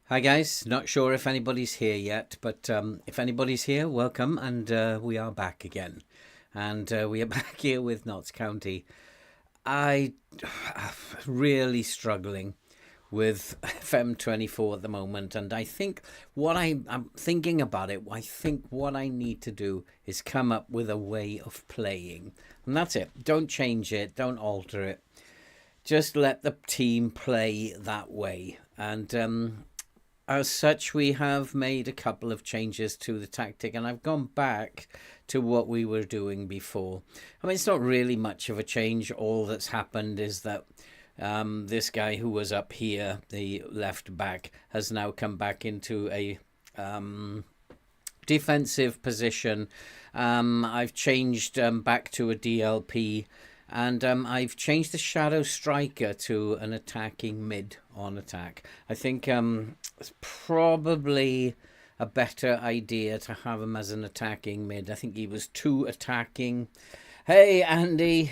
Hi guys, not sure if anybody's here yet, but if anybody's here, welcome, and we are back again. And we are back here with Notts County. I am really struggling with FM24 at the moment, and I think I'm thinking about it. I think what I need to do is come up with a way of playing, and that's it. Don't change it, don't alter it. Just let the team play that way, and as such, we have made a couple of changes to the tactic, and I've gone back to what we were doing before. I mean, it's not really much of a change. All that's happened is that this guy who was up here, the left back, has now come back into a defensive position. I've changed back to a DLP. And I've changed the shadow striker to an attacking mid on attack. I think it's probably a better idea to have him as an attacking mid. I think he was too attacking. Hey, Andy,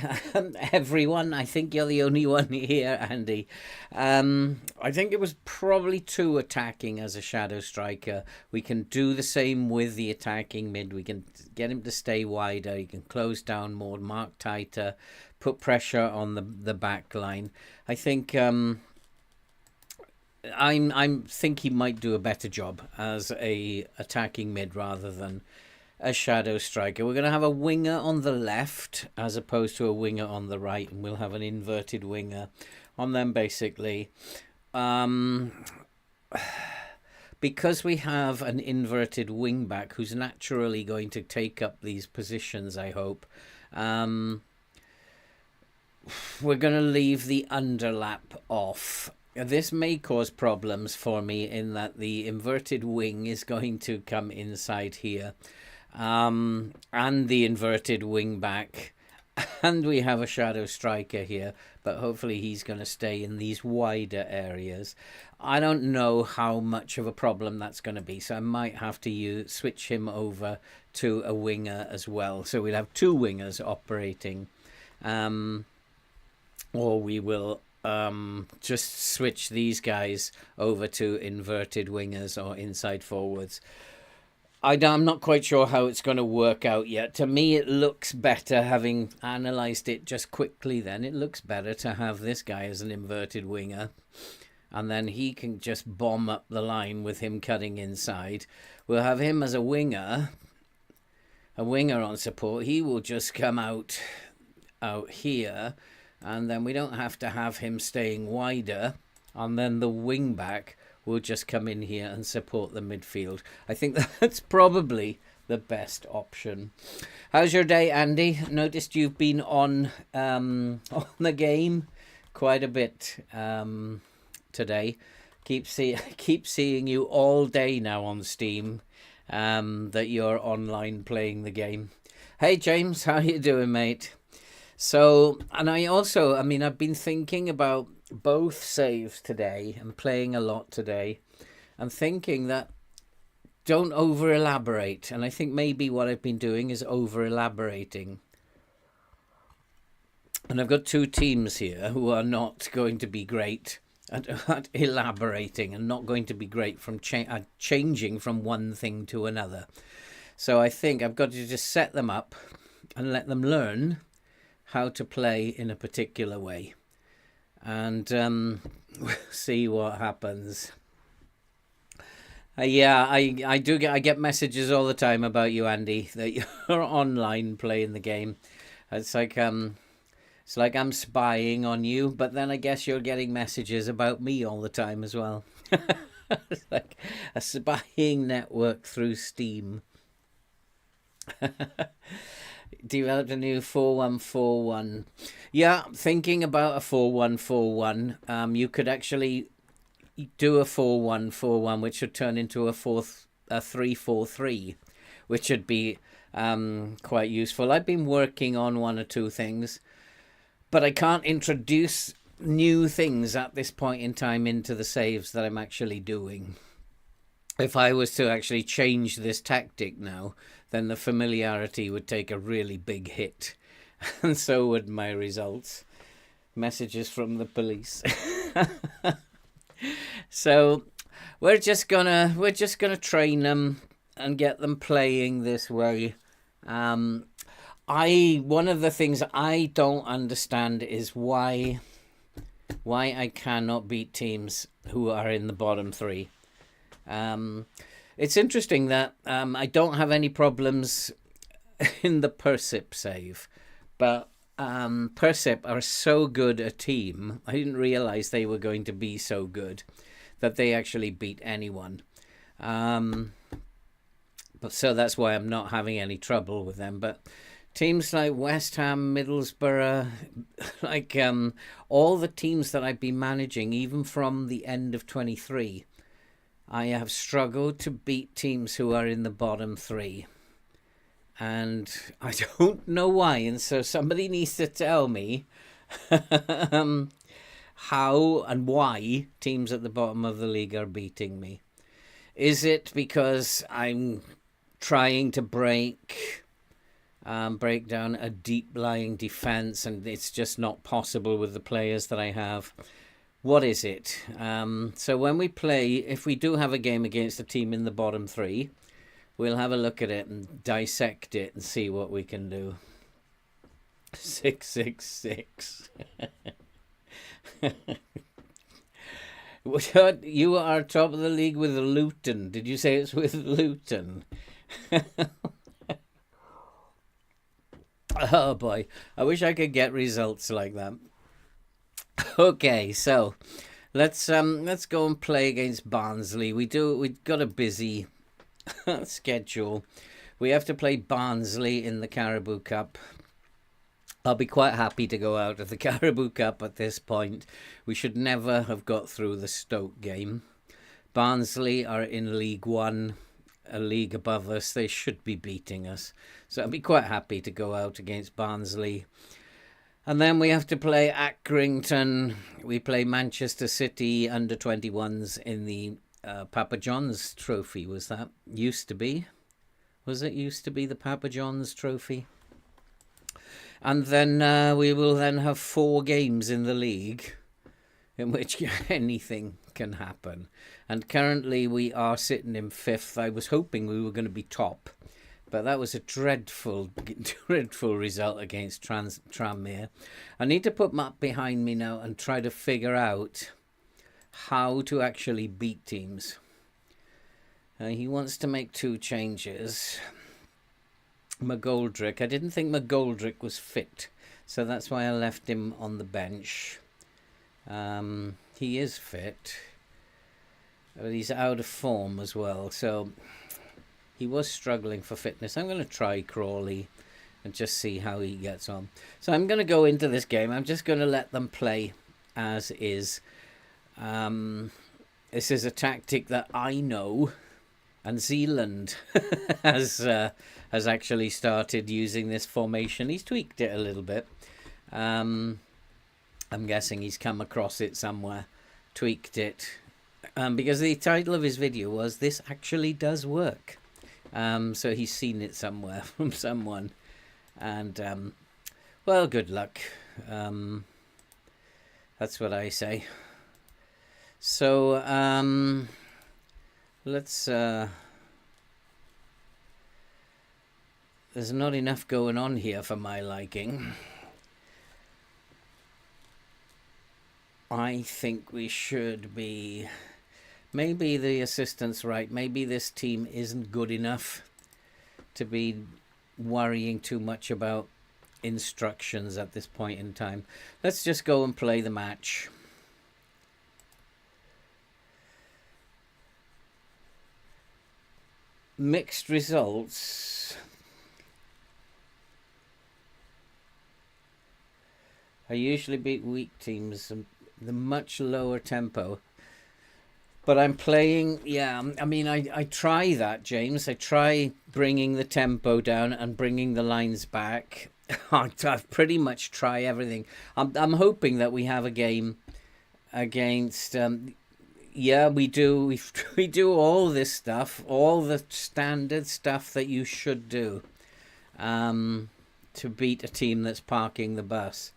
everyone. I think you're the only one here, Andy. I think it was probably too attacking as a shadow striker. We can do the same with the attacking mid. We can get him to stay wider. He can close down more, mark tighter, put pressure on the back line. I think I think he might do a better job as a attacking mid rather than a shadow striker. We're going to have a winger on the left as opposed to a winger on the right, and we'll have an inverted winger on them basically. Because we have an inverted wing back who's naturally going to take up these positions, I hope. We're going to leave the underlap off. This may cause problems for me in that the inverted wing is going to come inside here. And the inverted wing back, and we have a shadow striker here, but hopefully he's going to stay in these wider areas. I don't know how much of a problem that's going to be, so I might have to switch him over to a winger as well. So we'll have two wingers operating, or we will just switch these guys over to inverted wingers or inside forwards. I'm not quite sure how it's going to work out yet. To me, it looks better, having analysed it just quickly then, it looks better to have this guy as an inverted winger. And then he can just bomb up the line with him cutting inside. We'll have him as a winger on support. He will just come out here, and then we don't have to have him staying wider. And then the wing back will just come in here and support the midfield. I think that's probably the best option. How's your day, Andy? Noticed you've been on the game quite a bit today. Keep seeing you all day now on Steam, that you're online playing the game. Hey, James, how you doing, mate? So, and I've been thinking about both saves today and playing a lot today, and thinking that don't over elaborate. And I think maybe what I've been doing is over elaborating. And I've got two teams here who are not going to be great at elaborating, and not going to be great from changing from one thing to another. So I think I've got to just set them up and let them learn how to play in a particular way, and we'll see what happens. I get messages all the time about you, Andy, that you're online playing the game. It's like I'm spying on you, but then I guess you're getting messages about me all the time as well. It's like a spying network through Steam. Developed a new 4-1-4-1. Yeah, thinking about a 4-1-4-1. You could actually do a 4-1-4-1, which would turn into a 3-4-3, which would be quite useful. I've been working on one or two things, but I can't introduce new things at this point in time into the saves that I'm actually doing. If I was to actually change this tactic now, then the familiarity would take a really big hit, and so would my results. Messages from the police. So we're just gonna train them and get them playing this way. Um, I One of the things I don't understand is why I cannot beat teams who are in the bottom three. Um, it's interesting that I don't have any problems in the Persip save, but Persip are so good a team. I didn't realize they were going to be so good that they actually beat anyone. Um, but so that's why I'm not having any trouble with them. But teams like West Ham, Middlesbrough, like all the teams that I've been managing, even from the end of 23, I have struggled to beat teams who are in the bottom three. And I don't know why. And so somebody needs to tell me um, how and why teams at the bottom of the league are beating me. Is it because I'm trying to break down a deep lying defense and it's just not possible with the players that I have? What is it? So when we play, if we do have a game against a team in the bottom three, we'll have a look at it and dissect it and see what we can do. 666. You are top of the league with Luton. Did you say it's with Luton? Oh boy, I wish I could get results like that. Okay, so let's go and play against Barnsley. We've got a busy schedule. We have to play Barnsley in the Caribou Cup. I'll be quite happy to go out of the Caribou Cup at this point. We should never have got through the Stoke game. Barnsley are in League One, a league above us. They should be beating us. So I'll be quite happy to go out against Barnsley. And then we have to play Accrington. We play Manchester City under 21s in the Papa John's Trophy. Was that used to be? Was it used to be the Papa John's Trophy? And then we will then have 4 games in the league in which anything can happen. And currently we are sitting in 5th. I was hoping we were going to be top, but that was a dreadful result against Tranmere. I need to put Matt behind me now and try to figure out how to actually beat teams. He wants to make 2 changes. McGoldrick. I didn't think McGoldrick was fit, so that's why I left him on the bench. He is fit, but he's out of form as well, so he was struggling for fitness. I'm going to try Crawley and just see how he gets on. So I'm going to go into this game. I'm just going to let them play as is. This is a tactic that I know, and Zealand has actually started using this formation. He's tweaked it a little bit. I'm guessing he's come across it somewhere, tweaked it, because the title of his video was "This Actually Does Work." So he's seen it somewhere from someone, and well, good luck. That's what I say. So let's. There's not enough going on here for my liking. I think we should be... Maybe the assistant's right. Maybe this team isn't good enough to be worrying too much about instructions at this point in time. Let's just go and play the match. Mixed results. I usually beat weak teams, the much lower tempo. But I'm playing, yeah, I mean, I try that, James. I try bringing the tempo down and bringing the lines back. I've pretty much tried everything. I'm hoping that we have a game against... yeah, we do. We do all this stuff, all the standard stuff that you should do to beat a team that's parking the bus.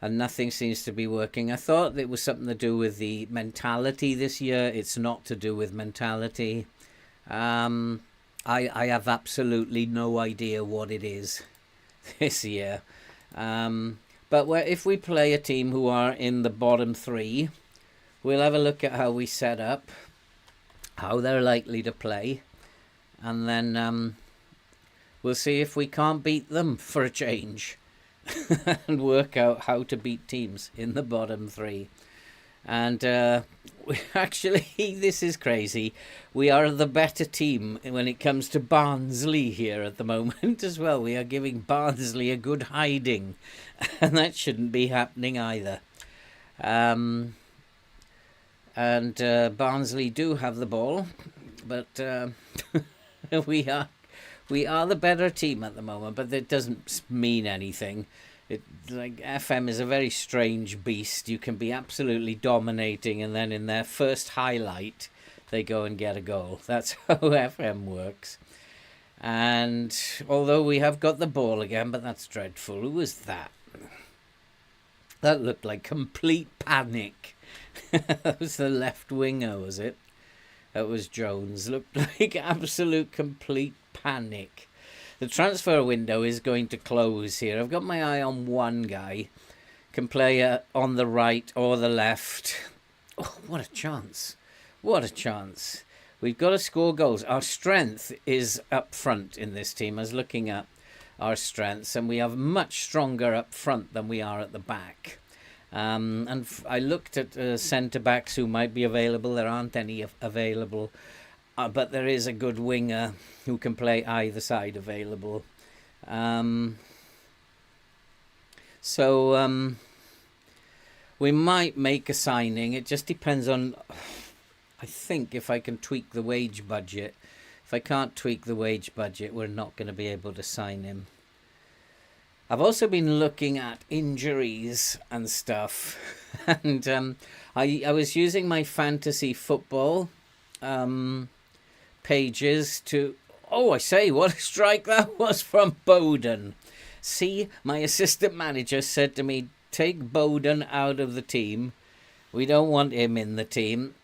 and nothing seems to be working. I thought it was something to do with the mentality this year. It's not to do with mentality. I have absolutely no idea what it is this year. But if we play a team who are in the bottom three, we'll have a look at how we set up, how they're likely to play, and then we'll see if we can't beat them for a change and work out how to beat teams in the bottom three. And actually, this is crazy. We are the better team when it comes to Barnsley here at the moment as well. We are giving Barnsley a good hiding, and that shouldn't be happening either. And Barnsley do have the ball, but we are the better team at the moment. But that doesn't mean anything. FM is a very strange beast. You can be absolutely dominating, and then in their first highlight, they go and get a goal. That's how FM works. And although we have got the ball again, but that's dreadful. Who was that? That looked like complete panic. That was the left winger, was it? That was Jones. Looked like absolute complete panic. The transfer window is going to close here. I've got my eye on one guy. Can play on the right or the left. Oh, what a chance. What a chance. We've got to score goals. Our strength is up front in this team. I was looking at our strengths, and we are much stronger up front than we are at the back. And I looked at centre-backs who might be available. There aren't any available. But there is a good winger who can play either side available. So we might make a signing. It just depends on, I think, if I can tweak the wage budget. If I can't tweak the wage budget, we're not going to be able to sign him. I've also been looking at injuries and stuff. And I was using my fantasy football pages to... Oh, I say, what a strike that was from Bowden. See, my assistant manager said to me, take Bowden out of the team. We don't want him in the team.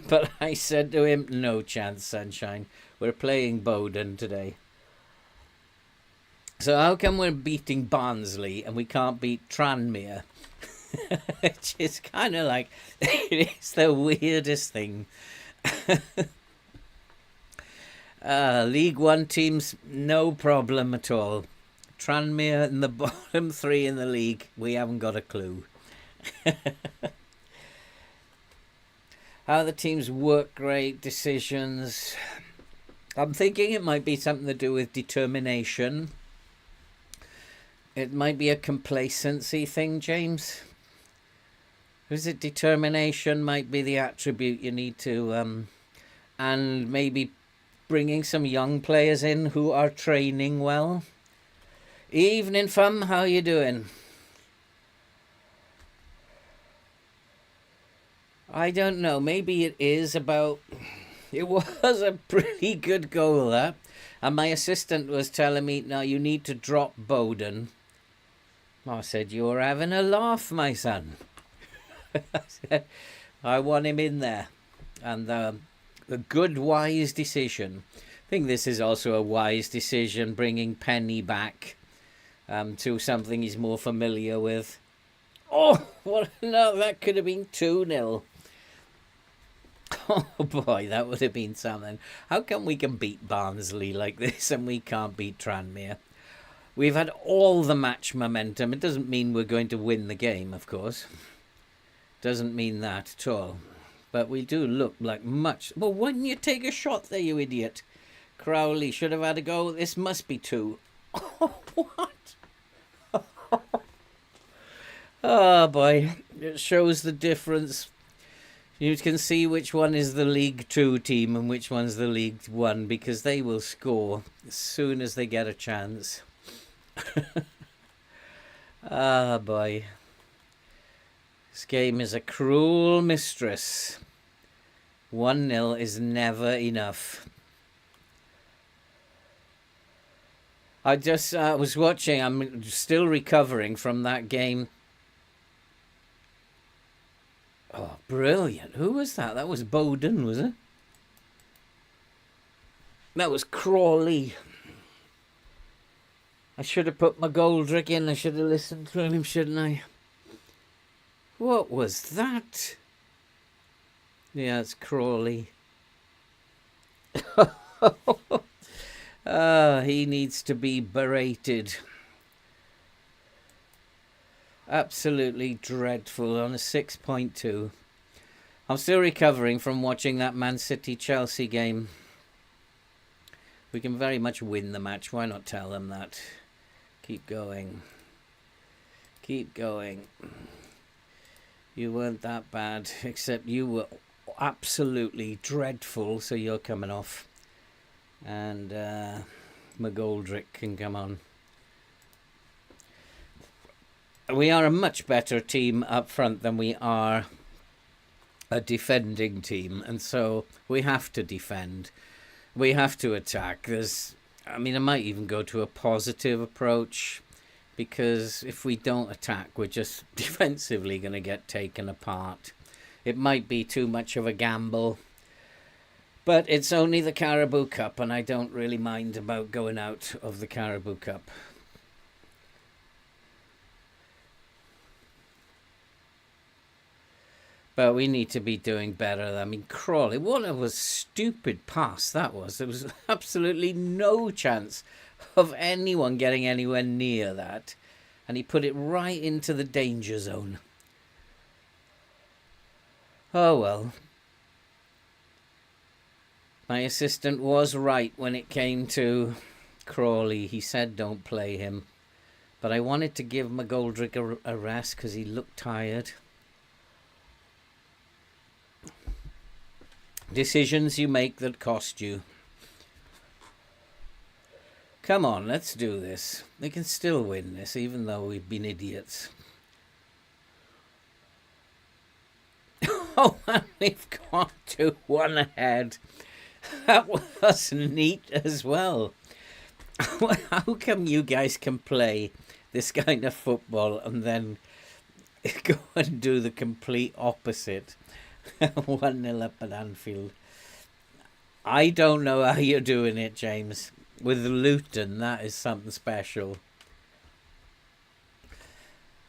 But I said to him, no chance, sunshine. We're playing Bowden today. So how come we're beating Barnsley and we can't beat Tranmere? Which is kind of like... It's the weirdest thing. League One teams, no problem at all. Tranmere in the bottom three in the league, we haven't got a clue. How the teams work, great decisions. I'm thinking it might be something to do with determination. It might be a complacency thing, James. Is it determination might be the attribute you need to... and maybe bringing some young players in who are training well. Evening, fam. How you doing? I don't know. Maybe it is about... It was a pretty good goal, that. And my assistant was telling me, now you need to drop Bowden. I said, you're having a laugh, my son. I said, I want him in there. And a good, wise decision. I think this is also a wise decision, bringing Penny back to something he's more familiar with. Oh, what? No, that could have been 2-0. Oh, boy, that would have been something. How come we can beat Barnsley like this and we can't beat Tranmere? We've had all the match momentum. It doesn't mean we're going to win the game, of course. Doesn't mean that at all. But we do look like much... Well, why didn't you take a shot there, you idiot? Crowley should have had a go. This must be 2. Oh, what? Oh, boy. It shows the difference. You can see which one is the League 2 team and which one's the League 1, because they will score as soon as they get a chance. Ah, boy. This game is a cruel mistress. 1-0 is never enough. I just was watching. I'm still recovering from that game Oh, brilliant. Who was that? That was Bowden, was it? That was Crawley. I should have put McGoldrick in. I should have listened to him, shouldn't I? What was that? Yeah, it's Crawley. He needs to be berated. Absolutely dreadful on a 6.2. I'm still recovering from watching that Man City-Chelsea game. We can very much win the match. Why not tell them that? Keep going. Keep going. You weren't that bad, except you were absolutely dreadful, so you're coming off. And McGoldrick can come on. We are a much better team up front than we are a defending team, and so we have to defend. We have to attack. I might even go to a positive approach, because if we don't attack, we're just defensively going to get taken apart. It might be too much of a gamble, but it's only the Carabao Cup, and I don't really mind about going out of the Carabao Cup. But we need to be doing better. I mean, Crawley, what a stupid pass that was. There was absolutely no chance of anyone getting anywhere near that. And he put it right into the danger zone. Oh, well. My assistant was right when it came to Crawley. He said don't play him. But I wanted to give McGoldrick a rest because he looked tired. Decisions you make that cost you. Come on, let's do this. We can still win this, even though we've been idiots. Oh, and we've got to one ahead. That was neat as well. How come you guys can play this kind of football and then go and do the complete opposite? 1-0 up at Anfield. I don't know how you're doing it, James. With Luton, that is something special.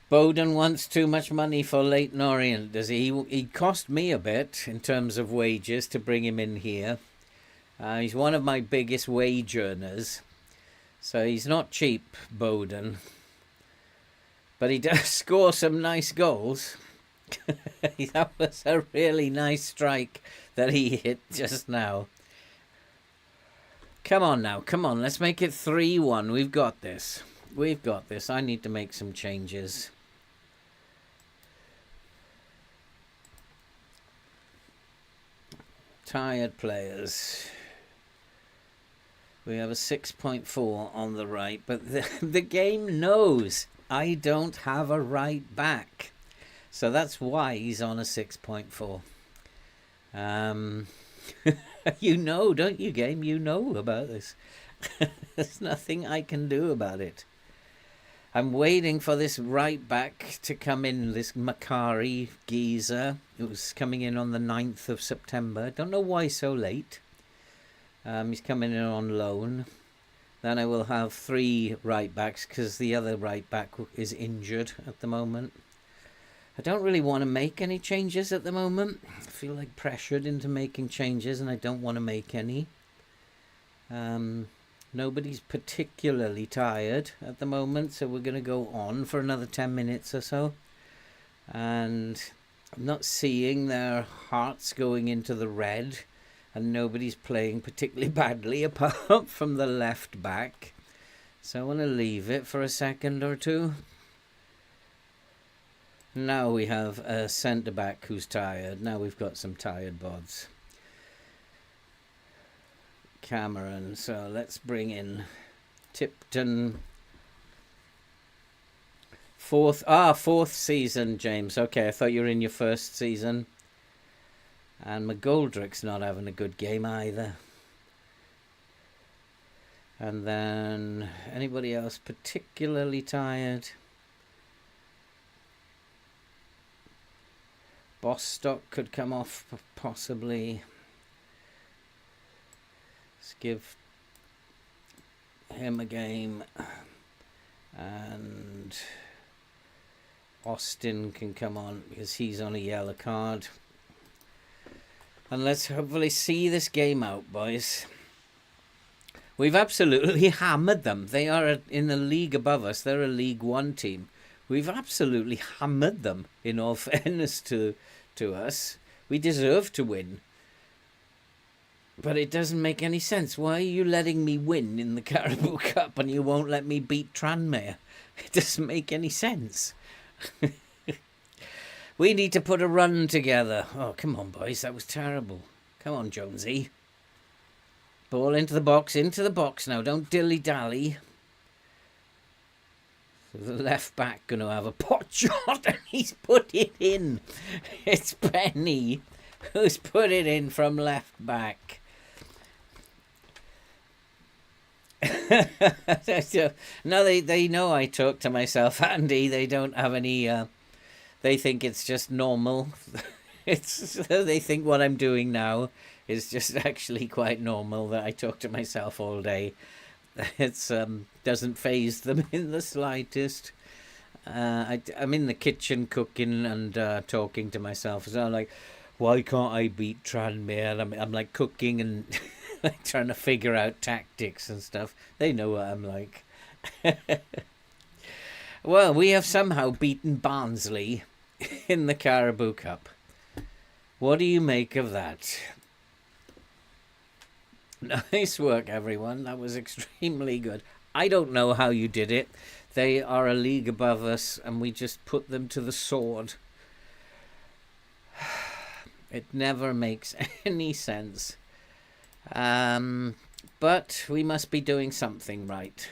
Bowden wants too much money for Leyton Orient, does he? He cost me a bit in terms of wages to bring him in here. He's one of my biggest wage earners. So he's not cheap, Bowden. But he does score some nice goals. That was a really nice strike that he hit just now. Come on now, come on, let's make it 3-1. We've got this. We've got this. I need to make some changes. Tired players. We have a 6.4 on the right, but the game knows I don't have a right back. So that's why he's on a 6.4. You know, don't you, game? You know about this. There's nothing I can do about it. I'm waiting for this right back to come in, this Macari geezer. It was coming in on the 9th of September. I don't know why so late. He's coming in on loan. Then I will have 3 right backs because the other right back is injured at the moment. I don't really want to make any changes at the moment. I feel like pressured into making changes and I don't want to make any. Nobody's particularly tired at the moment, so we're going to go on for another 10 minutes or so. And I'm not seeing their hearts going into the red, and nobody's playing particularly badly apart from the left back. So I want to leave it for a second or two. Now we have a centre-back who's tired. Now we've got some tired bods. Cameron. So let's bring in Tipton. Fourth season, James. Okay, I thought you were in your first season. And McGoldrick's not having a good game either. And then anybody else particularly tired? Bostock could come off, possibly. Let's give him a game. And Austin can come on because he's on a yellow card. And let's hopefully see this game out, boys. We've absolutely hammered them. They are in the league above us. They're a League One team. We've absolutely hammered them, in all fairness to us. We deserve to win. But it doesn't make any sense. Why are you letting me win in the Caribou Cup and you won't let me beat Tranmere? It doesn't make any sense. We need to put a run together. Oh, come on, boys. That was terrible. Come on, Jonesy. Ball into the box now. Don't dilly-dally. So the left back going to have a pot shot and he's put it in. It's Penny who's put it in from left back. No, they know I talk to myself, Andy. They don't have any... they think it's just normal. They think what I'm doing now is just actually quite normal, that I talk to myself all day. It's doesn't faze them in the slightest. I'm in the kitchen cooking and talking to myself as well, like, why can't I beat Tranmere? I'm like cooking and like trying to figure out tactics and stuff. They know what I'm like. Well, we have somehow beaten Barnsley in the Caribou Cup. What do you make of that? Nice work, everyone. That was extremely good. I don't know how you did it. They are a league above us, and we just put them to the sword. It never makes any sense. But we must be doing something right.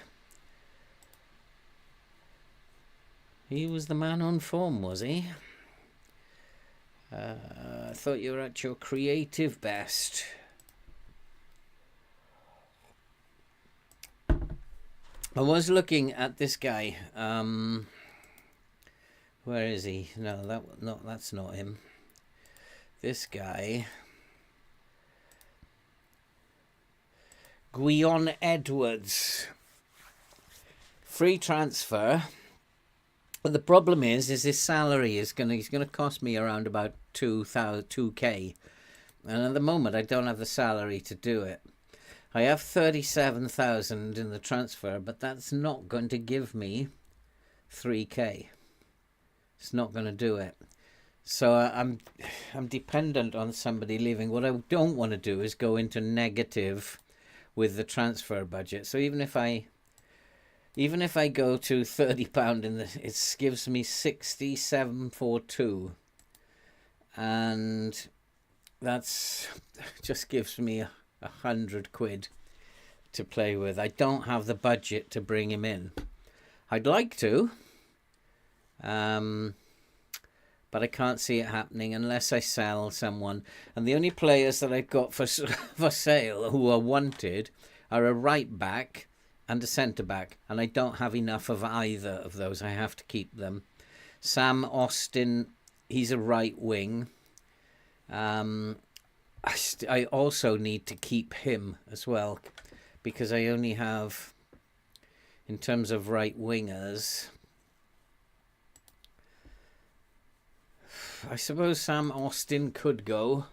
He was the man on form, was he? I thought you were at your creative best. I was looking at this guy. Where is he? No, that's not him. This guy, Guion Edwards, free transfer. But the problem is his salary is he's gonna cost me around about 2K, and at the moment I don't have the salary to do it. I have 37,000 in the transfer, but that's not going to give me 3K. It's not going to do it. So I'm dependent on somebody leaving. What I don't want to do is go into negative with the transfer budget. So even if I go to £30 it gives me 6742, and that's just gives me 100 quid to play with. I don't have the budget to bring him in. I'd like to, but I can't see it happening unless I sell someone. And the only players that I've got for sale who are wanted are a right back and a centre back, and I don't have enough of either of those. I have to keep them. Sam Austin, he's a right wing. I also need to keep him as well, because I only have, in terms of right wingers, I suppose Sam Austin could go,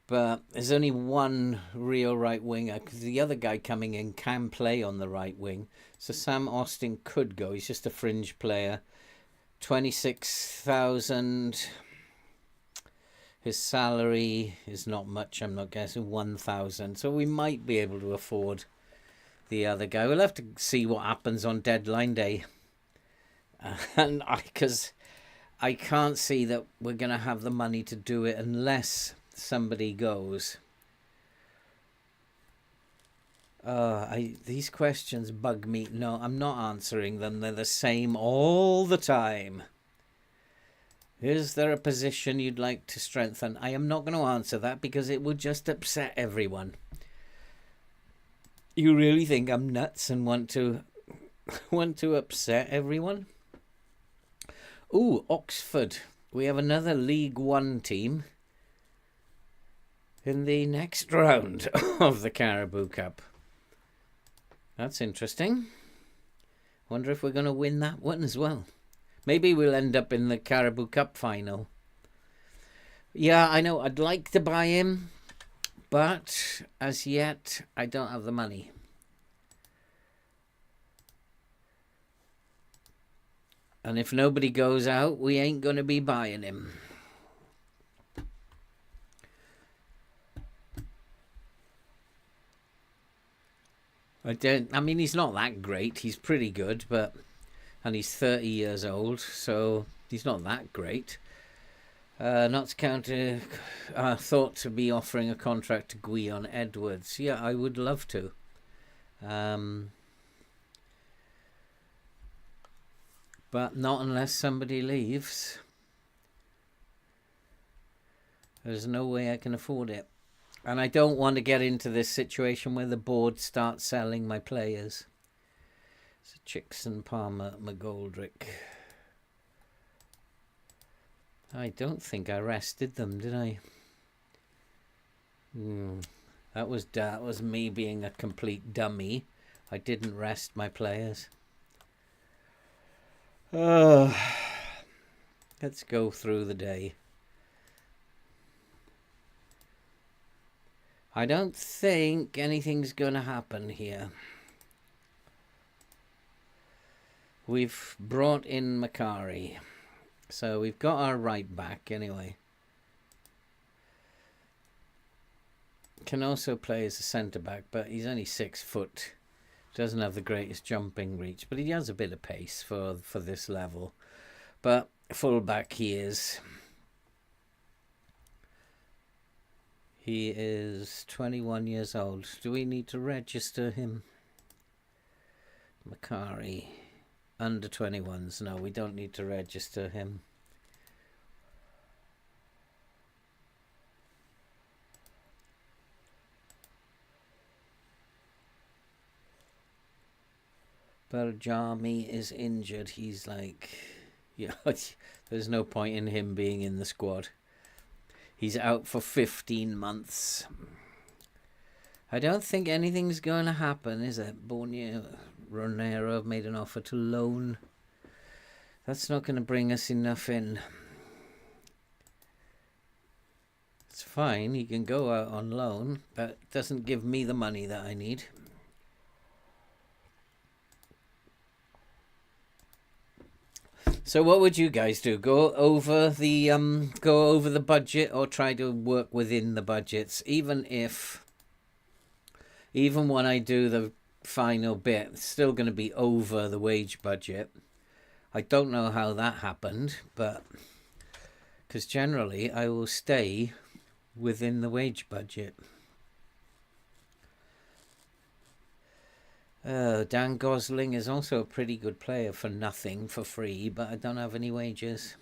but there's only one real right winger, because the other guy coming in can play on the right wing. So Sam Austin could go. He's just a fringe player. 26,000. His salary is not much, I'm not guessing, 1,000. So we might be able to afford the other guy. We'll have to see what happens on deadline day. And because I can't see that we're going to have the money to do it unless somebody goes. These questions bug me. No, I'm not answering them. They're the same all the time. Is there a position you'd like to strengthen? I am not going to answer that because it would just upset everyone. You really think I'm nuts and want to upset everyone? Ooh, Oxford. we have another League One team in the next round of the Caribou Cup. That's interesting. Wonder if we're going to win that one as well. Maybe we'll end up in the Caribou Cup final. Yeah, I know. I'd like to buy him, but as yet, I don't have the money. And if nobody goes out, we ain't going to be buying him. I mean, he's not that great. He's pretty good, but... And he's 30 years old, so he's not that great. Not to counter... thought to be offering a contract to Guion Edwards. Yeah, I would love to. But not unless somebody leaves. There's no way I can afford it. And I don't want to get into this situation where the board starts selling my players. So Chickson, Palmer, McGoldrick. I don't think I rested them, did I? That was me being a complete dummy. I didn't rest my players. Let's go through the day. I don't think anything's going to happen here. We've brought in Macari. So we've got our right back anyway. Can also play as a centre-back, but he's only 6 foot. Doesn't have the greatest jumping reach, but he has a bit of pace for this level. But full-back he is. He is 21 years old. Do we need to register him? Macari. Under 21s. No, we don't need to register him. Barjami is injured. He's like... Yeah, there's no point in him being in the squad. He's out for 15 months. I don't think anything's going to happen, is it? Borneo Ronero have made an offer to loan. That's not going to bring us enough in. It's fine. He can go out on loan, but it doesn't give me the money that I need. So what would you guys do? Go over the budget, or try to work within the budgets? Even when I do the final bit, it's still going to be over the wage budget. I don't know how that happened, but because generally I will stay within the wage budget. Dan Gosling is also a pretty good player for nothing, for free, but I don't have any wages,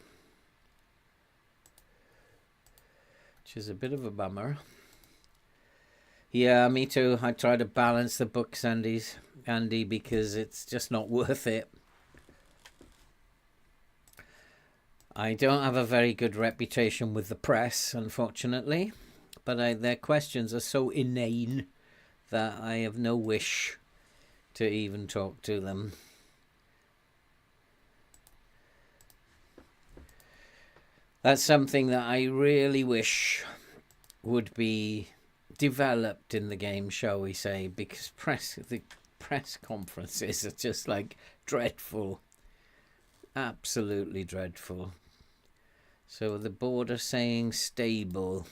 which is a bit of a bummer. Yeah, me too. I try to balance the books, Andy, because it's just not worth it. I don't have a very good reputation with the press, unfortunately, but their questions are so inane that I have no wish to even talk to them. That's something that I really wish would be developed in the game, shall we say, because the press conferences are just like dreadful, absolutely dreadful. So the board are saying stable.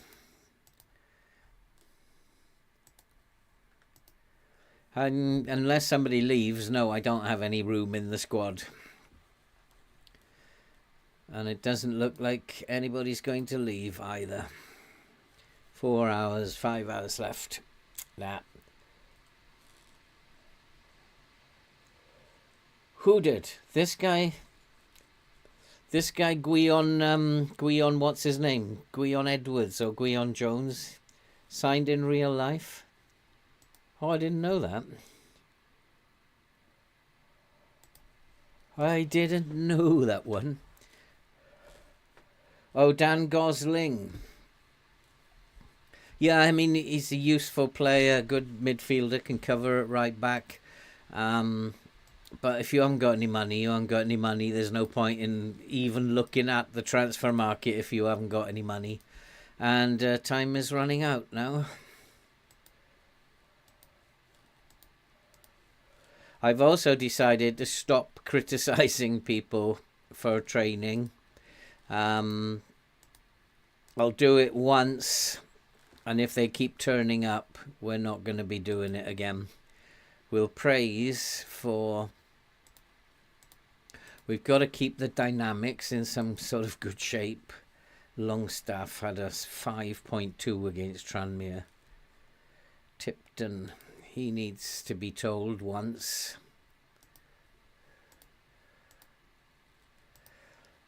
And unless somebody leaves, no, I don't have any room in the squad. And it doesn't look like anybody's going to leave either. 4 hours, 5 hours left. Nah. Who did? This guy, Guion, what's his name? Guion Edwards or Guion Jones, signed in real life? Oh, I didn't know that. I didn't know that one. Oh, Dan Gosling. Yeah, I mean, he's a useful player, good midfielder, can cover it right back. But if you haven't got any money, you haven't got any money. There's no point in even looking at the transfer market if you haven't got any money. And time is running out now. I've also decided to stop criticizing people for training. I'll do it once, and if they keep turning up, we're not going to be doing it again. We'll praise for... We've got to keep the dynamics in some sort of good shape. Longstaff had us 5.2 against Tranmere. Tipton, he needs to be told once.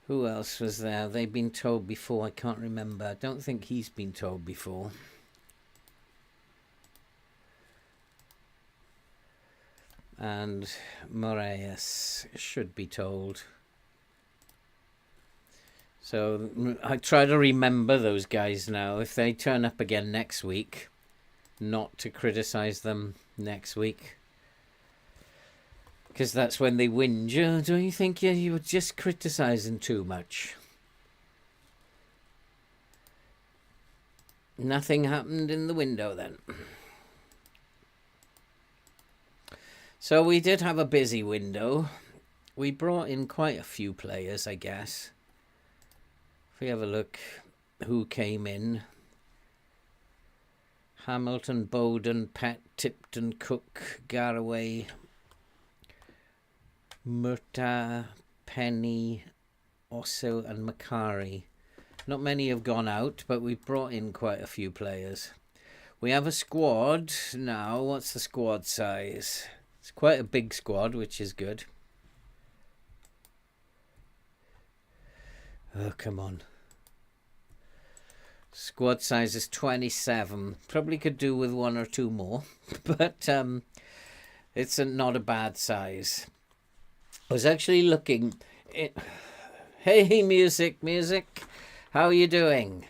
Who else was there? They've been told before. I can't remember. I don't think he's been told before. And Moraes should be told. So I try to remember those guys now. If they turn up again next week, not to criticize them next week. Because that's when they whinge. Oh, don't you think you were just criticizing too much? Nothing happened in the window then. So we did have a busy window. We brought in quite a few players, I guess. If we have a look who came in. Hamilton, Bowden, Pett, Tipton, Cook, Garraway, Murta, Penny, Osso and Macari. Not many have gone out, but we've brought in quite a few players. We have a squad now. What's the squad size? It's quite a big squad, which is good. Oh, come on. Squad size is 27. Probably could do with one or two more, but it's not a bad size. I was actually looking... Hey, music. How are you doing?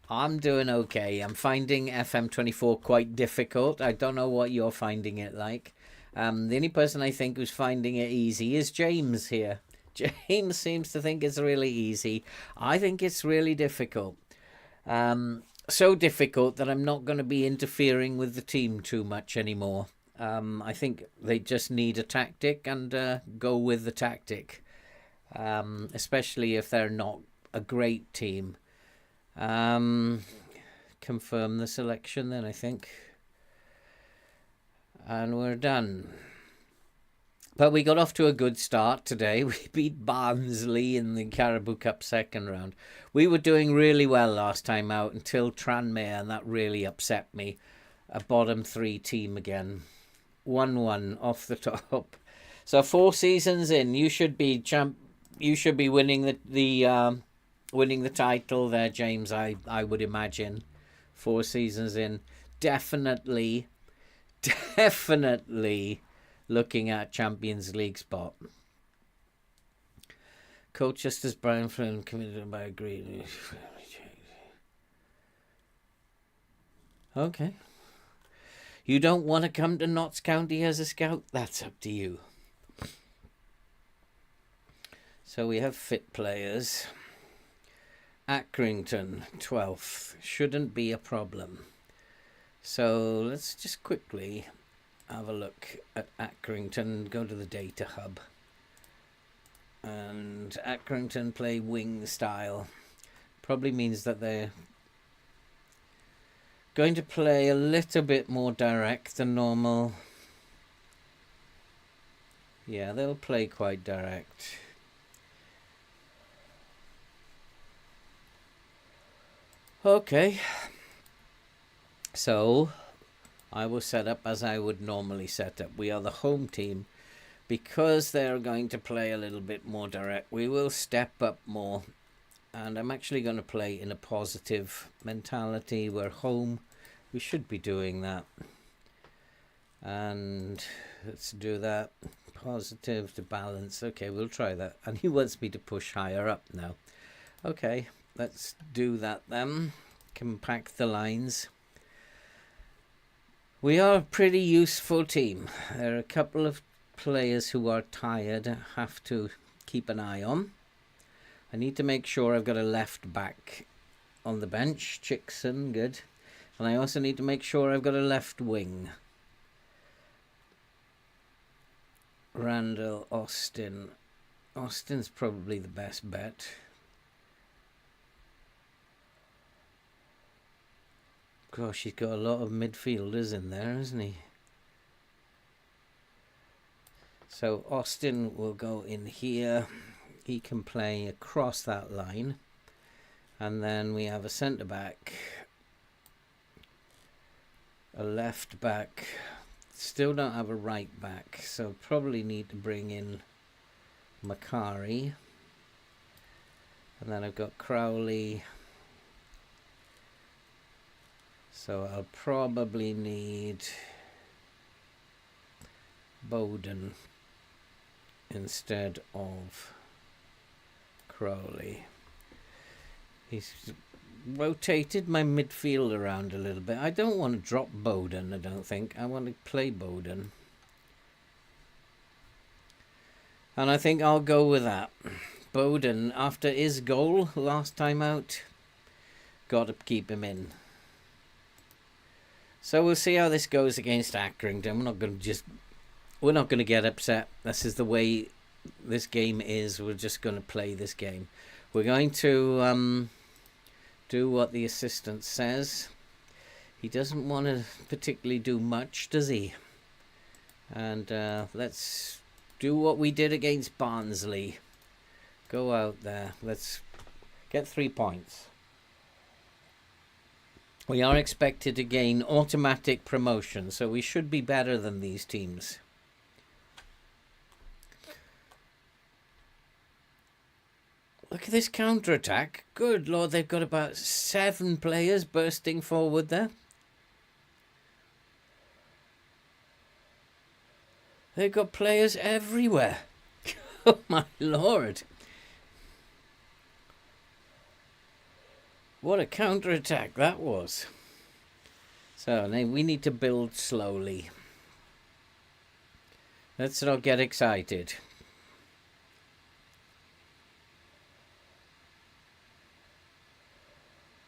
I'm doing okay. I'm finding FM24 quite difficult. I don't know what you're finding it like. The only person I think who's finding it easy is James here. James seems to think it's really easy. I think it's really difficult. So difficult that I'm not going to be interfering with the team too much anymore. I think they just need a tactic and go with the tactic. Especially if they're not a great team. Confirm the selection then, I think. And we're done. But we got off to a good start today. We beat Barnsley in the Caribou Cup second round. We were doing really well last time out until Tranmere, and that really upset me. A bottom three team again. 1-1 off the top. So 4 seasons in, you should be winning the winning the title there, James. I would imagine. 4 seasons in, definitely looking at Champions League spot. Colchester's Brian Flynn committed by agreement. Okay. You don't want to come to Notts County as a scout? That's up to you. So we have fit players. Accrington, 12th. Shouldn't be a problem. So let's just quickly have a look at Accrington. Go to the data hub. And Accrington play wing style. Probably means that they're going to play a little bit more direct than normal. Yeah, they'll play quite direct. Okay. So I will set up as I would normally set up. We are the home team. Because they're going to play a little bit more direct, we will step up more. And I'm actually going to play in a positive mentality. We're home. We should be doing that. And let's do that. Positive to balance. Okay, we'll try that. And he wants me to push higher up now. Okay. let's do that then. Compact the lines. We are a pretty useful team. There are a couple of players who are tired, I have to keep an eye on. I need to make sure I've got a left back on the bench. Chickson, good. And I also need to make sure I've got a left wing. Randall, Austin. Austin's probably the best bet. Gosh, he's got a lot of midfielders in there, isn't he? So Austin will go in here. He can play across that line. And then we have a centre-back. A left-back. Still don't have a right-back. So probably need to bring in Macari. And then I've got Crowley. So I'll probably need Bowden instead of Crowley. He's rotated my midfield around a little bit. I don't want to drop Bowden, I don't think. I want to play Bowden. And I think I'll go with that. Bowden, after his goal last time out, got to keep him in. So we'll see how this goes against Accrington. We're not going to get upset. This is the way this game is. We're just going to play this game. We're going to do what the assistant says. He doesn't want to particularly do much, does he? And let's do what we did against Barnsley. Go out there. Let's get 3 points. We are expected to gain automatic promotion, so we should be better than these teams. Look at this counter-attack. Good Lord, they've got about 7 players bursting forward there. They've got players everywhere. Oh my Lord. What a counter-attack that was. So now we need to build slowly. Let's not get excited.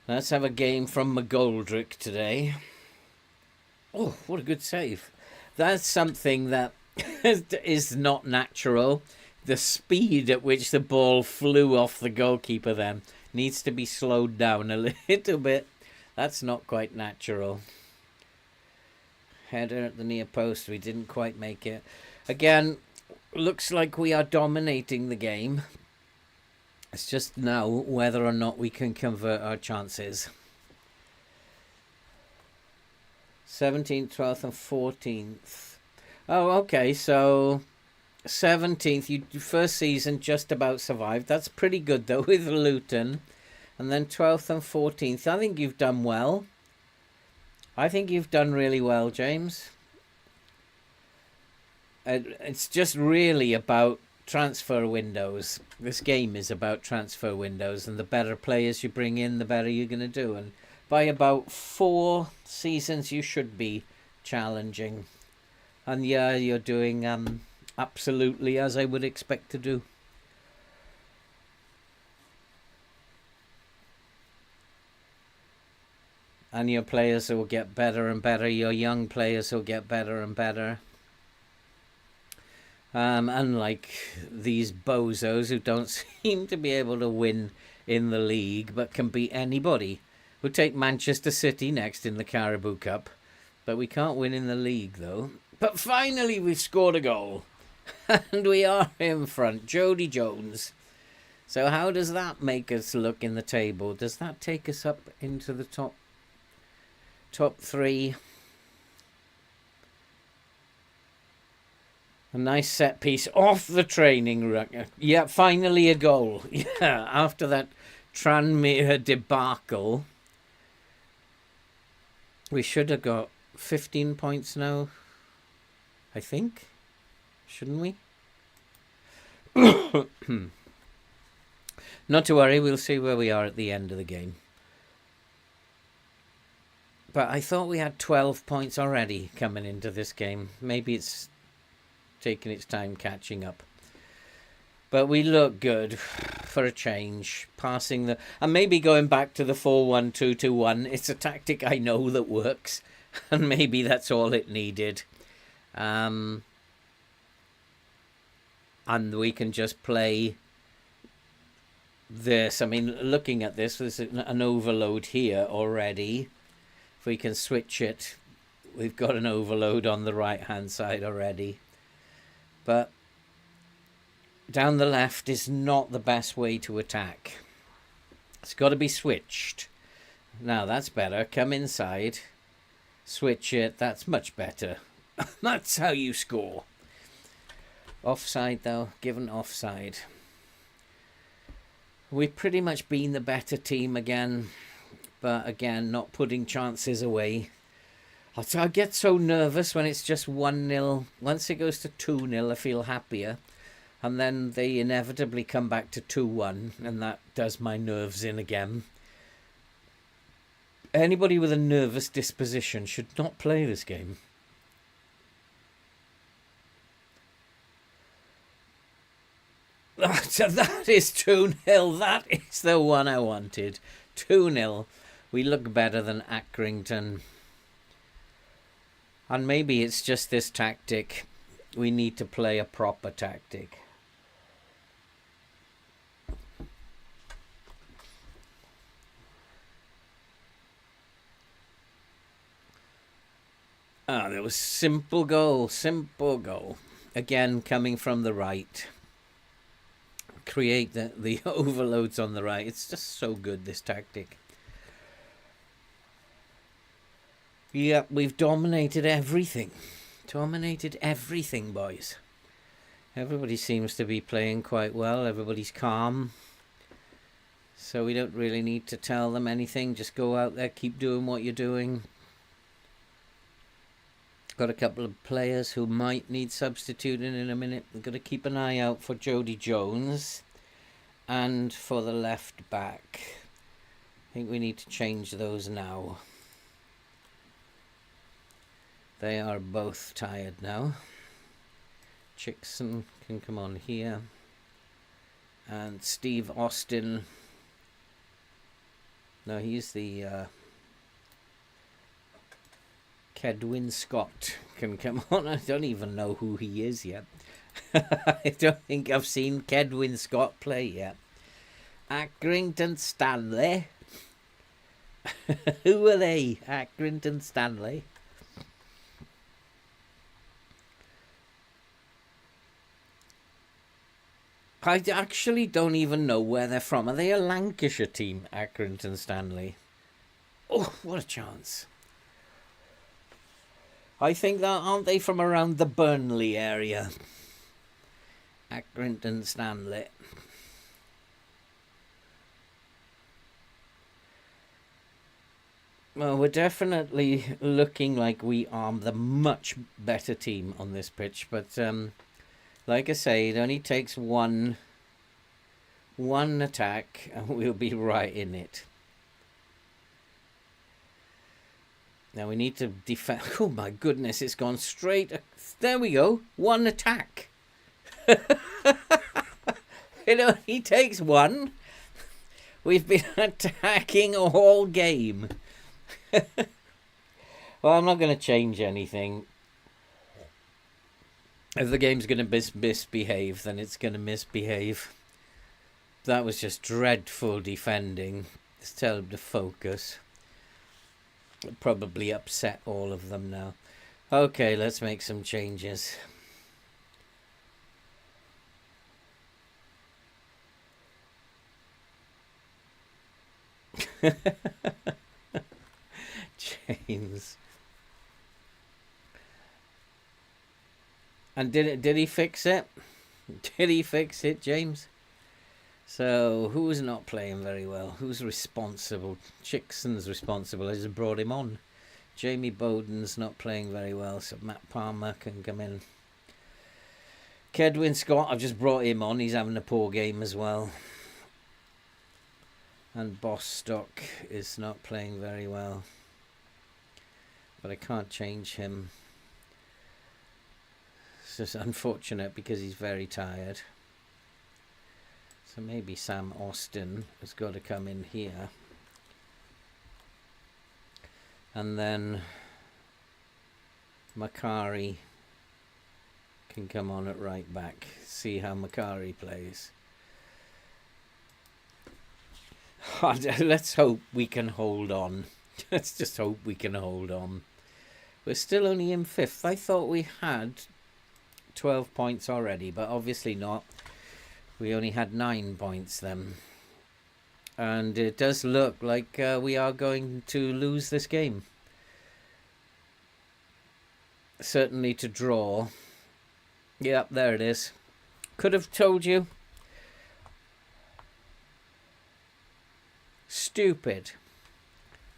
Let's have a game from McGoldrick today. Oh, what a good save. That's something that is not natural. The speed at which the ball flew off the goalkeeper then needs to be slowed down a little bit. That's not quite natural. Header at the near post. We didn't quite make it. Again, looks like we are dominating the game. It's just now whether or not we can convert our chances. 17th, 12th and 14th. Oh, okay, so 17th, you first season just about survived. That's pretty good though with Luton. And then 12th and 14th. I think you've done well. I think you've done really well, James. It's just really about transfer windows. This game is about transfer windows, and the better players you bring in, the better you're going to do. And by about 4 seasons, you should be challenging. And yeah, you're doing absolutely as I would expect to do. And your players will get better and better. Your young players will get better and better. Unlike these bozos who don't seem to be able to win in the league, but can beat anybody. We'll take Manchester City next in the Carabao Cup, but we can't win in the league though. But finally we've scored a goal, and we are in front. Jody Jones. So how does that make us look in the table? Does that take us up into the top 3? A nice set piece off the training run. Yeah, finally a goal. Yeah, after that Tranmere debacle. We should have got 15 points now, I think. Shouldn't we? Not to worry, we'll see where we are at the end of the game. But I thought we had 12 points already coming into this game. Maybe it's taking its time catching up. But we look good for a change. Passing the... And maybe going back to the 4-1-2-2-1. It's a tactic I know that works. And maybe that's all it needed. And we can just play this. I mean, looking at this, there's an overload here already. If we can switch it, we've got an overload on the right-hand side already. But down the left is not the best way to attack. It's got to be switched. Now, that's better. Come inside. Switch it. That's much better. That's how you score. Offside, though. Given offside. We've pretty much been the better team again. But again, not putting chances away. I get so nervous when it's just 1-0. Once it goes to 2-0, I feel happier. And then they inevitably come back to 2-1. And that does my nerves in again. Anybody with a nervous disposition should not play this game. So that is 2-0. That is the one I wanted. 2-0. We look better than Accrington. And maybe it's just this tactic. We need to play a proper tactic. There was simple goal. Simple goal. Again, coming from the right. Create the overloads on the right. It's just so good, this tactic. Yep, we've dominated everything. Dominated everything, boys. Everybody seems to be playing quite well. Everybody's calm. So we don't really need to tell them anything. Just go out there, keep doing what you're doing. Got a couple of players who might need substituting in a minute. We've got to keep an eye out for Jody Jones and for the left back. I think we need to change those now. They are both tired now. Chickson can come on here. And Steve Austin. No, he's the... Kedwin Scott can come on. I don't even know who he is yet. I don't think I've seen Kedwin Scott play yet. Accrington Stanley. Who are they? Accrington Stanley. I actually don't even know where they're from. Are they a Lancashire team, Accrington Stanley? Oh, what a chance. I think that, aren't they from around the Burnley area? Accrington Stanley. Well, we're definitely looking like we are the much better team on this pitch. But like I say, it only takes one attack and we'll be right in it. Now we need to defend. Oh my goodness, it's gone straight. There we go. One attack. It only takes one. We've been attacking a whole game. Well, I'm not going to change anything. If the game's going to misbehave, then it's going to misbehave. That was just dreadful defending. Just tell them to focus. It'll probably upset all of them now. Okay, let's make some changes. James. And did he fix it? Did he fix it, James? So, who's not playing very well? Who's responsible? Chickson's responsible. I just brought him on. Jamie Bowden's not playing very well, so Matt Palmer can come in. Kedwin Scott, I've just brought him on. He's having a poor game as well. And Bostock is not playing very well. But I can't change him. It's just unfortunate because he's very tired. So maybe Sam Austin has got to come in here. And then Macari can come on at right back. See how Macari plays. Let's hope we can hold on. Let's just hope we can hold on. We're still only in 5th. I thought we had 12 points already, but obviously not. We only had 9 points then. And it does look like we are going to lose this game. Certainly to draw. Yep, there it is. Could have told you. Stupid.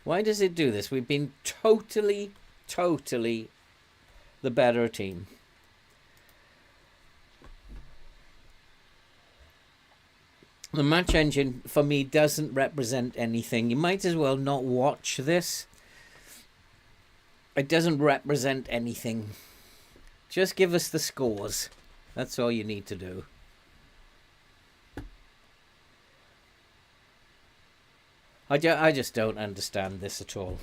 Why does it do this? We've been totally the better team. The match engine for me doesn't represent anything. You might as well not watch this. It doesn't represent anything. Just give us the scores. That's all you need to do. I just don't understand this at all.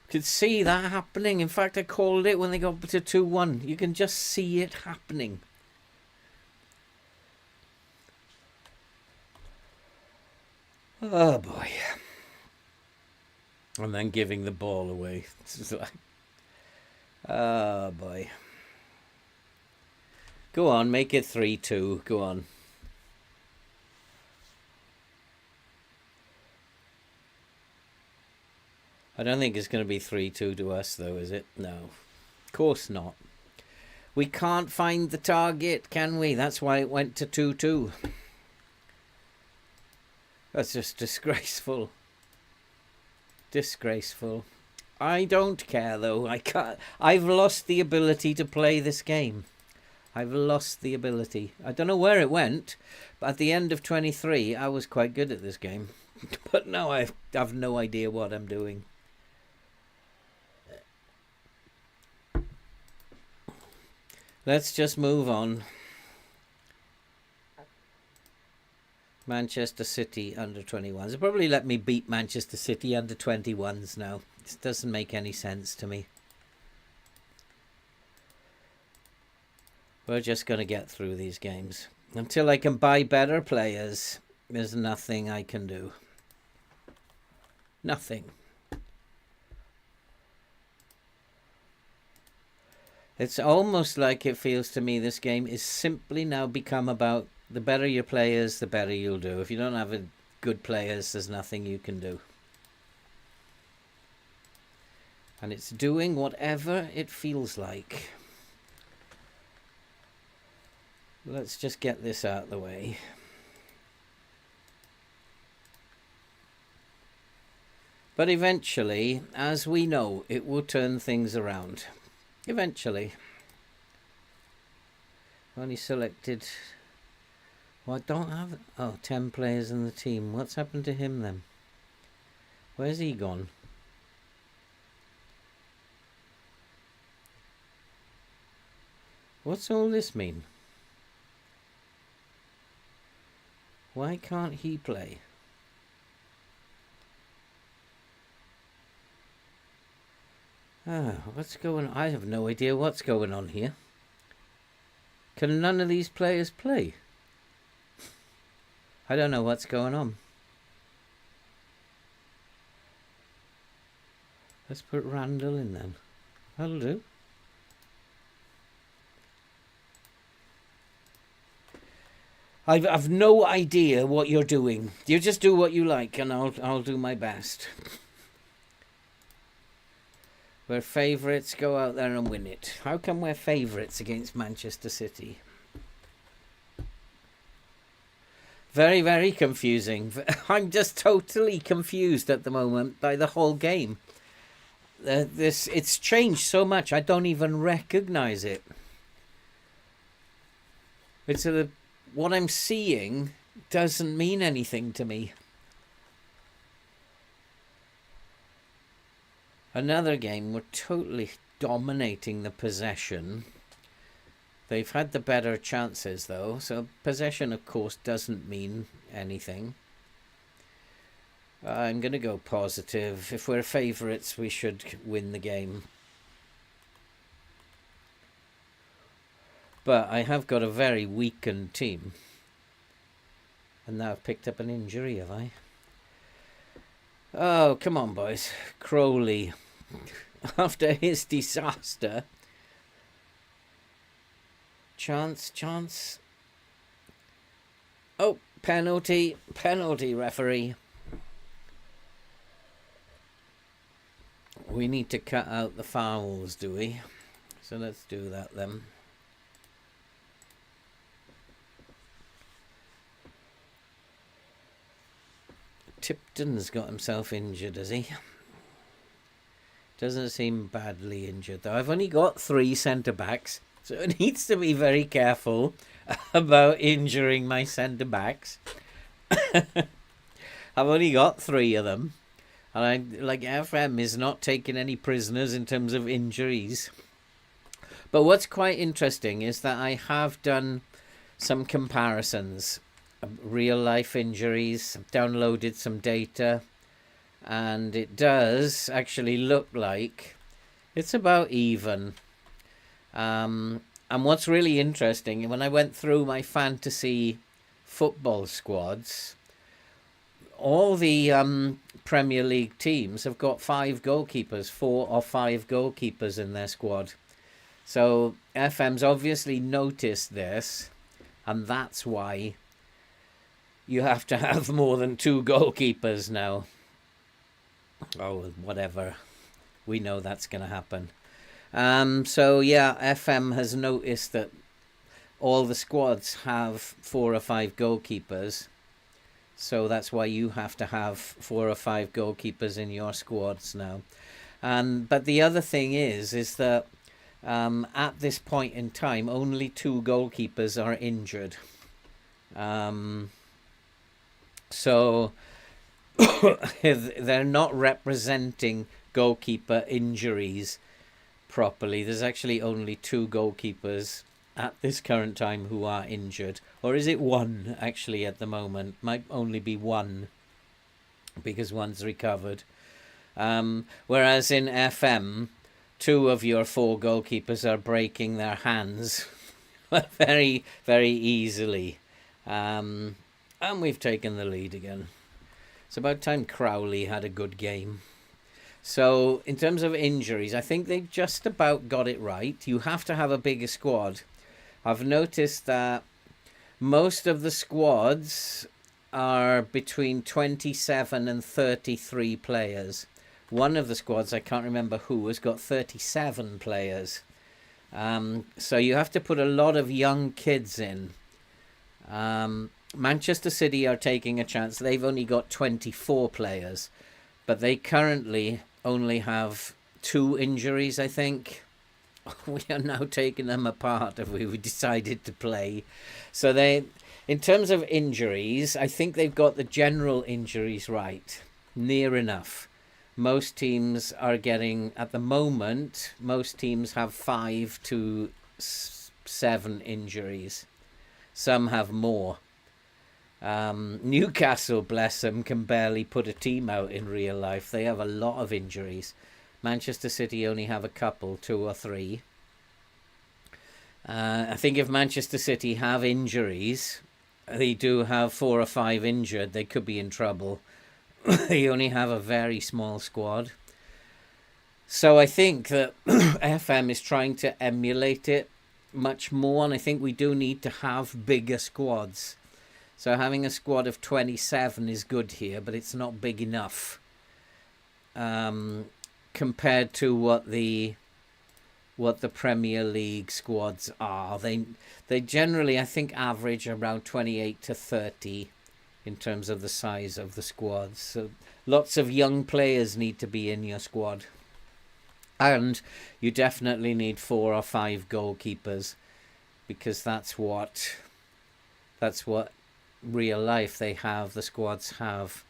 Could see that happening. In fact, I called it when they got to 2-1. You can just see it happening. Oh boy. And then giving the ball away. Oh boy. Go on, make it 3-2. Go on. I don't think it's going to be 3-2 to us, though, is it? No. Of course not. We can't find the target, can we? That's why it went to 2-2. That's just disgraceful. Disgraceful. I don't care, though. I can't. I've lost the ability to play this game. I've lost the ability. I don't know where it went, but at the end of 23, I was quite good at this game. But now I have no idea what I'm doing. Let's just move on. Manchester City under 21s. They'll probably let me beat Manchester City under 21s now. This doesn't make any sense to me. We're just going to get through these games. Until I can buy better players, there's nothing I can do. Nothing. It's almost like it feels to me this game is simply now become about the better your players, the better you'll do. If you don't have good players, there's nothing you can do. And it's doing whatever it feels like. Let's just get this out of the way. But eventually, as we know, it will turn things around. Eventually. Only selected... Well, I don't have... Oh, 10 players in the team. What's happened to him then? Where's he gone? What's all this mean? Why can't he play? What's going on? I have no idea what's going on here. Can none of these players play? I don't know what's going on. Let's put Randall in then. That'll do. I've no idea what you're doing. You just do what you like and I'll do my best. We're favourites, go out there and win it. How come we're favourites against Manchester City? Very, very confusing. I'm just totally confused at the moment by the whole game. It's changed so much I don't even recognise it. It's what I'm seeing doesn't mean anything to me. Another game, we're totally dominating the possession. They've had the better chances, though, so possession, of course, doesn't mean anything. I'm going to go positive. If we're favourites, we should win the game. But I have got a very weakened team. And now I've picked up an injury, have I? Oh, come on, boys. Crowley, after his disaster. Chance. Oh, penalty, referee. We need to cut out the fouls, do we? So let's do that then. Tipton's got himself injured, has he? Doesn't seem badly injured, though. I've only got 3 centre-backs, so it needs to be very careful about injuring my centre-backs. I've only got 3 of them. And FM is not taking any prisoners in terms of injuries. But what's quite interesting is that I have done some comparisons. Real life injuries, downloaded some data, and it does actually look like it's about even. And what's really interesting, when I went through my fantasy football squads, all the Premier League teams have got 5 goalkeepers, 4 or 5 goalkeepers in their squad. So FM's obviously noticed this, and that's why you have to have more than 2 goalkeepers now. Oh, whatever. We know that's going to happen. So, yeah, FM has noticed that all the squads have 4 or 5 goalkeepers. So that's why you have to have 4 or 5 goalkeepers in your squads now. But the other thing is that at this point in time, only 2 goalkeepers are injured. So they're not representing goalkeeper injuries properly. There's actually only 2 goalkeepers at this current time who are injured. Or is it 1 actually at the moment? Might only be 1 because 1's recovered. Whereas in FM, 2 of your 4 goalkeepers are breaking their hands very, very easily. And we've taken the lead again. It's about time Crowley had a good game. So, in terms of injuries, I think they've just about got it right. You have to have a bigger squad. I've noticed that most of the squads are between 27 and 33 players. One of the squads, I can't remember who, has got 37 players. So you have to put a lot of young kids in. Manchester City are taking a chance. They've only got 24 players, but they currently only have 2 injuries, I think. We are now taking them apart if we decided to play. So in terms of injuries, I think they've got the general injuries right, near enough. Most teams are getting, at the moment, most teams have 5 to 7 injuries. Some have more. Newcastle, bless them, can barely put a team out in real life. They have a lot of injuries. Manchester City only have a couple, 2 or 3. I think if Manchester City have injuries, they do have 4 or 5 injured, they could be in trouble. They only have a very small squad. So I think that FM is trying to emulate it much more, and I think we do need to have bigger squads. So having a squad of 27 is good here, but it's not big enough compared to what the Premier League squads are. They generally, I think, average around 28 to 30 in terms of the size of the squads. So lots of young players need to be in your squad. And you definitely need 4 or 5 goalkeepers, because that's what That's what real life they have, the squads have.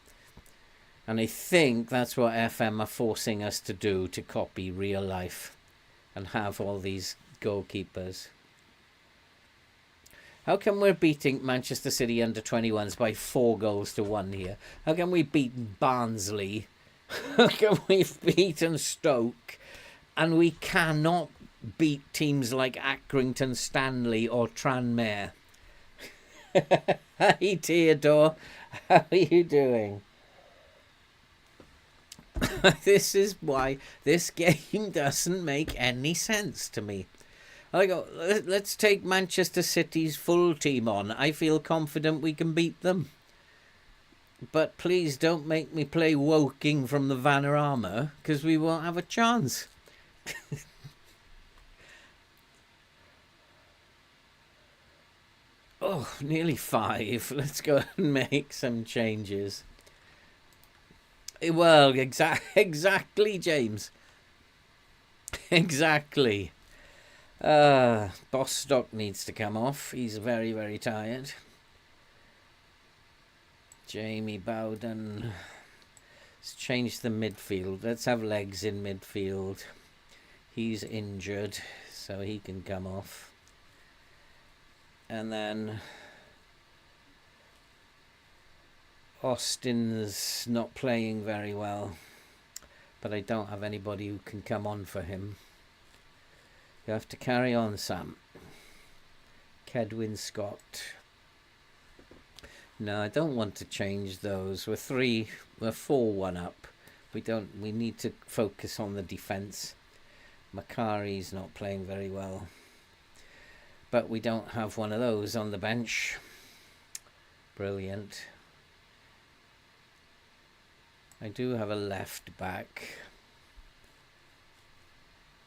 And I think that's what FM are forcing us to do, to copy real life and have all these goalkeepers. How come we're beating Manchester City under-21s by 4-1 here? How come we've beaten Barnsley? How come we've beaten Stoke? And we cannot beat teams like Accrington Stanley or Tranmere? Hey, Theodore. How are you doing? This is why this game doesn't make any sense to me. I go, let's take Manchester City's full team on. I feel confident we can beat them. But please don't make me play Woking from the Vanarama, because we won't have a chance. Oh, nearly 5. Let's go and make some changes. Well, exactly, James. Exactly. Bostock needs to come off. He's very, very tired. Jamie Bowden. Let's change the midfield. Let's have Legs in midfield. He's injured, so he can come off. And then Austin's not playing very well, but I don't have anybody who can come on for him. You have to carry on, Sam. Kedwin Scott. No, I don't want to change those. We're 4-1 up. We need to focus on the defence. Macari's not playing very well. But we don't have one of those on the bench. Brilliant. I do have a left back.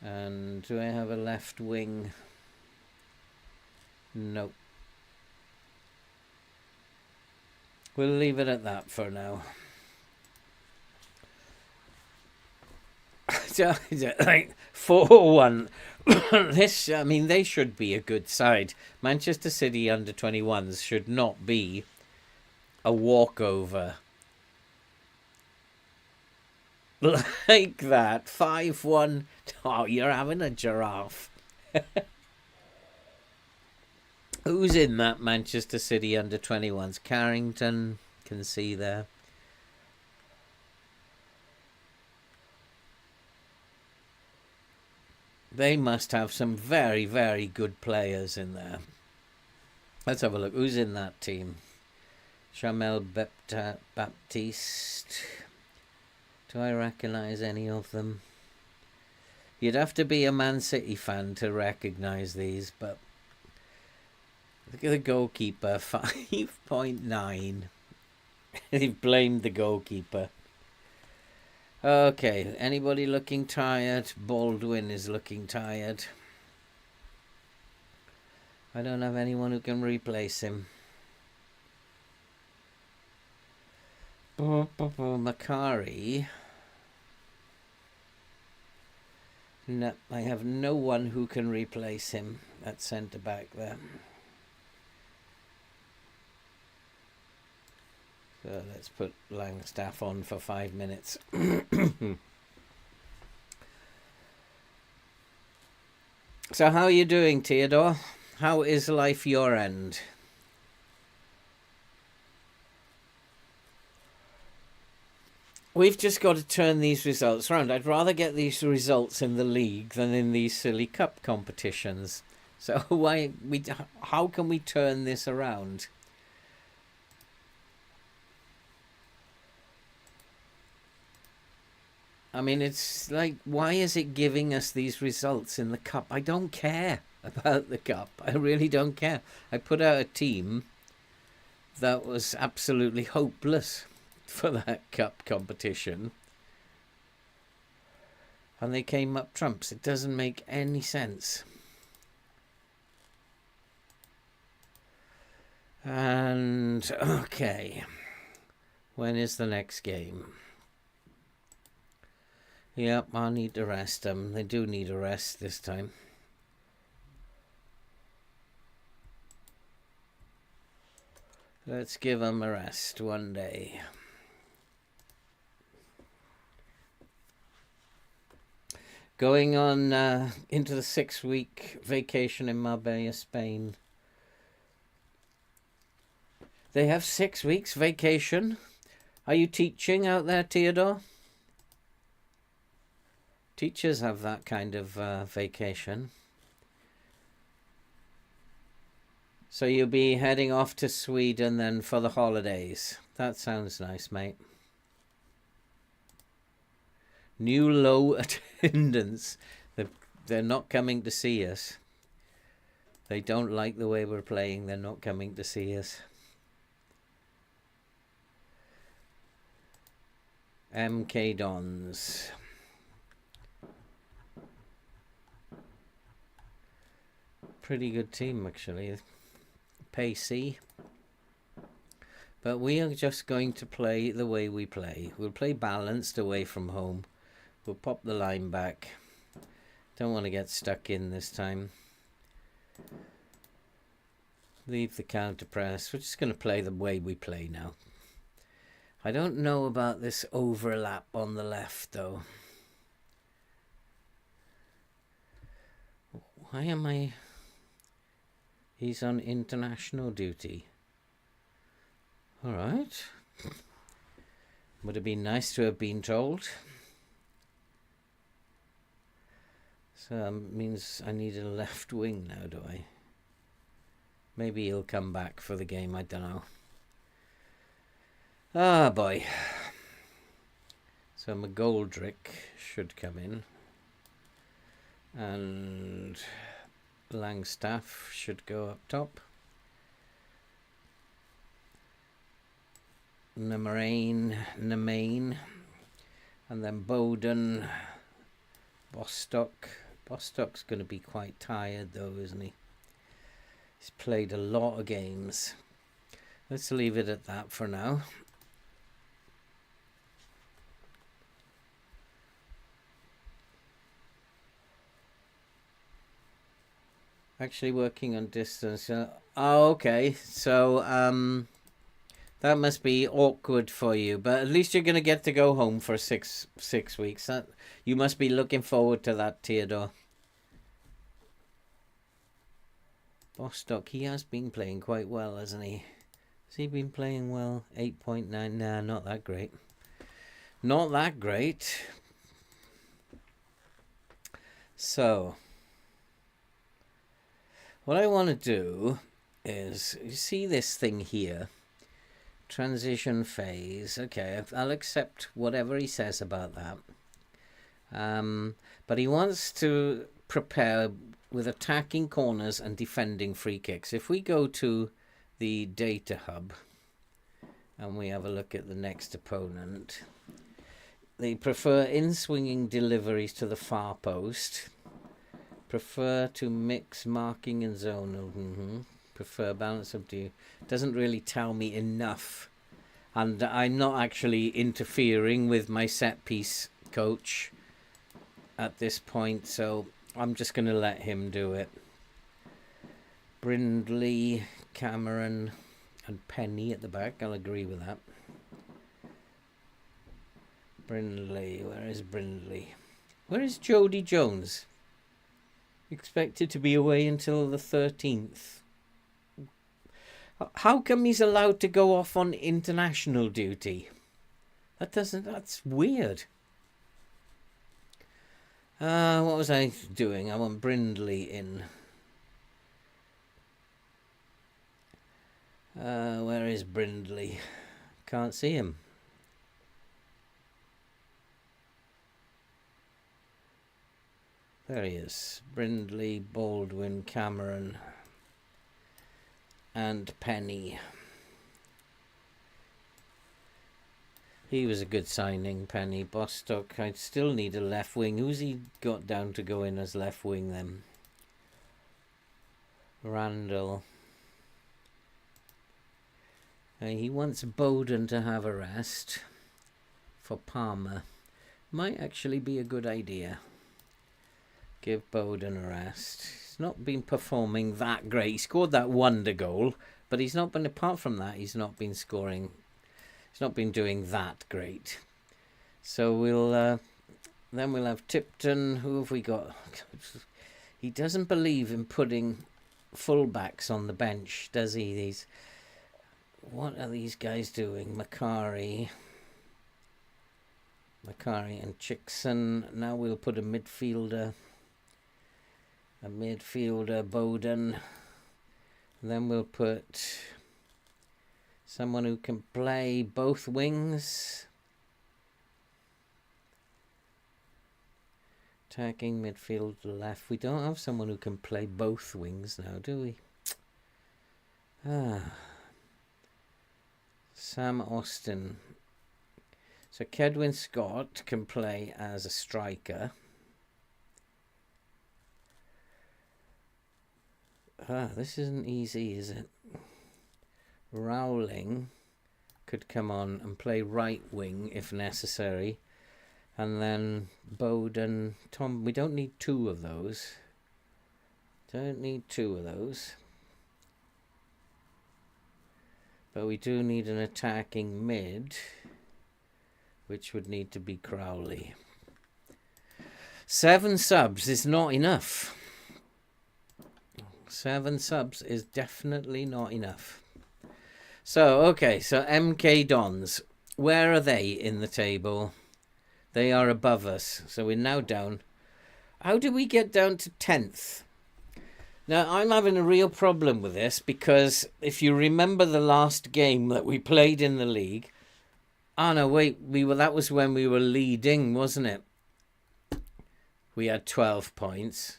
And do I have a left wing? Nope. We'll leave it at that for now. Like 4-1. This, I mean, they should be a good side. Manchester City under-21s should not be a walkover. Like that. 5-1. Oh, you're having a giraffe. Who's in that Manchester City under-21s? Carrington, can see there. They must have some very, very good players in there. Let's have a look. Who's in that team? Jamel Baptiste. Do I recognise any of them? You'd have to be a Man City fan to recognise these, but look at the goalkeeper, 5.9. They've blamed the goalkeeper. Okay, anybody looking tired? Baldwin is looking tired. I don't have anyone who can replace him. Macari. No, I have no one who can replace him at centre back there. So let's put Langstaff on for 5 minutes. So how are you doing, Theodore? How is life your end? We've just got to turn these results around. I'd rather get these results in the league than in these silly cup competitions. So how can we turn this around? I mean, it's like, why is it giving us these results in the cup? I don't care about the cup. I really don't care. I put out a team that was absolutely hopeless for that cup competition, and they came up trumps. It doesn't make any sense. And okay, when is the next game? Yep, I need to rest them. They do need a rest this time. Let's give him a rest one day. Going on into the 6-week vacation in Marbella, Spain. They have 6 weeks vacation. Are you teaching out there, Theodore? Teachers have that kind of vacation. So you'll be heading off to Sweden then for the holidays. That sounds nice, mate. New low attendance. They're not coming to see us. They don't like the way we're playing. They're not coming to see us. MK Dons. Pretty good team, actually. Pacey. But we are just going to play the way we play. We'll play balanced away from home. We'll pop the line back. Don't want to get stuck in this time. Leave the counter press. We're just going to play the way we play now. I don't know about this overlap on the left, though. Why am I... He's on international duty. All right. Would have been nice to have been told. So that means I need a left wing now, do I? Maybe he'll come back for the game, I don't know. Ah, boy. So McGoldrick should come in. And Langstaff should go up top. Nemain, and then Bowden, Bostock. Bostock's going to be quite tired though, isn't he? He's played a lot of games. Let's leave it at that for now. Actually working on distance. Oh, okay. So, that must be awkward for you, but at least you're going to get to go home for six weeks. You must be looking forward to that, Theodore. Bostock, he has been playing quite well, hasn't he? Has he been playing well? 8.9. Nah, not that great. Not that great. So, what I want to do is, you see this thing here? Transition phase. Okay, I'll accept whatever he says about that. But he wants to prepare with attacking corners and defending free kicks. If we go to the data hub and we have a look at the next opponent, they prefer in-swinging deliveries to the far post. Prefer to mix marking and zonal. Prefer balance of do. Doesn't really tell me enough. And I'm not actually interfering with my set piece coach at this point, so I'm just going to let him do it. Brindley, Cameron, and Penny at the back. I'll agree with that. Brindley, where is Brindley? Where is Jody Jones? Expected to be away until the 13th. How come he's allowed to go off on international duty? That's weird. What was I doing? I want Brindley in. Where is Brindley? Can't see him. There he is. Brindley, Baldwin, Cameron, and Penny. He was a good signing, Penny. Bostock, I still need a left wing. Who's he got down to go in as left wing then? Randall. He wants Bowden to have a rest for Palmer. Might actually be a good idea. Give Bowden a rest. He's not been performing that great. He scored that wonder goal, but he's not been, apart from that, he's not been scoring. He's not been doing that great. So then we'll have Tipton. Who have we got? He doesn't believe in putting fullbacks on the bench, does he? What are these guys doing? Macari and Chickson. Now we'll put a midfielder, Bowden. And then we'll put someone who can play both wings. Attacking midfield left. We don't have someone who can play both wings now, do we? Sam Austin. So Kedwin Scott can play as a striker. This isn't easy, is it? Rowling could come on and play right wing if necessary. And then Bowden, Tom, we don't need two of those. But we do need an attacking mid, which would need to be Crowley. 7 subs is not enough. 7 subs is definitely not enough. So, okay, so MK Dons. Where are they in the table? They are above us, so we're now down. How did we get down to 10th? Now, I'm having a real problem with this because if you remember the last game that we played in the league... Oh, no, wait, that was when we were leading, wasn't it? We had 12 points.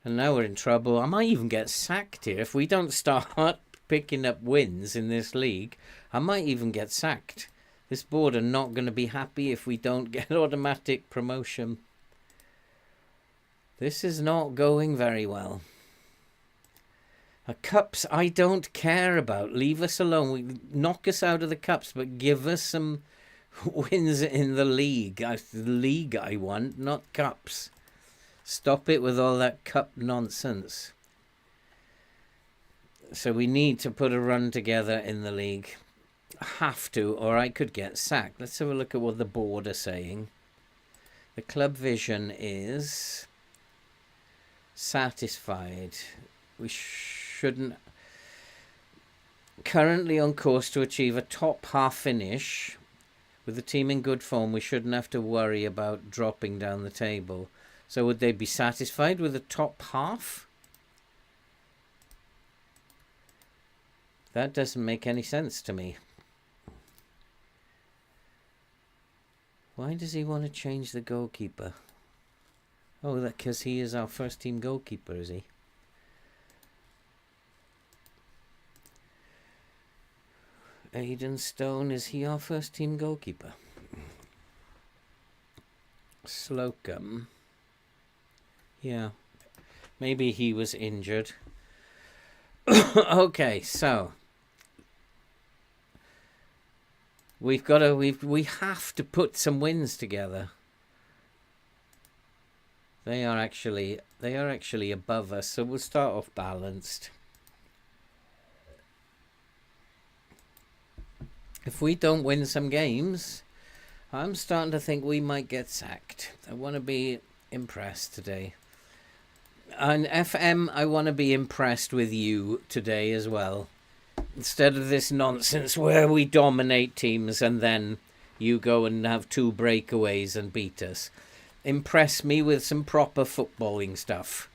And now we're in trouble. I might even get sacked here. If we don't start picking up wins in this league, I might even get sacked. This board are not going to be happy if we don't get automatic promotion. This is not going very well. Cups, I don't care about. Leave us alone. Knock us out of the cups, but give us some wins in the league. The league I want, not cups. Stop it with all that cup nonsense. So we need to put a run together in the league. Have to, or I could get sacked. Let's have a look at what the board are saying. The club vision is satisfied. We shouldn't. Currently on course to achieve a top half finish. With the team in good form, we shouldn't have to worry about dropping down the table. So would they be satisfied with the top half? That doesn't make any sense to me. Why does he want to change the goalkeeper? Oh, that because he is our first team goalkeeper, is he? Aidan Stone, is he our first team goalkeeper? Slocum. Yeah. Maybe he was injured. Okay, so we have to put some wins together. They are actually above us, so we'll start off balanced. If we don't win some games, I'm starting to think we might get sacked. I want to be impressed today. And FM, I want to be impressed with you today as well. Instead of this nonsense where we dominate teams and then you go and have 2 breakaways and beat us. Impress me with some proper footballing stuff.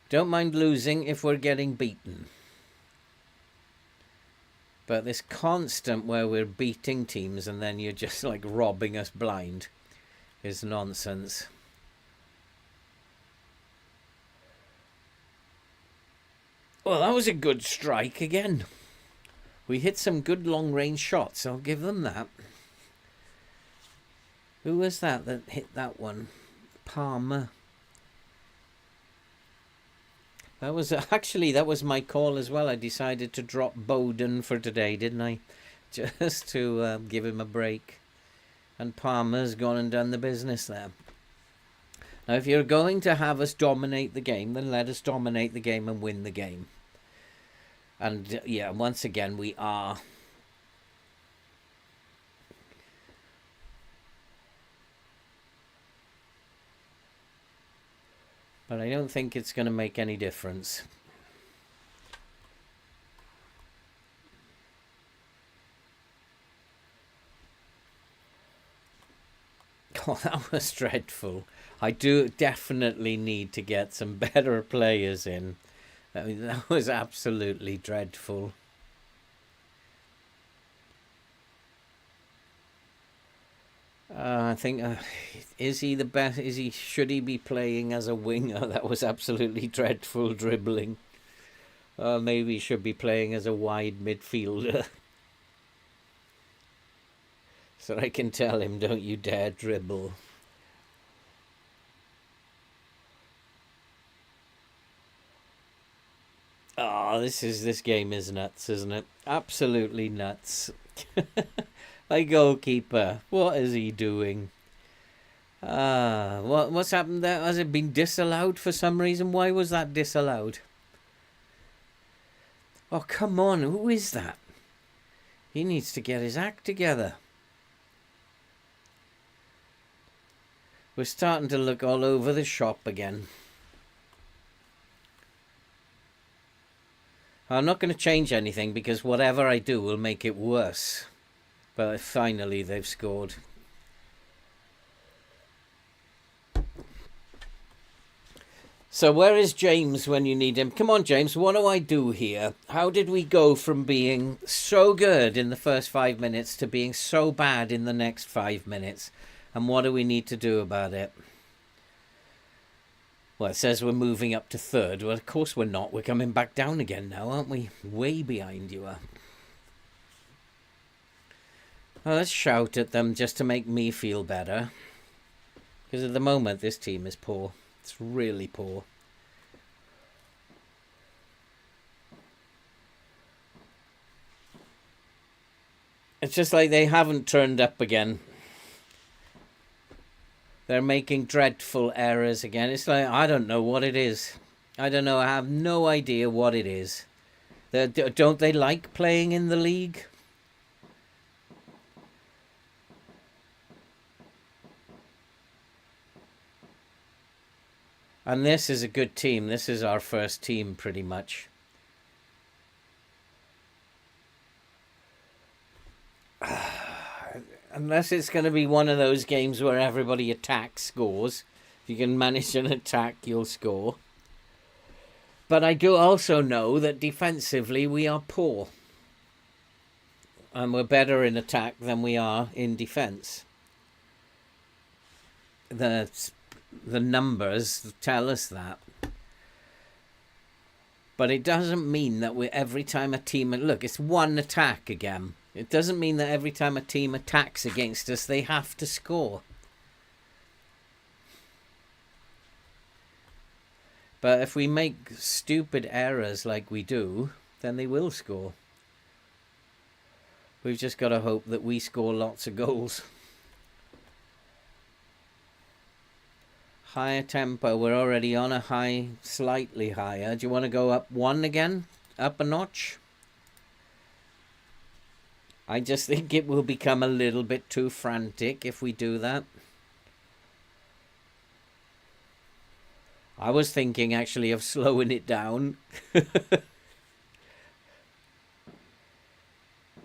Don't mind losing if we're getting beaten. But this constant where we're beating teams and then you're just like robbing us blind is nonsense. Well, that was a good strike again. We hit some good long-range shots. I'll give them that. Who was that hit that one? Palmer. That was my call as well. I decided to drop Bowden for today, didn't I? Just to give him a break. And Palmer's gone and done the business there. Now, if you're going to have us dominate the game, then let us dominate the game and win the game. And yeah, once again, we are. But I don't think it's going to make any difference. Oh, that was dreadful. I do definitely need to get some better players in. I mean, that was absolutely dreadful. I think is he the best? Should he be playing as a winger? That was absolutely dreadful dribbling. Maybe he should be playing as a wide midfielder. So I can tell him, don't you dare dribble. Oh, this game is nuts, isn't it? Absolutely nuts. My goalkeeper, what is he doing? What's happened there? Has it been disallowed for some reason? Why was that disallowed? Oh, come on, who is that? He needs to get his act together. We're starting to look all over the shop again. I'm not going to change anything because whatever I do will make it worse. But finally they've scored. So where is James when you need him? Come on, James, what do I do here? How did we go from being so good in the first 5 minutes to being so bad in the next 5 minutes? And what do we need to do about it? Well, it says we're moving up to third. Well, of course we're not. We're coming back down again now, aren't we? Way behind you are. Well, let's shout at them just to make me feel better. Because at the moment, this team is poor. It's really poor. It's just like they haven't turned up again. They're making dreadful errors again. It's like, I don't know what it is. I don't know. I have no idea what it is. Don't they like playing in the league? And this is a good team. This is our first team, pretty much. Unless it's going to be one of those games where everybody attacks, scores. If you can manage an attack, you'll score. But I do also know that defensively we are poor. And we're better in attack than we are in defense. The numbers tell us that. But it doesn't mean that every time a team... Look, it's one attack again. It doesn't mean that every time a team attacks against us, they have to score. But if we make stupid errors like we do, then they will score. We've just got to hope that we score lots of goals. Higher tempo. We're already on a high, slightly higher. Do you want to go up one again? Up a notch? I just think it will become a little bit too frantic if we do that. I was thinking actually of slowing it down.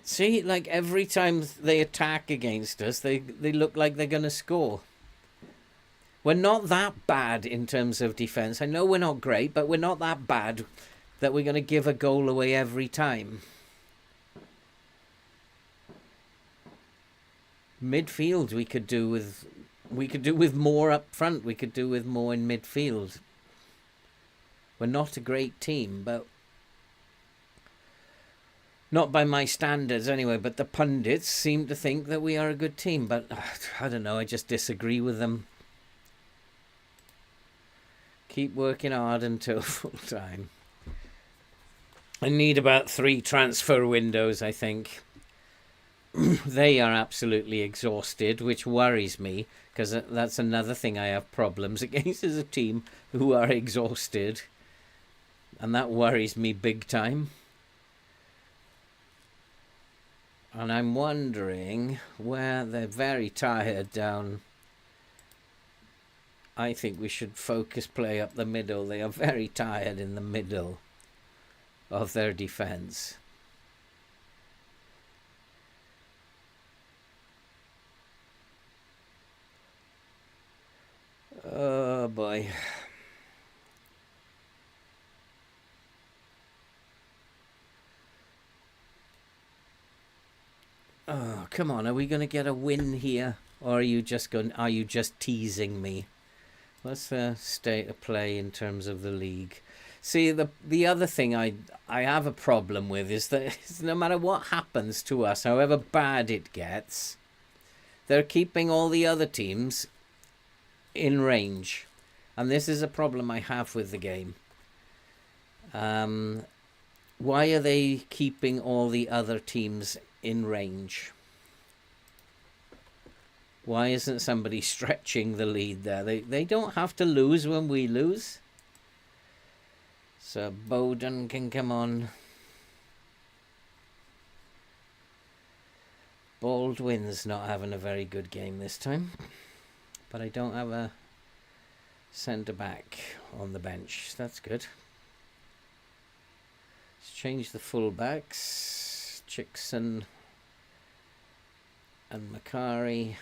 See, like every time they attack against us, they look like they're going to score. We're not that bad in terms of defense. I know we're not great, but we're not that bad that we're going to give a goal away every time. Midfield we could do with more up front. We could do with more in midfield. We're not a great team, but not by my standards anyway, but the pundits seem to think that we are a good team, but I don't know, I just disagree with them. Keep working hard until full time. I need about 3 transfer windows, I think. They are absolutely exhausted, which worries me, because that's another thing I have problems against, is a team who are exhausted, and that worries me big time. And I'm wondering where they're very tired down. I think we should focus play up the middle. They are very tired in the middle of their defense. Oh boy. Oh, come on. Are we going to get a win here? Or are you just teasing me? What's the state of play in terms of the league? See, the other thing I have a problem with is that no matter what happens to us, however bad it gets, they're keeping all the other teams in range. And this is a problem I have with the game. Why are they keeping all the other teams in range? Why isn't somebody stretching the lead there? They don't have to lose when we lose. So Bowden can come on. Baldwin's not having a very good game this time. But I don't have a centre-back on the bench. That's good. Let's change the full-backs. Chickson and Macari.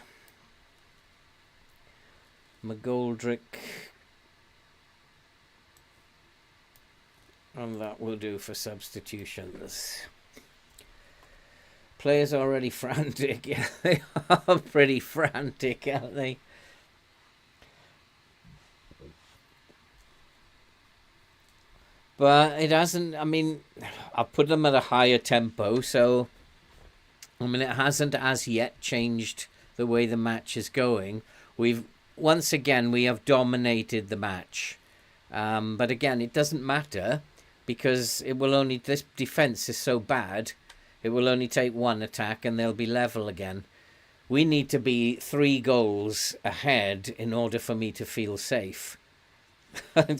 McGoldrick, and that will do for substitutions. Players are already frantic. Yeah, they are pretty frantic, aren't they? But it hasn't, I mean, I've put them at a higher tempo, so, I mean, it hasn't as yet changed the way the match is going. Once again, we have dominated the match. But again, it doesn't matter because this defense is so bad, it will only take one attack and they'll be level again. We need to be 3 goals ahead in order for me to feel safe.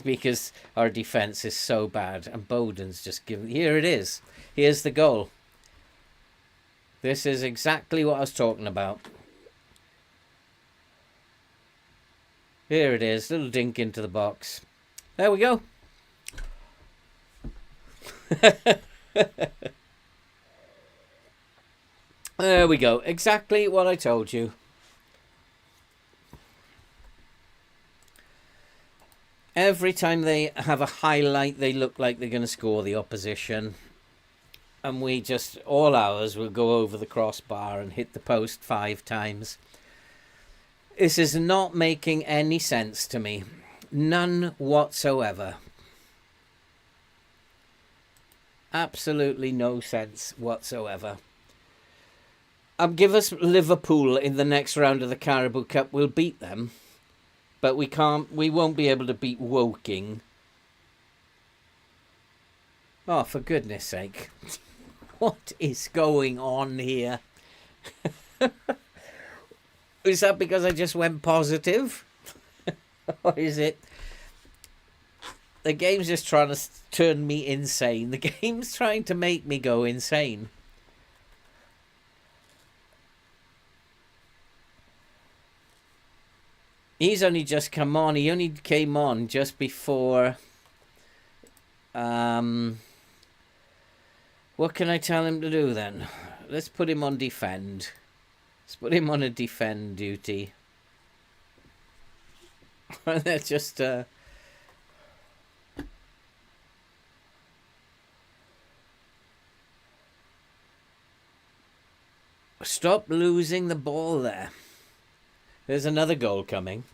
Because our defense is so bad. And Bowden's just given... Here it is. Here's the goal. This is exactly what I was talking about. Here it is, little dink into the box. There we go. There we go. Exactly what I told you. Every time they have a highlight, they look like they're going to score the opposition. And we just, all ours will go over the crossbar and hit the post 5 times. This is not making any sense to me. None whatsoever. Absolutely no sense whatsoever. Give us Liverpool in the next round of the Carabao Cup. We'll beat them. But we won't be able to beat Woking. Oh, for goodness sake. What is going on here? Is that because I just went positive? Or is it... The game's just trying to turn me insane. The game's trying to make me go insane. He's only just come on. He only came on just before... What can I tell him to do then? Let's put him on defend. Let's put him on a defend duty. That's just... Stop losing the ball there. There's another goal coming.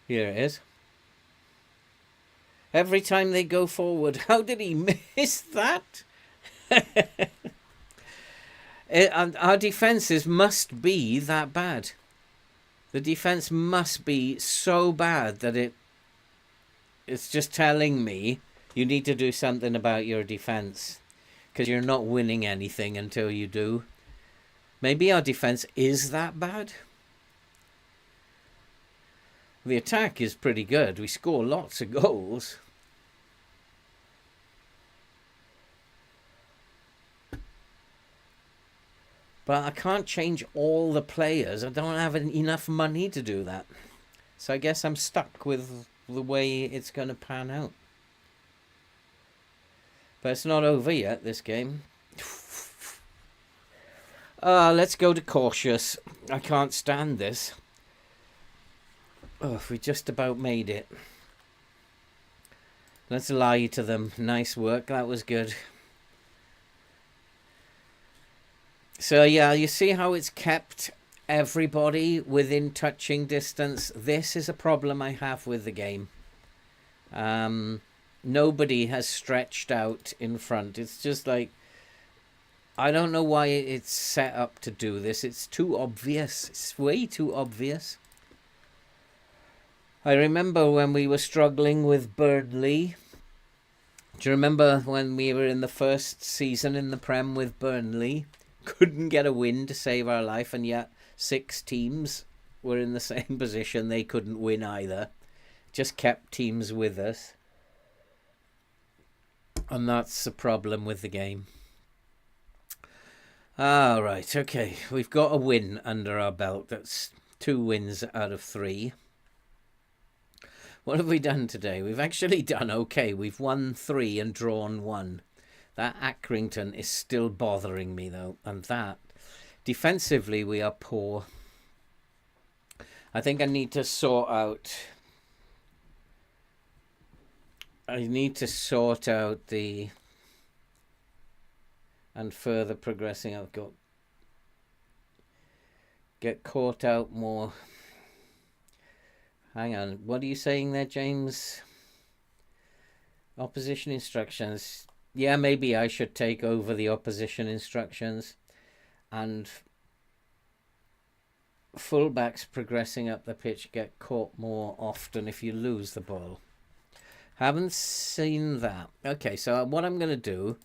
Here it is. Every time they go forward. How did he miss that? And our defences must be that bad. The defence must be so bad that it's just telling me you need to do something about your defence. Because you're not winning anything until you do. Maybe our defence is that bad. The attack is pretty good. We score lots of goals. But I can't change all the players. I don't have enough money to do that. So I guess I'm stuck with the way it's going to pan out. But it's not over yet, this game. Let's go to cautious. I can't stand this. Oh, we just about made it. Let's lie to them. Nice work. That was good. So yeah, you see how it's kept everybody within touching distance. This is a problem I have with the game. Nobody has stretched out in front. It's just like, I don't know why it's set up to do this. It's too obvious. It's way too obvious. I remember when we were struggling with Burnley. Do you remember when we were in the first season in the Prem with Burnley? Couldn't get a win to save our life, and yet 6 teams were in the same position. They couldn't win either. Just kept teams with us. And that's the problem with the game. Right, okay. We've got a win under our belt. That's 2 wins out of 3. What have we done today? We've actually done okay. We've won 3 and drawn 1. That Accrington is still bothering me, though. And that, defensively, we are poor. I think I need to sort out... the... And further progressing, I've got... Get caught out more. Hang on. What are you saying there, James? Opposition instructions... Yeah, maybe I should take over the opposition instructions. And fullbacks progressing up the pitch get caught more often if you lose the ball. Haven't seen that. Okay, so what I'm going to do,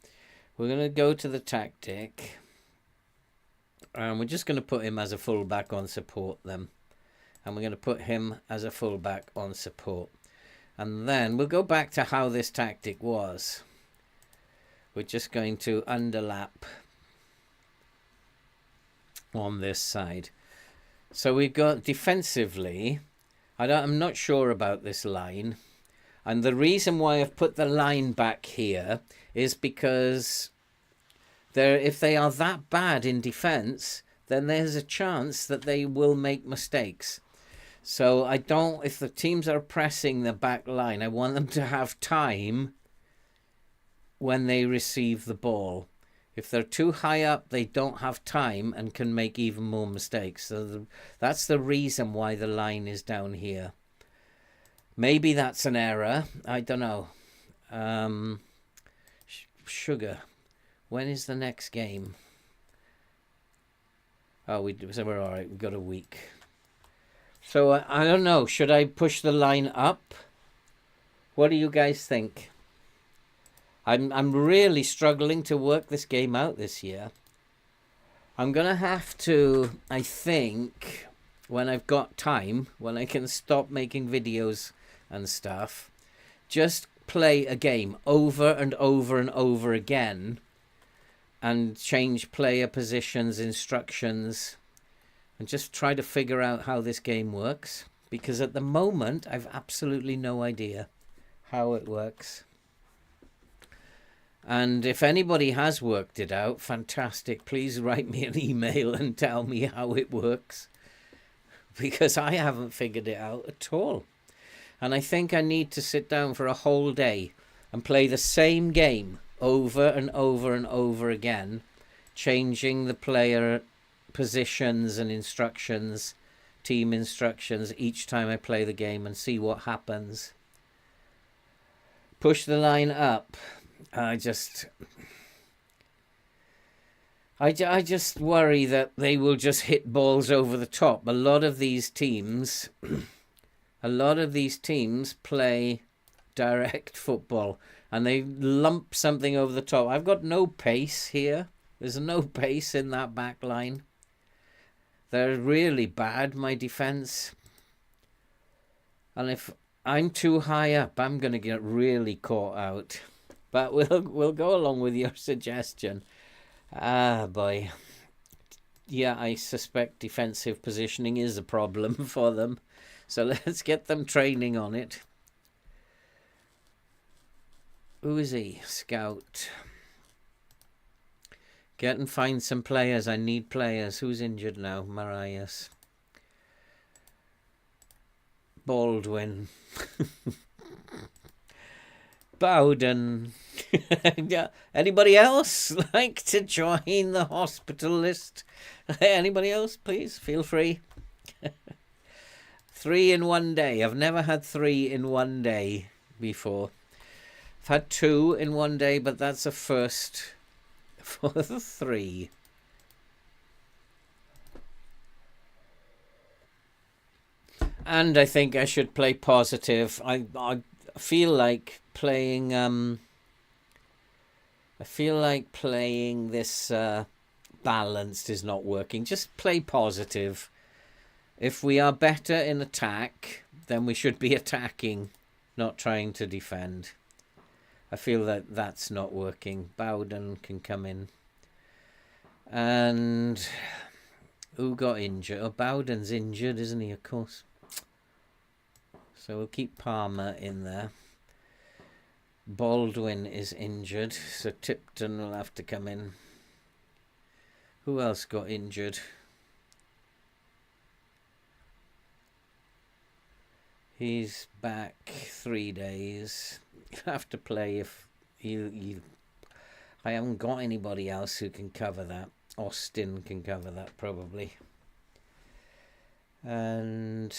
we're going to go to the tactic. And we're just going to put him as a fullback on support then. And we're going to put him as a fullback on support. And then we'll go back to how this tactic was. We're just going to underlap on this side. So we've got defensively, I'm not sure about this line. And the reason why I've put the line back here is because if they are that bad in defense, then there's a chance that they will make mistakes. So if the teams are pressing the back line, I want them to have time when they receive the ball. If they're too high up, they don't have time and can make even more mistakes. So that's the reason why the line is down here. Maybe that's an error. I don't know. Sugar. When is the next game? Oh, so we're all right. We've got a week. So I don't know. Should I push the line up? What do you guys think? I'm really struggling to work this game out this year. I'm going to have to, I think, when I've got time, when I can stop making videos and stuff, just play a game over and over and over again and change player positions, instructions, and just try to figure out how this game works. Because at the moment, I've absolutely no idea how it works. And if anybody has worked it out, fantastic. Please write me an email and tell me how it works. Because I haven't figured it out at all. And I think I need to sit down for a whole day and play the same game over and over and over again, changing the player positions and instructions, team instructions, each time I play the game and see what happens. Push the line up. I just worry that they will just hit balls over the top. A lot of these teams play direct football and they lump something over the top. I've got no pace here. There's no pace in that back line. They're really bad, my defense. And if I'm too high up, I'm going to get really caught out. But we'll go along with your suggestion. Ah, boy. Yeah, I suspect defensive positioning is a problem for them. So let's get them training on it. Who is he? Scout. Get and find some players. I need players. Who's injured now? Marias. Baldwin. Bowden. Anybody else like to join the hospital list? Anybody else, please? Feel free. 3 in one day. I've never had 3 in one day before. I've had 2 in one day, but that's a first for the 3. And I think I should play positive. I feel like playing this balanced is not working. Just play positive. If we are better in attack, then we should be attacking, not trying to defend. I feel that that's not working. Bowden can come in. And who got injured? Oh, Bowden's injured, isn't he? Of course. So we'll keep Palmer in there. Baldwin is injured, so Tipton will have to come in. Who else got injured? He's back 3 days. You'll have to play if you. I haven't got anybody else who can cover that. Austin can cover that probably. And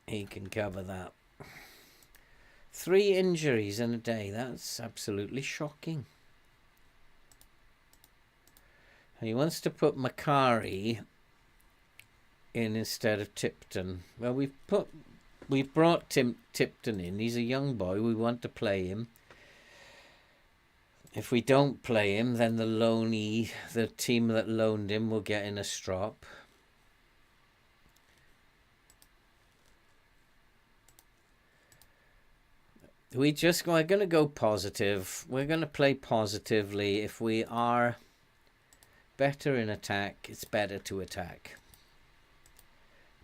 he can cover that. 3 injuries in a day. That's absolutely shocking. He wants to put Macari in instead of Tipton. Well, we've brought Tipton in. He's a young boy. We want to play him. If we don't play him, then the team that loaned him will get in a strop. We're going to go positive. We're going to play positively. If we are better in attack, it's better to attack.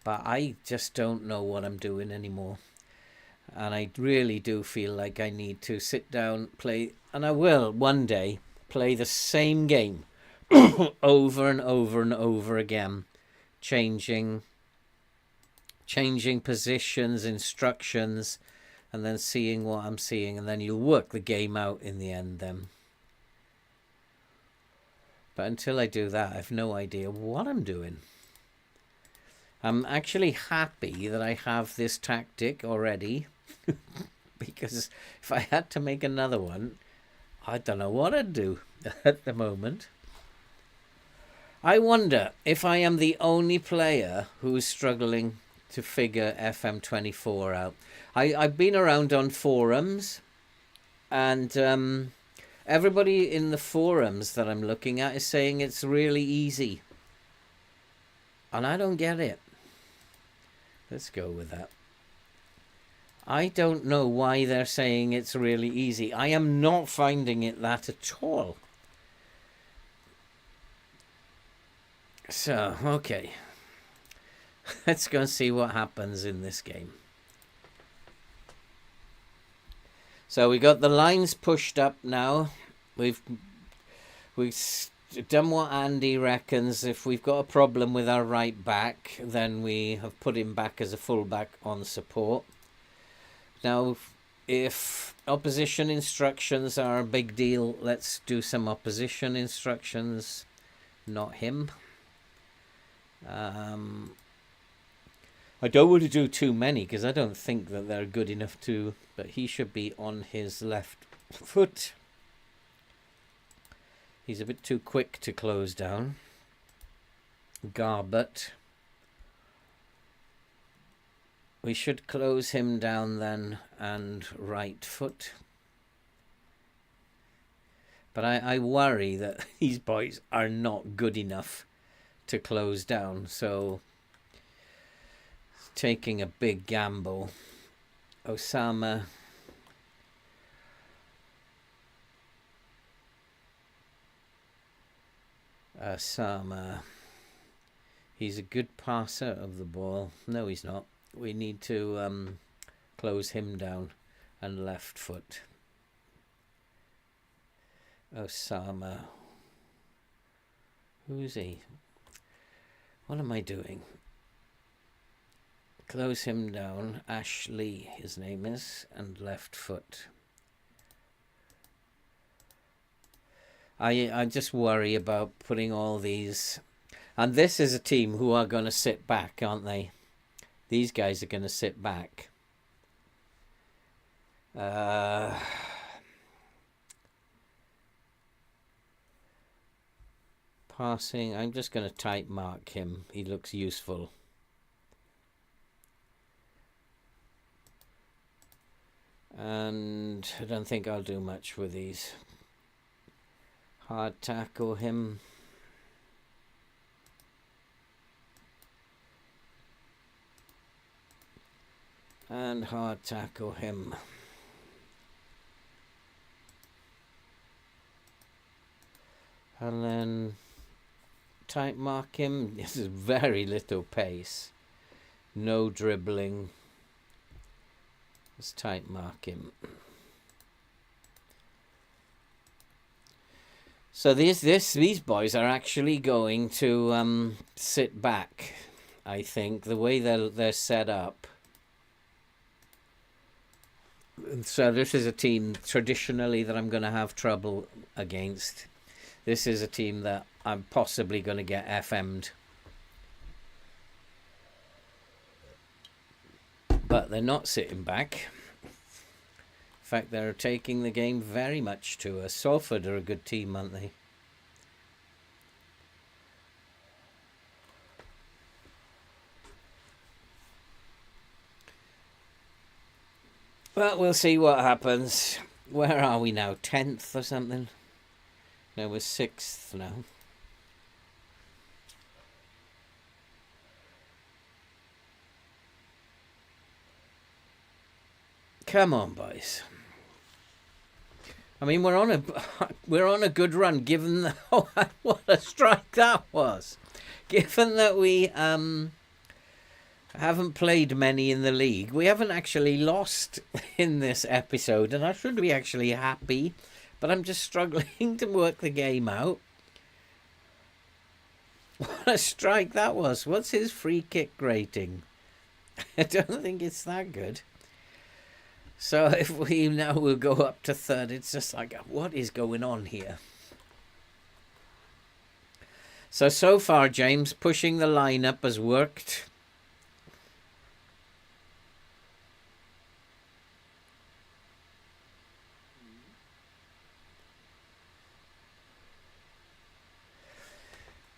But I just don't know what I'm doing anymore. And I really do feel like I need to sit down, play, and I will one day play the same game over and over and over again, changing positions, instructions, and then seeing what I'm seeing, and then you'll work the game out in the end then. But until I do that, I have no idea what I'm doing. I'm actually happy that I have this tactic already because if I had to make another one, I don't know what I'd do at the moment. I wonder if I am the only player who is struggling to figure FM24 out. I've been around on forums, and everybody in the forums that I'm looking at is saying it's really easy. And I don't get it. Let's go with that. I don't know why they're saying it's really easy. I am not finding it that at all. So, okay. Let's go and see what happens in this game. So we got the lines pushed up now. We've done what Andy reckons. If we've got a problem with our right back, then we have put him back as a fullback on support. Now, if opposition instructions are a big deal, let's do some opposition instructions, not him. I don't want to do too many because I don't think that they're good enough to, but he should be on his left foot. He's a bit too quick to close down. Garbett. We should close him down then, and right foot. But I worry that these boys are not good enough to close down. So taking a big gamble. Osama. He's a good passer of the ball. No, he's not. We need to close him down and left foot. Osama. Who's he? What am I doing? Close him down. Ashley, his name is, and left foot. I just worry about putting all these. And this is a team who are going to sit back, aren't they? These guys are going to sit back. Passing. I'm just going to type mark him. He looks useful. And I don't think I'll do much with these. Hard tackle him. And hard tackle him. And then tight mark him. This is very little pace. No dribbling. Let's tight mark him. So these boys are actually going to sit back. I think the way they're set up. And so this is a team traditionally that I'm going to have trouble against. This is a team that I'm possibly going to get FM'd. But they're not sitting back. In fact, they're taking the game very much to us. Salford are a good team, aren't they? Well, we'll see what happens. Where are we now? 10th or something? No, we're 6th now. Come on, boys. I mean, we're on a good run. Given that, oh, what a strike that was! Given that we haven't played many in the league, we haven't actually lost in this episode, and I should be actually happy, but I'm just struggling to work the game out. What a strike that was! What's his free kick rating? I don't think it's that good. So if we now will go up to third, it's just like, what is going on here? So far, James, pushing the lineup has worked.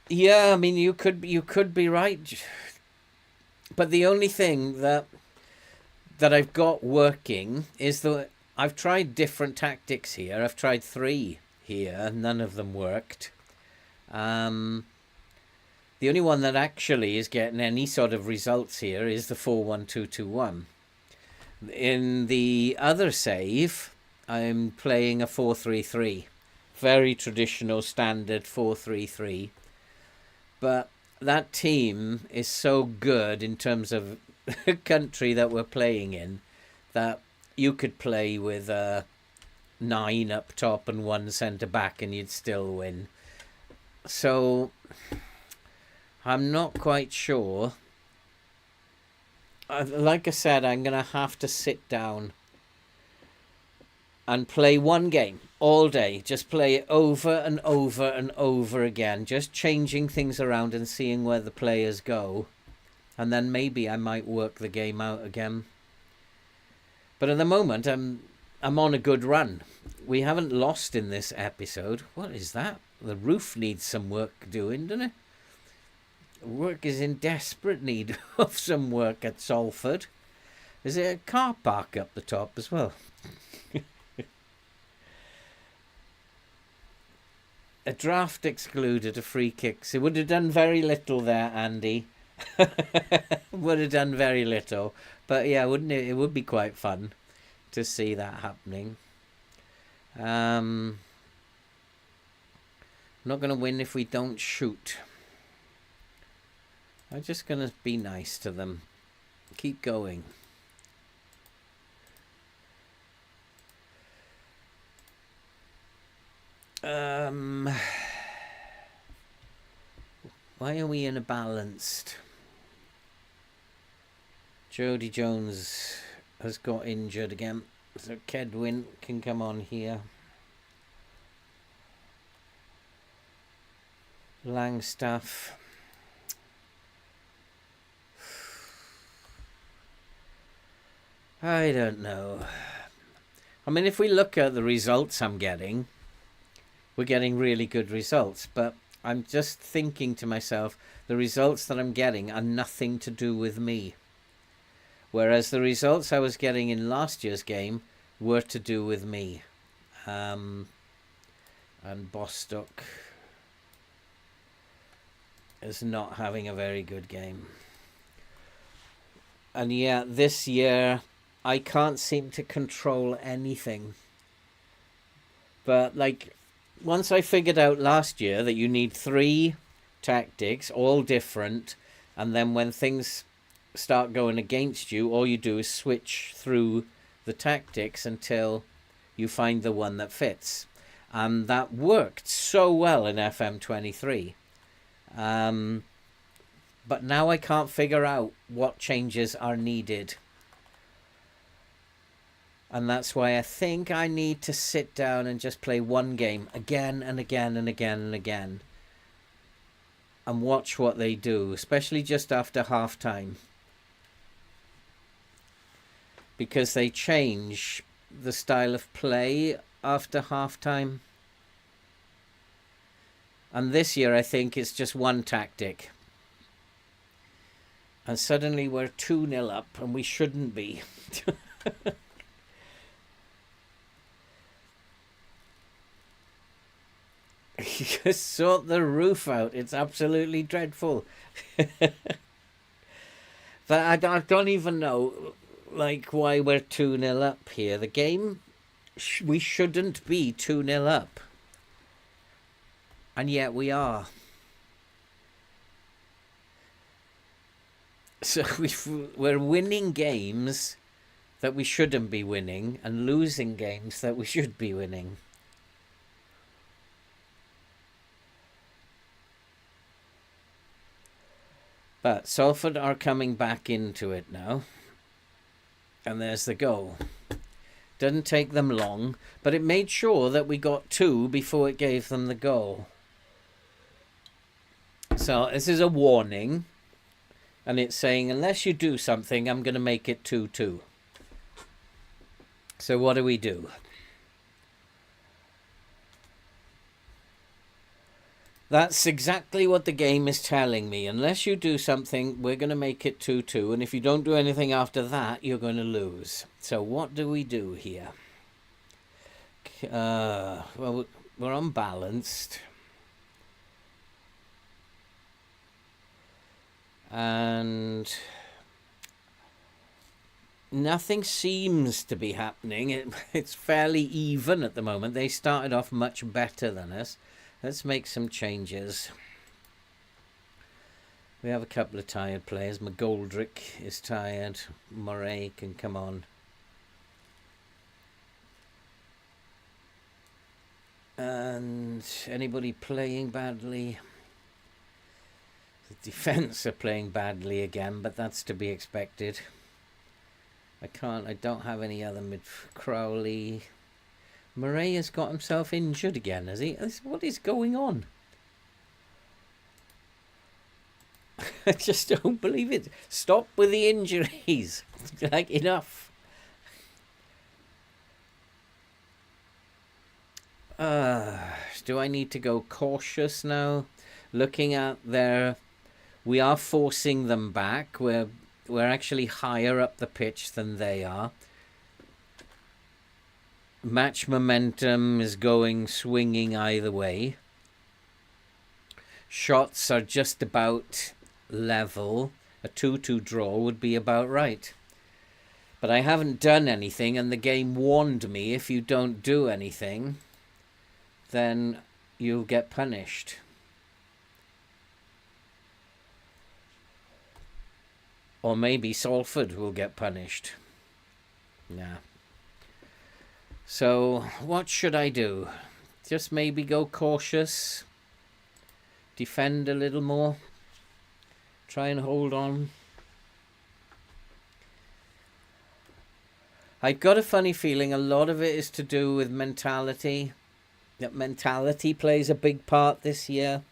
Yeah, I mean, you could be right. But the only thing that I've got working is that I've tried different tactics here. I've tried 3 here. None of them worked. The only one that actually is getting any sort of results here is the 4-1-2-2-1. In the other save, I'm playing a 4-3-3. Very traditional standard 4-3-3. But that team is so good in terms of country that we're playing in that you could play with 9 up top and 1 centre back and you'd still win. So I'm not quite sure. Like I said, I'm going to have to sit down and play one game all day. Just play it over and over and over again, just changing things around and seeing where the players go. And then maybe I might work the game out again. But at the moment, I'm on a good run. We haven't lost in this episode. What is that? The roof needs some work doing, doesn't it? Work is in desperate need of some work at Salford. Is there a car park up the top as well? A draft excluded, a free kick. So it would have done very little there, Andy. Would have done very little. But yeah, wouldn't it? It would be quite fun to see that happening. I'm not going to win if we don't shoot. I'm just going to be nice to them. Keep going. Why are we in a balanced? Jody Jones has got injured again, so Kedwin can come on here. Langstaff. I don't know. I mean, if we look at the results I'm getting, we're getting really good results, but I'm just thinking to myself, the results that I'm getting are nothing to do with me. Whereas the results I was getting in last year's game were to do with me. And Bostock is not having a very good game. And yeah, this year I can't seem to control anything. But like, once I figured out last year that you need 3 tactics, all different, and then when things start going against you, all you do is switch through the tactics until you find the one that fits. And that worked so well in FM23. But now I can't figure out what changes are needed. And that's why I think I need to sit down and just play one game again and again and again and again. And watch what they do, especially just after half-time. Because they change the style of play after half-time. And this year I think it's just one tactic. And suddenly we're 2-0 up and we shouldn't be. Just sort the roof out. It's absolutely dreadful. But I don't even know, like, why we're 2-0 up here. The game, we shouldn't be 2-0 up. And yet we are. So we're winning games that we shouldn't be winning and losing games that we should be winning. But Salford are coming back into it now. And there's the goal. Doesn't take them long, but it made sure that we got 2 before it gave them the goal. So this is a warning. And it's saying, unless you do something, I'm going to make it 2-2. So what do we do? That's exactly what the game is telling me. Unless you do something, we're going to make it 2-2. And if you don't do anything after that, you're going to lose. So what do we do here? Well, we're unbalanced. And nothing seems to be happening. It's fairly even at the moment. They started off much better than us. Let's make some changes. We have a couple of tired players. McGoldrick is tired. Murray can come on. And anybody playing badly? The defence are playing badly again, but that's to be expected. I don't have any other mid. Crowley. Murray has got himself injured again, has he? What is going on? I just don't believe it. Stop with the injuries. Like, enough. Do I need to go cautious now? Looking at their... We are forcing them back. We're actually higher up the pitch than they are. Match momentum is swinging either way. shots are just about level. A 2-2 draw would be about right. But I haven't done anything, and the game warned me, if you don't do anything, then you'll get punished. Or maybe Salford will get punished. Yeah. So, what should I do? Just maybe go cautious. Defend a little more. Try and hold on. I've got a funny feeling a lot of it is to do with mentality. That mentality plays a big part this year.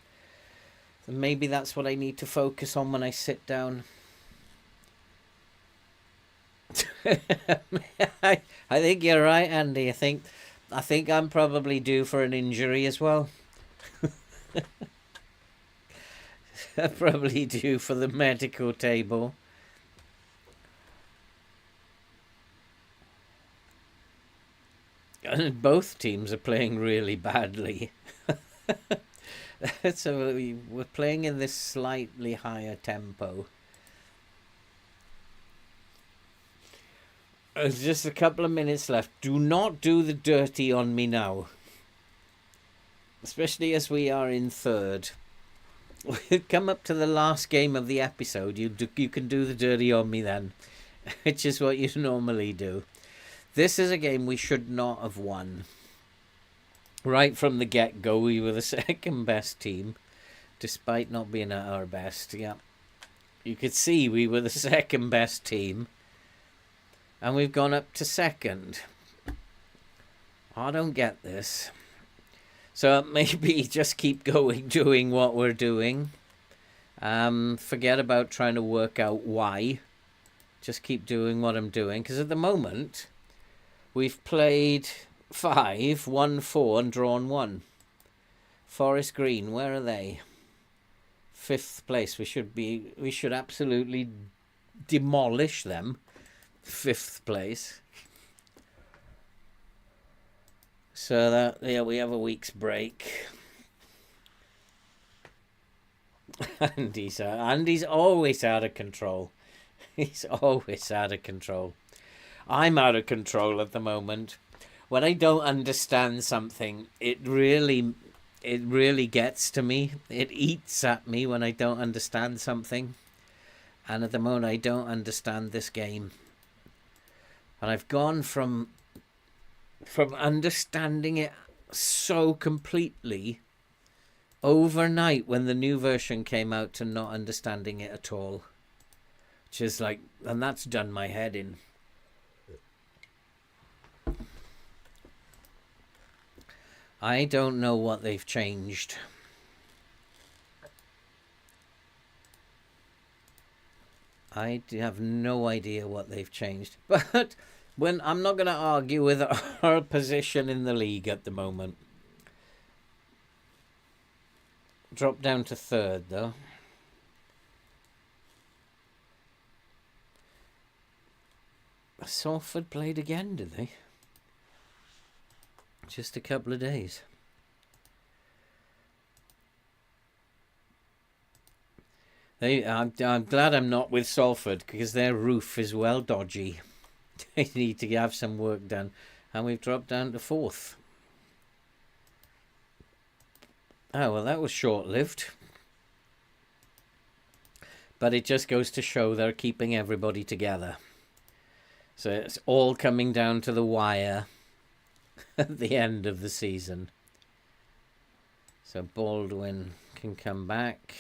And maybe that's what I need to focus on when I sit down. I think you're right, Andy. I think I'm probably due for an injury as well. I'm probably due for the medical table. And both teams are playing really badly. So we're playing in this slightly higher tempo. There's just a couple of minutes left. Do not do the dirty on me now. Especially as we are in third. Come up to the last game of the episode. You can do the dirty on me then. Which is what you normally do. This is a game we should not have won. Right from the get-go, we were the second best team. Despite not being at our best. Yeah. You could see we were the second best team. And we've gone up to second. I don't get this. So maybe just keep going, doing what we're doing. Forget about trying to work out why. Just keep doing what I'm doing. Because at the moment, we've played 5, won 4 and drawn 1. Forest Green, where are they? 5th place. We should absolutely demolish them. 5th place. So that, yeah, we have a week's break. Andy's always out of control. He's always out of control. I'm out of control at the moment. When I don't understand something, it really gets to me. It eats at me when I don't understand something. And at the moment, I don't understand this game. And I've gone from understanding it so completely overnight when the new version came out to not understanding it at all. Which is like, and that's done my head in. I don't know what they've changed. I have no idea what they've changed. But I'm not going to argue with our position in the league at the moment. Drop down to 3rd, though. Salford played again, did they? Just a couple of days. I'm glad I'm not with Salford because their roof is well dodgy. They need to have some work done. And we've dropped down to 4th. Oh, well, that was short-lived. But it just goes to show they're keeping everybody together. So it's all coming down to the wire at the end of the season. So Baldwin can come back.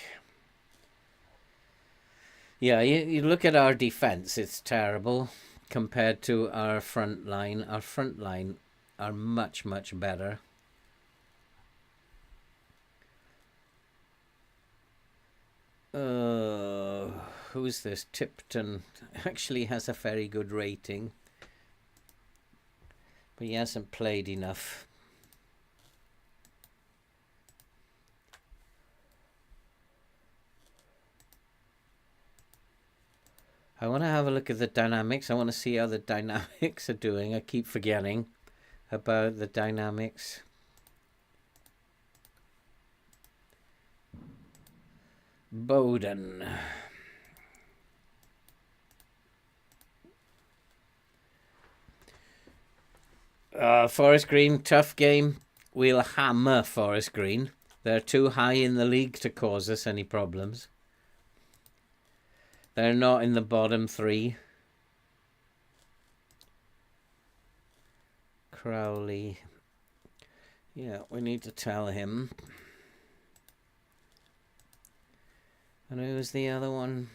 Yeah, you look at our defence, it's terrible compared to our front line. Our front line are much, much better. Who's this? Tipton actually has a very good rating. But he hasn't played enough. I want to have a look at the dynamics. I want to see how the dynamics are doing. I keep forgetting about the dynamics. Bowden. Forest Green, tough game. We'll hammer Forest Green. They're too high in the league to cause us any problems. They're not in the bottom three. Crowley. Yeah, we need to tell him. And who's the other one?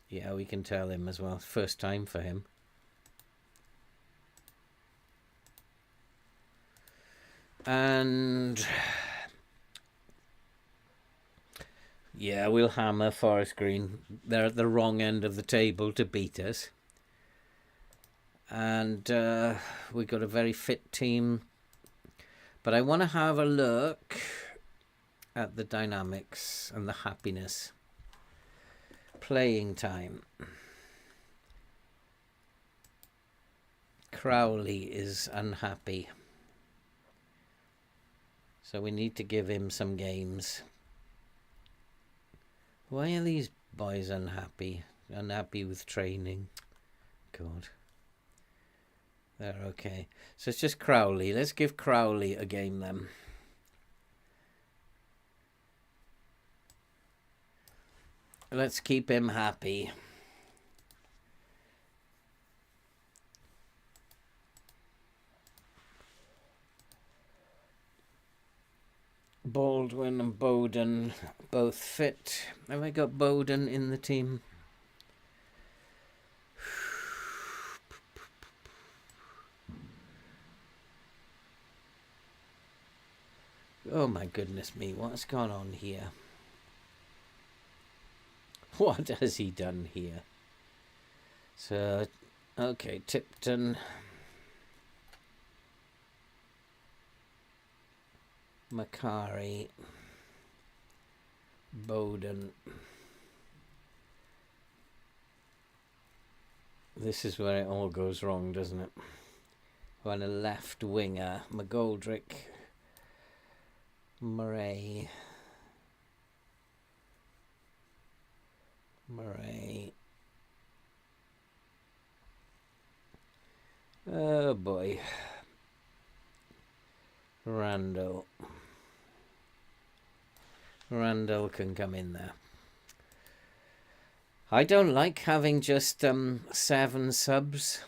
Yeah, we can tell him as well. First time for him. And yeah, we'll hammer Forest Green. They're at the wrong end of the table to beat us. And we've got a very fit team. But I want to have a look at the dynamics and the happiness. Playing time. Crowley is unhappy. So we need to give him some games. Why are these boys unhappy? Unhappy with training. God. They're okay. So it's just Crowley. Let's give Crowley a game then. Let's keep him happy. Baldwin and Bowden both fit. Have I got Bowden in the team? Oh my goodness me, what's gone on here? What has he done here? So, okay, Tipton. Macari. Bowden. This is where it all goes wrong, doesn't it? On a left winger, McGoldrick. Murray. Oh boy. Randall can come in there. I don't like having just 7 subs.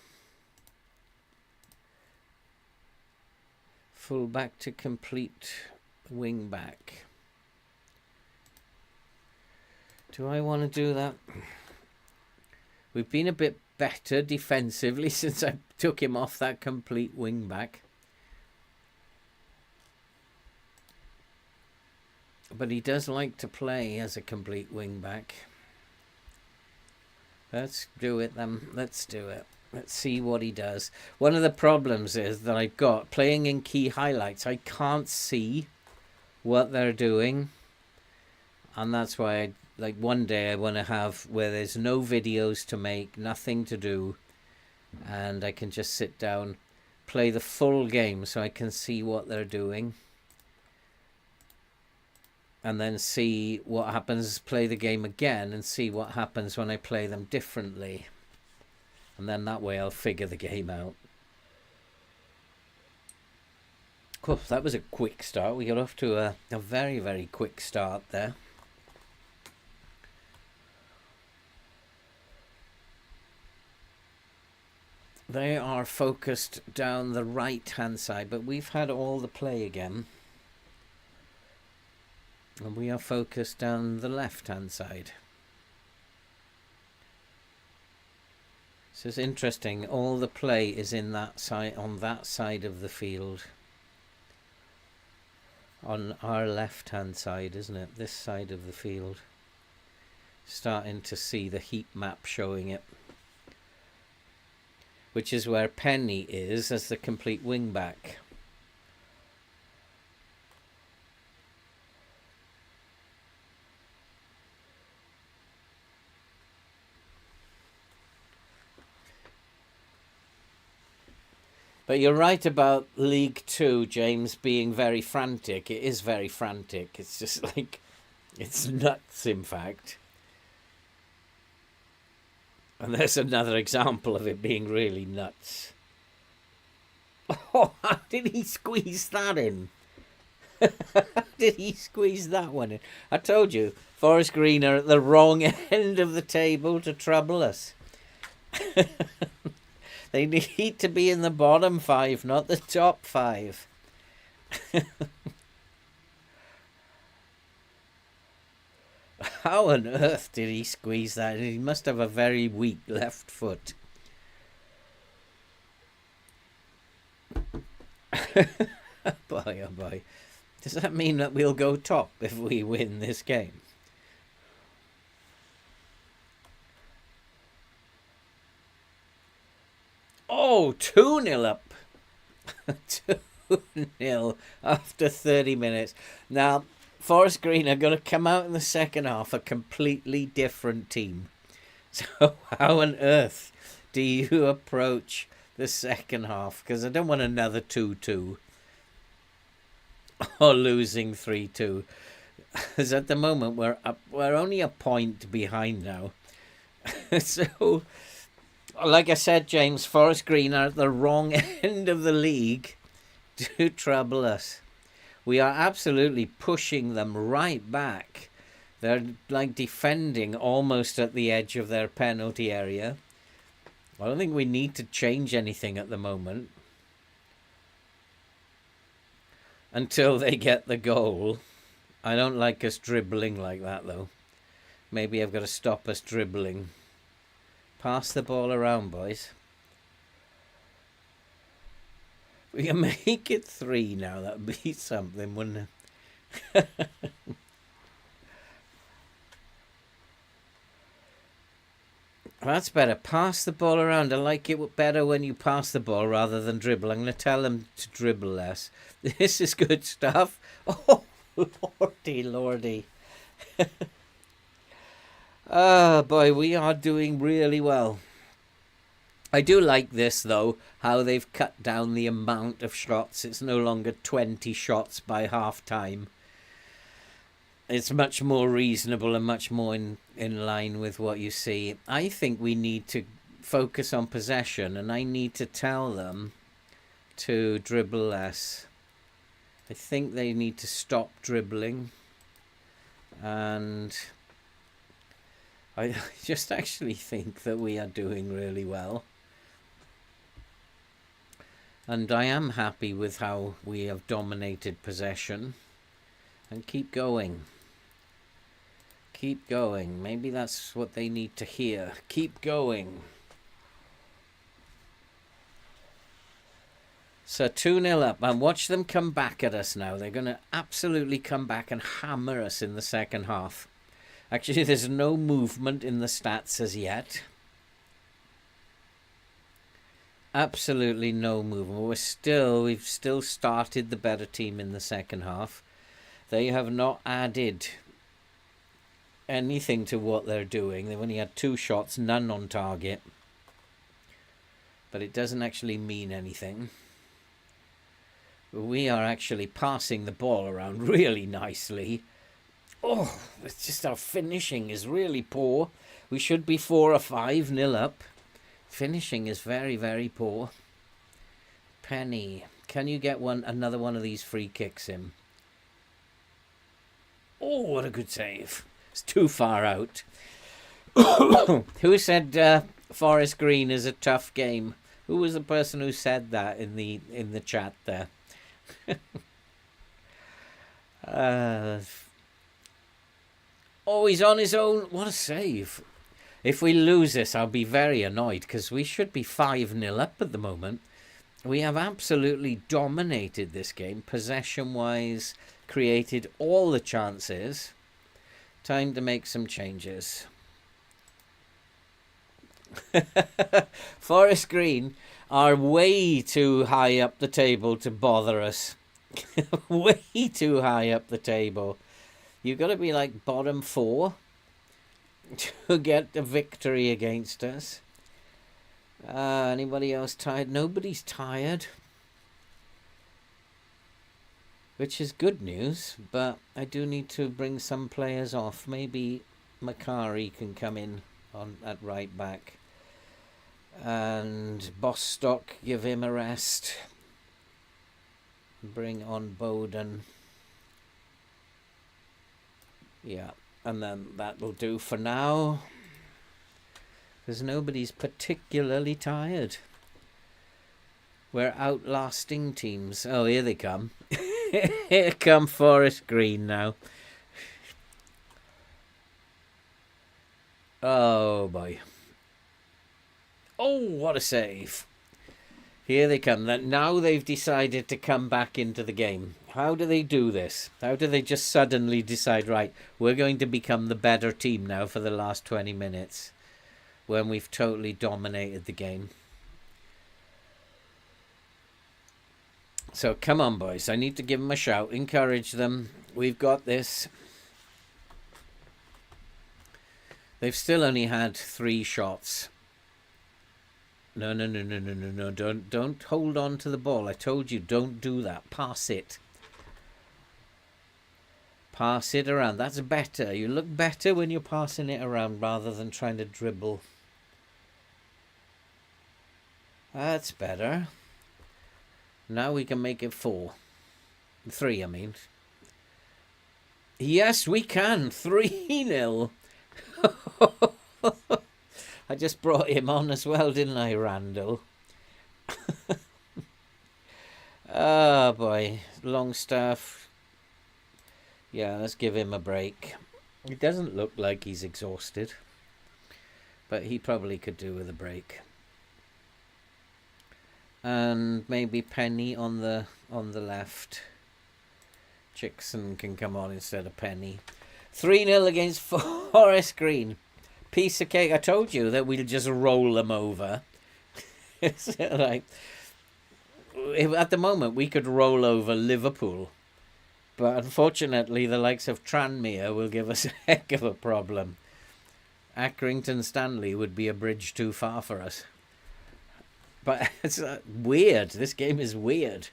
Full back to complete wing back. Do I want to do that? We've been a bit better defensively since I took him off that complete wing back. But he does like to play as a complete wing back. Let's do it then. Let's do it. Let's see what he does. One of the problems is that I've got playing in key highlights. I can't see what they're doing. And that's why like one day I want to have where there's no videos to make, nothing to do. And I can just sit down, play the full game so I can see what they're doing. And then see what happens, play the game again and see what happens when I play them differently. And then that way I'll figure the game out. Cool, that was a quick start. We got off to a very, very quick start there. They are focused down the right-hand side, but we've had all the play again. And we are focused down the left-hand side. So it's interesting. All the play is in that side, on that side of the field. On our left-hand side, isn't it? This side of the field. Starting to see the heat map showing it. Which is where Penny is as the complete wing-back. But you're right about League Two, James, being very frantic. It is very frantic. It's just like It's nuts, in fact. And there's another example of it being really nuts. Oh, how did he squeeze that in? Did he squeeze that one in? I told you, Forest Green are at the wrong end of the table to trouble us. They need to be in the bottom 5, not the top 5. How on earth did he squeeze that? He must have a very weak left foot. Boy, oh boy. Does that mean that we'll go top if we win this game? Oh, 2-0 up. 2-0 after 30 minutes. Now, Forest Green are going to come out in the second half a completely different team. So how on earth do you approach the second half? Because I don't want another 2-2 or losing 3-2. Because at the moment we're only a point behind now. So, like I said, James, Forest Green are at the wrong end of the league to trouble us. We are absolutely pushing them right back. They're like defending almost at the edge of their penalty area. I don't think we need to change anything at the moment. Until they get the goal. I don't like us dribbling like that, though. Maybe I've got to stop us dribbling. Pass the ball around, boys. We can make it 3 now. That would be something, wouldn't it? That's better. Pass the ball around. I like it better when you pass the ball rather than dribble. I'm going to tell them to dribble less. This is good stuff. Oh, lordy, lordy. Oh, boy, we are doing really well. I do like this, though, how they've cut down the amount of shots. It's no longer 20 shots by half-time. It's much more reasonable and much more in line with what you see. I think we need to focus on possession, and I need to tell them to dribble less. I think they need to stop dribbling, and I just actually think that we are doing really well. And I am happy with how we have dominated possession. And keep going. Keep going. Maybe that's what they need to hear. Keep going. So 2-0 up. And watch them come back at us now. They're going to absolutely come back and hammer us in the second half. Actually, there's no movement in the stats as yet. Absolutely no movement. We've still started the better team in the second half. They have not added anything to what they're doing. They've only had 2 shots, none on target. But it doesn't actually mean anything. We are actually passing the ball around really nicely. Oh, it's just our finishing is really poor. We should be 4 or 5-0 up. Finishing is very, very poor. Penny, can you get another one of these free kicks in? Oh, what a good save. It's too far out. Who said Forest Green is a tough game? Who was the person who said that in the chat there? Oh, he's on his own. What a save. If we lose this, I'll be very annoyed because we should be 5-0 up at the moment. We have absolutely dominated this game, possession-wise, created all the chances. Time to make some changes. Forest Green are way too high up the table to bother us. Way too high up the table. You've got to be like bottom 4 to get a victory against us. Anybody else tired? Nobody's tired. which is good news, but I do need to bring some players off. Maybe Macari can come in on at right back. And Bostock, give him a rest. Bring on Bowden. Yeah, and then that will do for now. Because nobody's particularly tired. We're outlasting teams. Oh, here they come. Here come Forest Green now. Oh, boy. Oh, what a save. Here they come. Now they've decided to come back into the game. How do they do this? How do they just suddenly decide, right, we're going to become the better team now for the last 20 minutes when we've totally dominated the game? So come on, boys. I need to give them a shout. Encourage them. We've got this. They've still only had 3 shots. No. Don't hold on to the ball. I told you, don't do that. Pass it. Pass it around. That's better. You look better when you're passing it around rather than trying to dribble. That's better. Now we can make it 4. 3, I mean. Yes, we can. 3-0. I just brought him on as well, didn't I, Randall? Oh, boy. Longstaff. Yeah, let's give him a break. He doesn't look like he's exhausted. But he probably could do with a break. And maybe Penny on the left. Chickson can come on instead of Penny. 3-0 against Forest Green. Piece of cake. I told you that we'll just roll them over. It's like, at the moment, we could roll over Liverpool. But unfortunately, the likes of Tranmere will give us a heck of a problem. Accrington Stanley would be a bridge too far for us. But it's weird. This game is weird.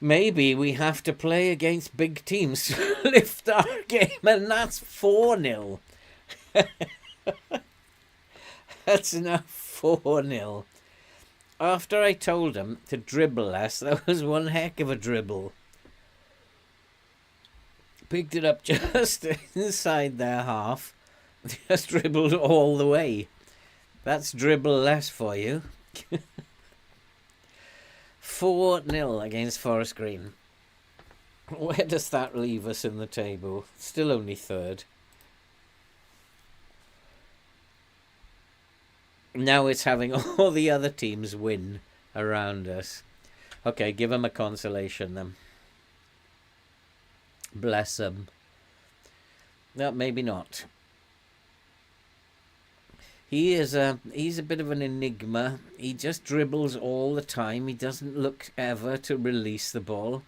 Maybe we have to play against big teams to lift our game, and that's 4-0. That's now 4-0. After I told him to dribble less, that was one heck of a dribble. Picked it up just inside their half. Just dribbled all the way. That's dribble less for you. 4-0 against Forest Green. Where does that leave us in the table? Still only 3rd. Now it's having all the other teams win around us. Okay, give them a consolation then. Bless them. No, maybe not. He's a bit of an enigma. He just dribbles all the time. He doesn't look ever to release the ball.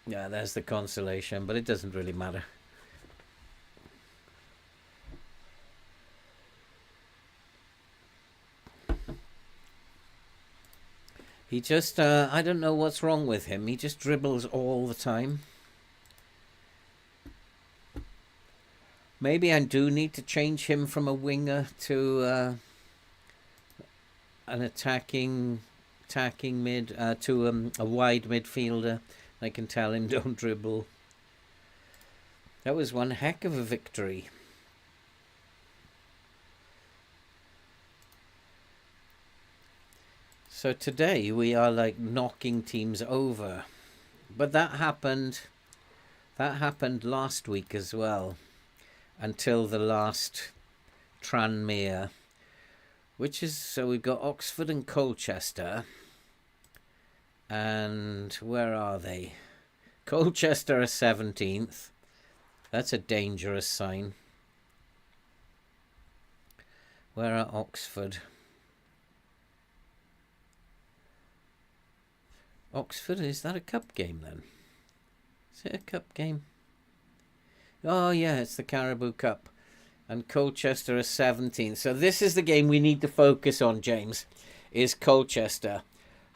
Yeah, there's the consolation, but it doesn't really matter. He just, I don't know what's wrong with him. He just dribbles all the time. Maybe I do need to change him from a winger to an attacking mid, to a wide midfielder. I can tell him don't dribble. That was one heck of a victory. So today we are like knocking teams over. But that happened last week as well. Until the last Tranmere, which is, so we've got Oxford and Colchester, and where are they? Colchester are 17th. That's a dangerous sign. Where are Oxford? Oxford, is that a cup game then? Is it a cup game? Oh, yeah, it's the Caribou Cup. And Colchester is 17th. So this is the game we need to focus on, James, is Colchester.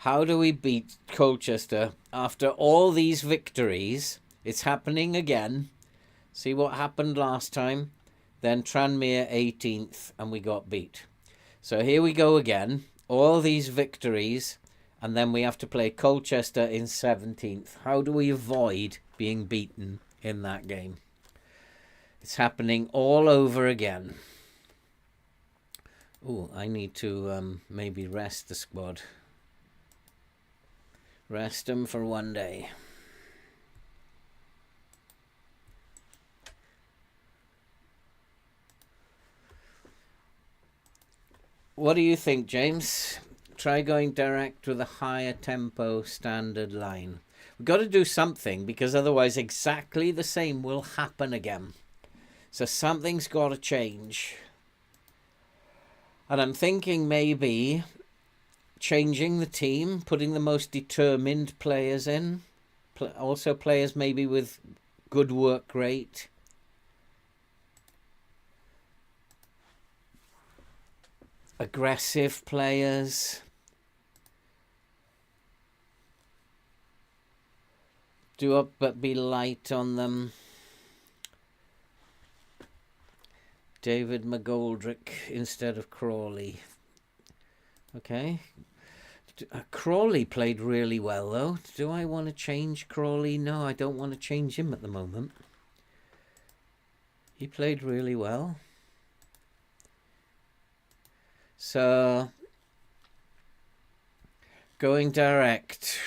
How do we beat Colchester after all these victories? It's happening again. See what happened last time? Then Tranmere 18th and we got beat. So here we go again. All these victories and then we have to play Colchester in 17th. How do we avoid being beaten in that game? It's happening all over again. Oh, I need to maybe rest the squad. Rest them for one day. What do you think, James? Try going direct with a higher tempo standard line. We've got to do something because otherwise exactly the same will happen again. So something's got to change. And I'm thinking maybe changing the team, putting the most determined players in. Also players maybe with good work rate. Aggressive players. Do up but be light on them. David McGoldrick instead of Crawley. Okay. Crawley played really well though. Do I want to change Crawley? No, I don't want to change him at the moment. He played really well. So, going direct.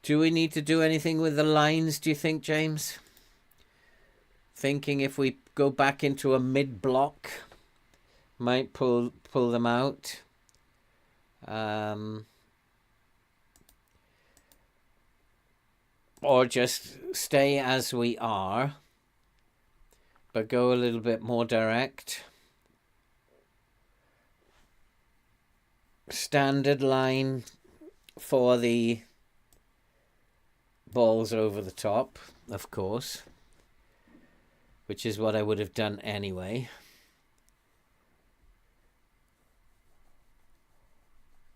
Do we need to do anything with the lines, do you think, James? Thinking if we go back into a mid-block, might pull them out. Or just stay as we are, but go a little bit more direct. Standard line for the balls over the top, of course, which is what I would have done anyway.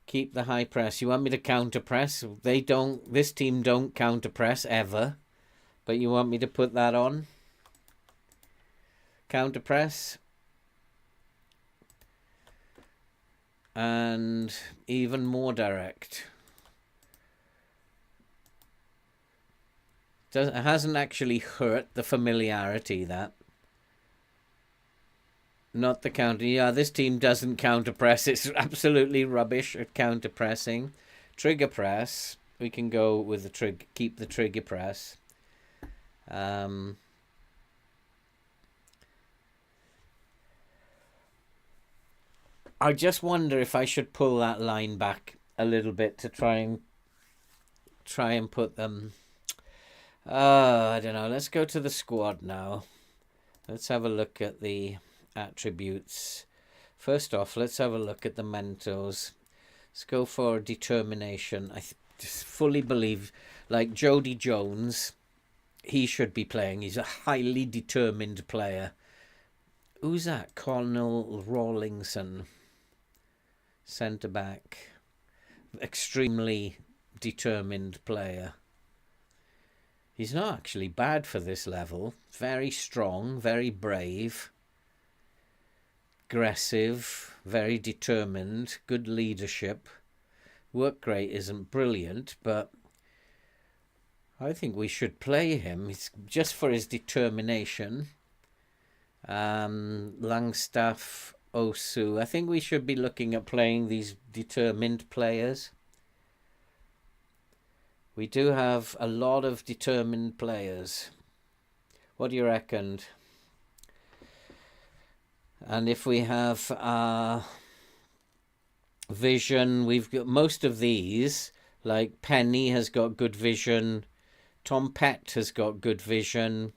Keep the high press. You want me to counter press? They don't. This team don't counter press ever, but you want me to put that on? Counter press. And even more direct. It hasn't actually hurt the familiarity, that. Not the counter. Yeah, this team doesn't counter press. It's absolutely rubbish at counter pressing. Trigger press. We can go with the trigger. Keep the trigger press. I just wonder if I should pull that line back a little bit to try and put them. I don't know. Let's go to the squad now. Let's have a look at the attributes. First off, let's have a look at the mentors. Let's go for determination. I just fully believe, like Jody Jones, he should be playing. He's a highly determined player. Who's that? Connell Rawlingson. Centre back. Extremely determined player. He's not actually bad for this level. Very strong, very brave. Aggressive, very determined, good leadership. Work rate isn't brilliant, but I think we should play him. It's just for his determination. Langstaff, Osu. I think we should be looking at playing these determined players. We do have a lot of determined players. What do you reckon? And if we have vision, we've got most of these, like Penny has got good vision. Tom Pett has got good vision.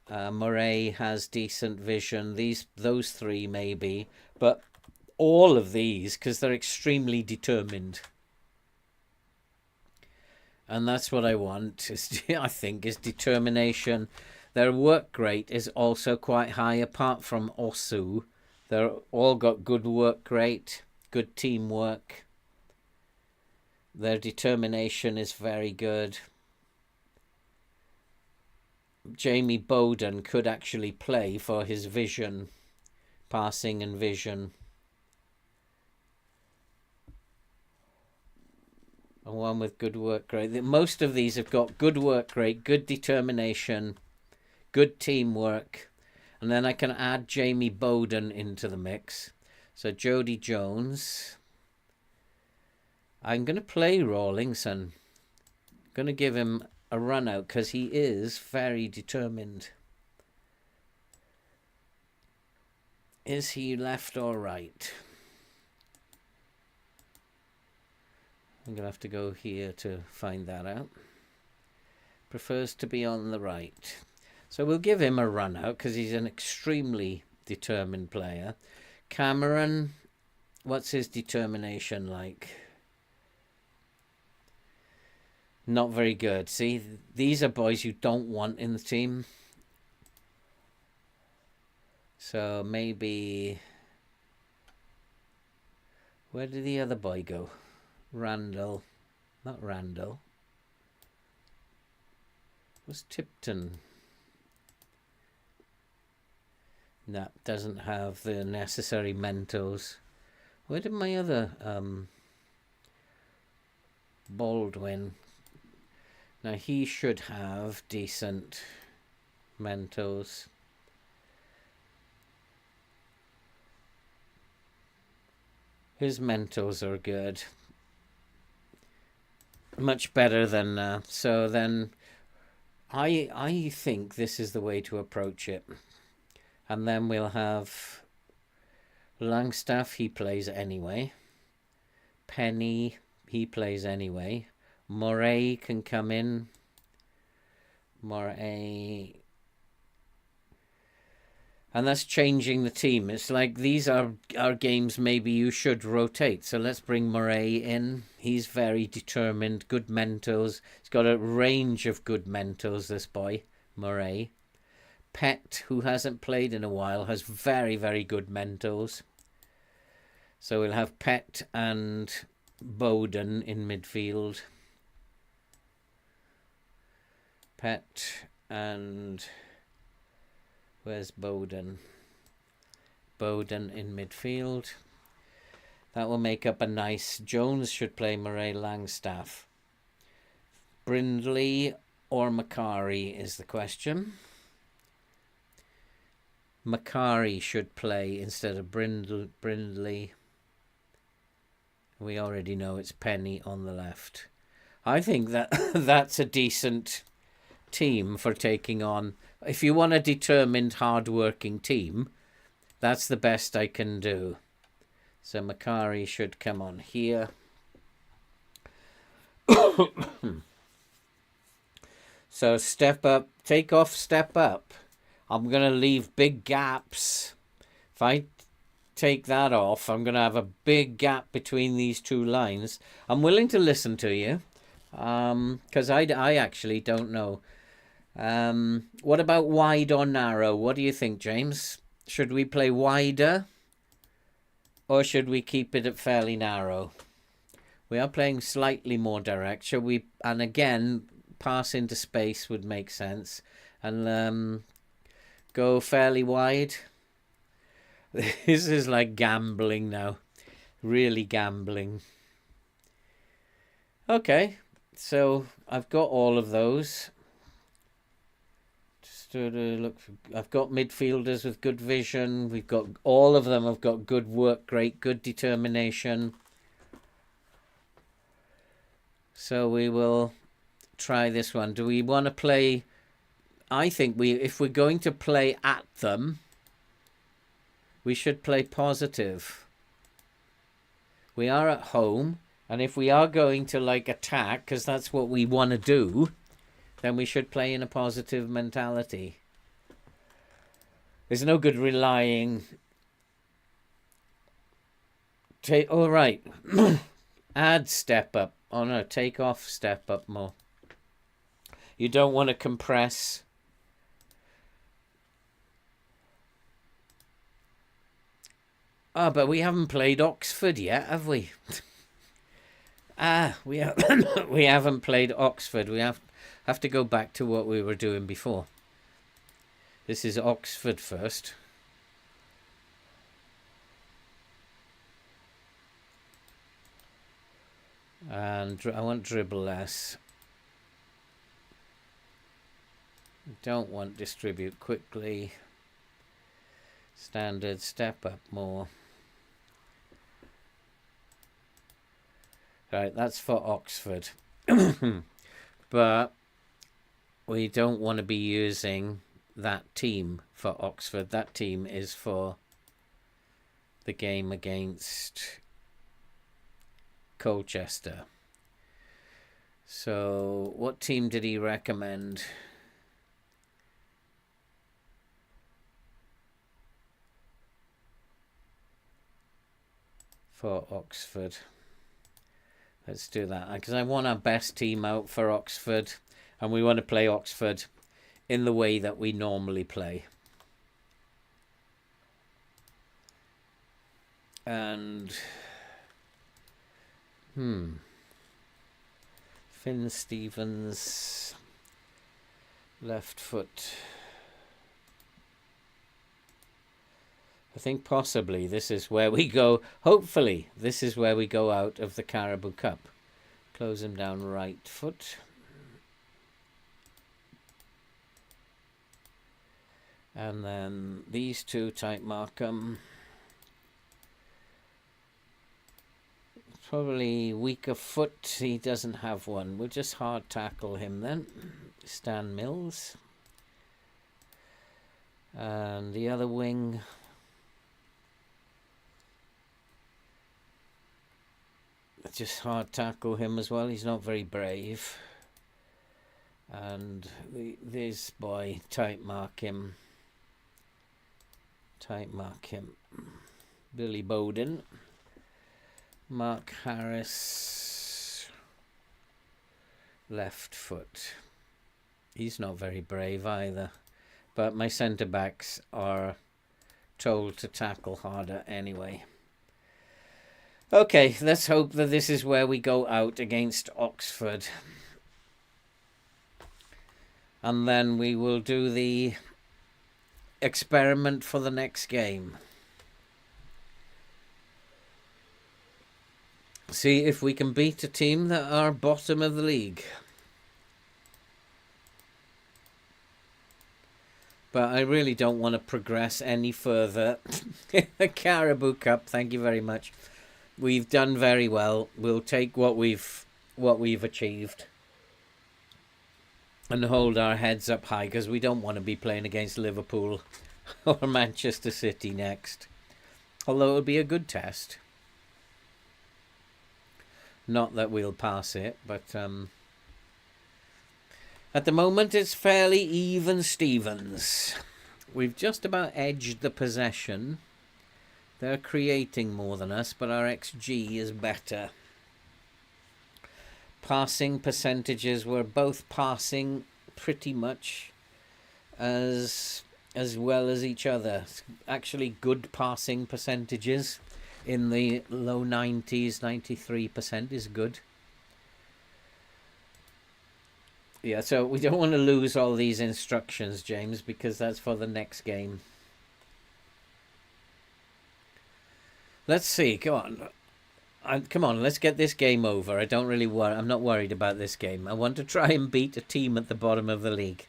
Murray has decent vision. Those three maybe, but all of these, because they're extremely determined. And that's what I want, I think, is determination. Their work rate is also quite high, apart from Osu. They're all got good work rate. good teamwork. Their determination is very good. Jamie Bowden could actually play for his vision, passing and vision. And one with good work rate. Most of these have got good work rate, good determination, good teamwork. And then I can add Jamie Bowden into the mix. So Jody Jones. I'm going to play Rawlingson. I'm going to give him a run out because he is very determined. Is he left or right? I'm going to have to go here to find that out. Prefers to be on the right. So we'll give him a run out because he's an extremely determined player. Cameron, what's his determination like? Not very good. See, these are boys you don't want in the team. So maybe... Where did the other boy go? Randall. Not Randall. It was Tipton. No, doesn't have the necessary mentals. Where did my other Baldwin? Now he should have decent mentals. His mentals are good. Much better than so then I think this is the way to approach it. And then we'll have Langstaff, he plays anyway. Penny, he plays anyway. Moray can come in. Moray. And that's changing the team. It's like these are games maybe you should rotate. So let's bring Moray in. He's very determined, good mentals. He's got a range of good mentals, this boy, Moray. Pett, who hasn't played in a while, has very, very good mentals. So we'll have Pett and Bowden in midfield. Pett and... Where's Bowden? Bowden in midfield. That will make up a nice... Jones should play Moray Langstaff. Brindley or Macari is the question. Macari should play instead of Brindley. We already know it's Penny on the left. I think that that's a decent team for taking on... If you want a determined, hard-working team, that's the best I can do. So Macari should come on here. So step up, take off, step up. I'm going to leave big gaps. If I take that off, I'm going to have a big gap between these two lines. I'm willing to listen to you, because I actually don't know. What about wide or narrow? What do you think, James? Should we play wider or should we keep it at fairly narrow? We are playing slightly more direct. Shall we? And again, pass into space would make sense. And go fairly wide. This is like gambling now. Really gambling. Okay, so I've got all of those. Look, I've got midfielders with good vision. We've got all of them have got good work rate, good determination. So we will try this one. Do we want to play? I think if we're going to play at them, we should play positive. We are at home, and if we are going to like attack, because that's what we want to do, then we should play in a positive mentality. There's no good relying... All right. Add step up. Oh no, take off step up more. You don't want to compress. Ah, but we haven't played Oxford yet, have we? We have we haven't played Oxford. We have to go back to what we were doing before. This is Oxford first. And I want dribble less. Don't want distribute quickly. Standard, step up more. Right, that's for Oxford. But we don't want to be using that team for Oxford. That team is for the game against Colchester. So what team did he recommend? For Oxford. Let's do that, because I want our best team out for Oxford, and we want to play Oxford in the way that we normally play. And Finn Stevens, left foot. I think possibly this is where we go. Hopefully, this is where we go out of the Caribou Cup. Close him down right foot. And then these two tight mark them. Probably weaker foot. He doesn't have one. We'll just hard tackle him then. Stan Mills. And the other wing. Just hard tackle him as well. He's not very brave. And this boy, tight mark him. Tight mark him. Billy Bowden. Mark Harris. Left foot. He's not very brave either. But my centre backs are told to tackle harder anyway. Okay, let's hope that this is where we go out against Oxford. And then we will do the experiment for the next game. See if we can beat a team that are bottom of the league. But I really don't want to progress any further. The Caribou Cup, thank you very much. We've done very well. We'll take what we've achieved and hold our heads up high, because we don't want to be playing against Liverpool or Manchester City next. Although it'll be a good test. Not that we'll pass it, but at the moment it's fairly even Stevens. We've just about edged the possession. They're creating more than us, but our XG is better. Passing percentages, we're both passing pretty much as well as each other. Actually good passing percentages in the low 90s, 93% is good. Yeah, so we don't want to lose all these instructions, James, because that's for the next game. Let's see, come on, let's get this game over. I don't really I'm not worried about this game. I want to try and beat a team at the bottom of the league.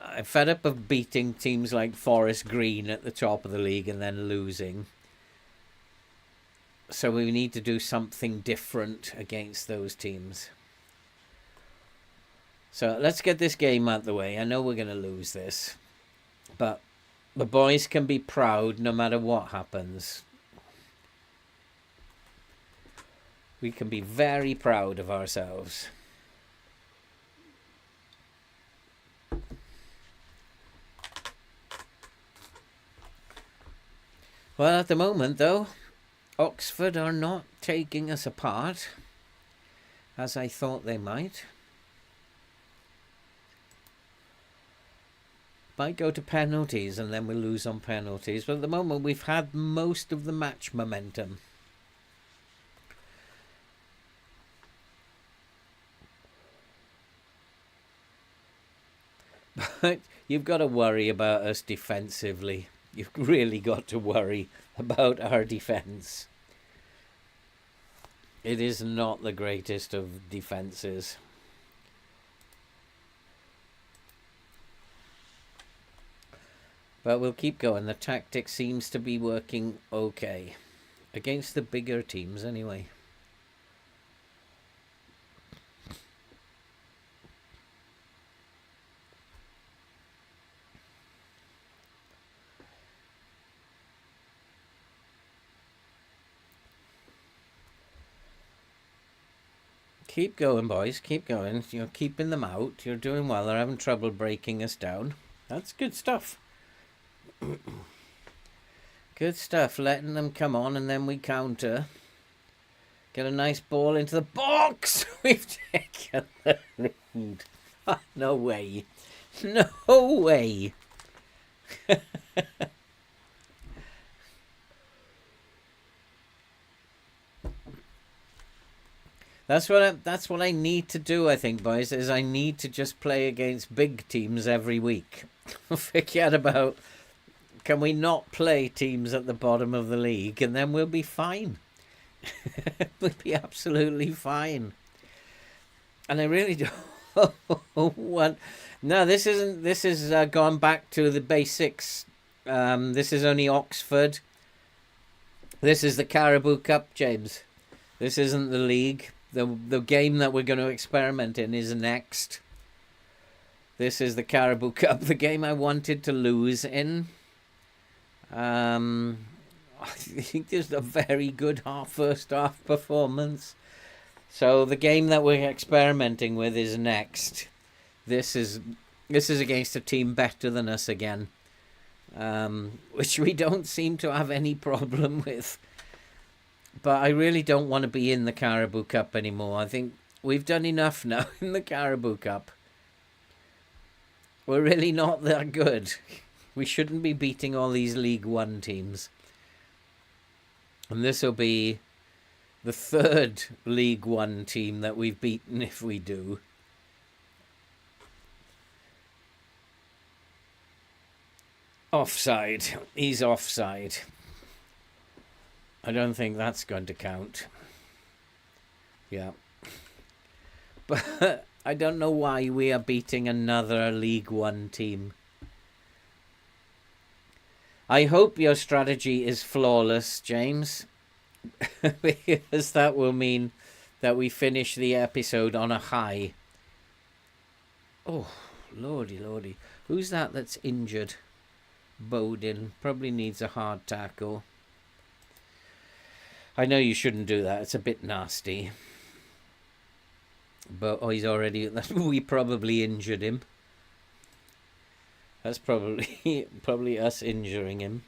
I'm fed up of beating teams like Forest Green at the top of the league and then losing. So we need to do something different against those teams. So let's get this game out of the way. I know we're going to lose this, but the boys can be proud no matter what happens. We can be very proud of ourselves. Well, at the moment, though, Oxford are not taking us apart, as I thought they might. Might go to penalties and then we'll lose on penalties. But at the moment, we've had most of the match momentum. But you've got to worry about us defensively. You've really got to worry about our defence. It is not the greatest of defences. But we'll keep going. The tactic seems to be working okay. Against the bigger teams, anyway. Keep going, boys. Keep going. You're keeping them out. You're doing well. They're having trouble breaking us down. That's good stuff. Good stuff. Letting them come on and then we counter. Get a nice ball into the box. We've taken the lead. Oh, no way. No way. That's what I need to do, I think, boys, is I need to just play against big teams every week. Forget about, can we not play teams at the bottom of the league, and then we'll be fine. We'll be absolutely fine. And I really don't want... No, this is gone back to the basics. This is only Oxford. This is the Caribou Cup, James. This isn't the league. The game that we're going to experiment in is next. This is the Caribou Cup, the game I wanted to lose in. I think there's a very good first half performance. So the game that we're experimenting with is next. This is against a team better than us again, which we don't seem to have any problem with. But I really don't want to be in the Caribou Cup anymore. I think we've done enough now in the Caribou Cup. We're really not that good. We shouldn't be beating all these League One teams. And this will be the third League One team that we've beaten if we do. Offside. He's offside. I don't think that's going to count. Yeah. But I don't know why we are beating another League One team. I hope your strategy is flawless, James. Because that will mean that we finish the episode on a high. Oh, lordy, lordy. Who's that that's injured? Bowden. Probably needs a hard tackle. I know you shouldn't do that. It's a bit nasty. But he's already... We probably injured him. That's probably us injuring him.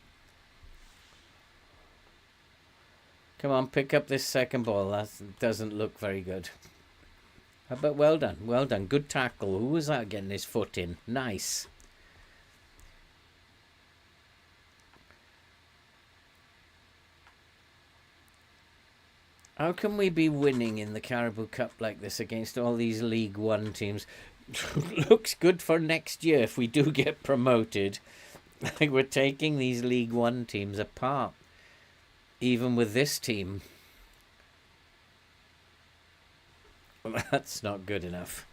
Come on, pick up this second ball. That doesn't look very good. But well done. Well done. Good tackle. Who was that getting his foot in? Nice. How can we be winning in the Caribou Cup like this against all these League One teams? Looks good for next year if we do get promoted. Like we're taking these League One teams apart. Even with this team. Well, that's not good enough.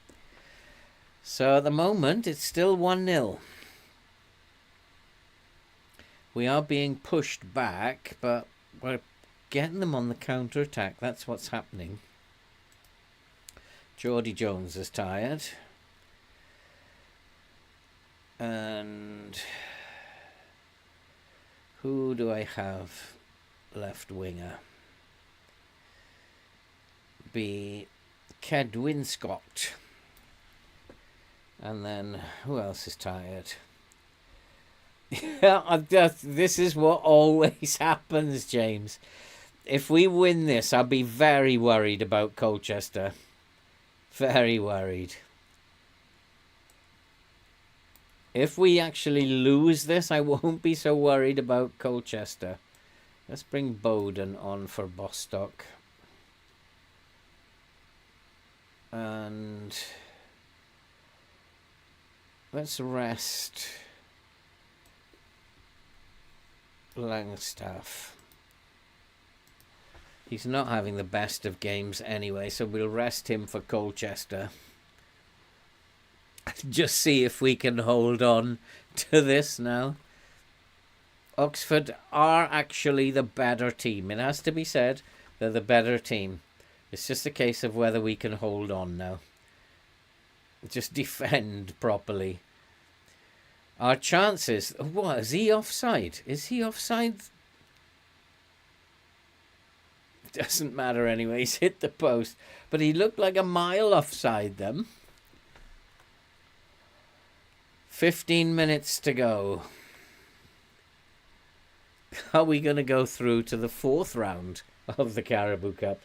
So at the moment it's still 1-0. We are being pushed back, but we're getting them on the counter-attack. That's what's happening. Geordie Jones is tired. And who do I have left winger? Be Kedwin Scott. And then who else is tired? Yeah, this is what always happens, James. If we win this, I'll be very worried about Colchester. Very worried. If we actually lose this, I won't be so worried about Colchester. Let's bring Bowden on for Bostock. And let's rest Langstaff. He's not having the best of games anyway, so we'll rest him for Colchester. Just see if we can hold on to this now. Oxford are actually the better team. It has to be said, they're the better team. It's just a case of whether we can hold on now. Just defend properly. Our chances... What, is he offside? Is he offside? Doesn't matter anyway, he's hit the post. But he looked like a mile offside them. 15 minutes to go. Are we going to go through to the 4th round of the Caribou Cup?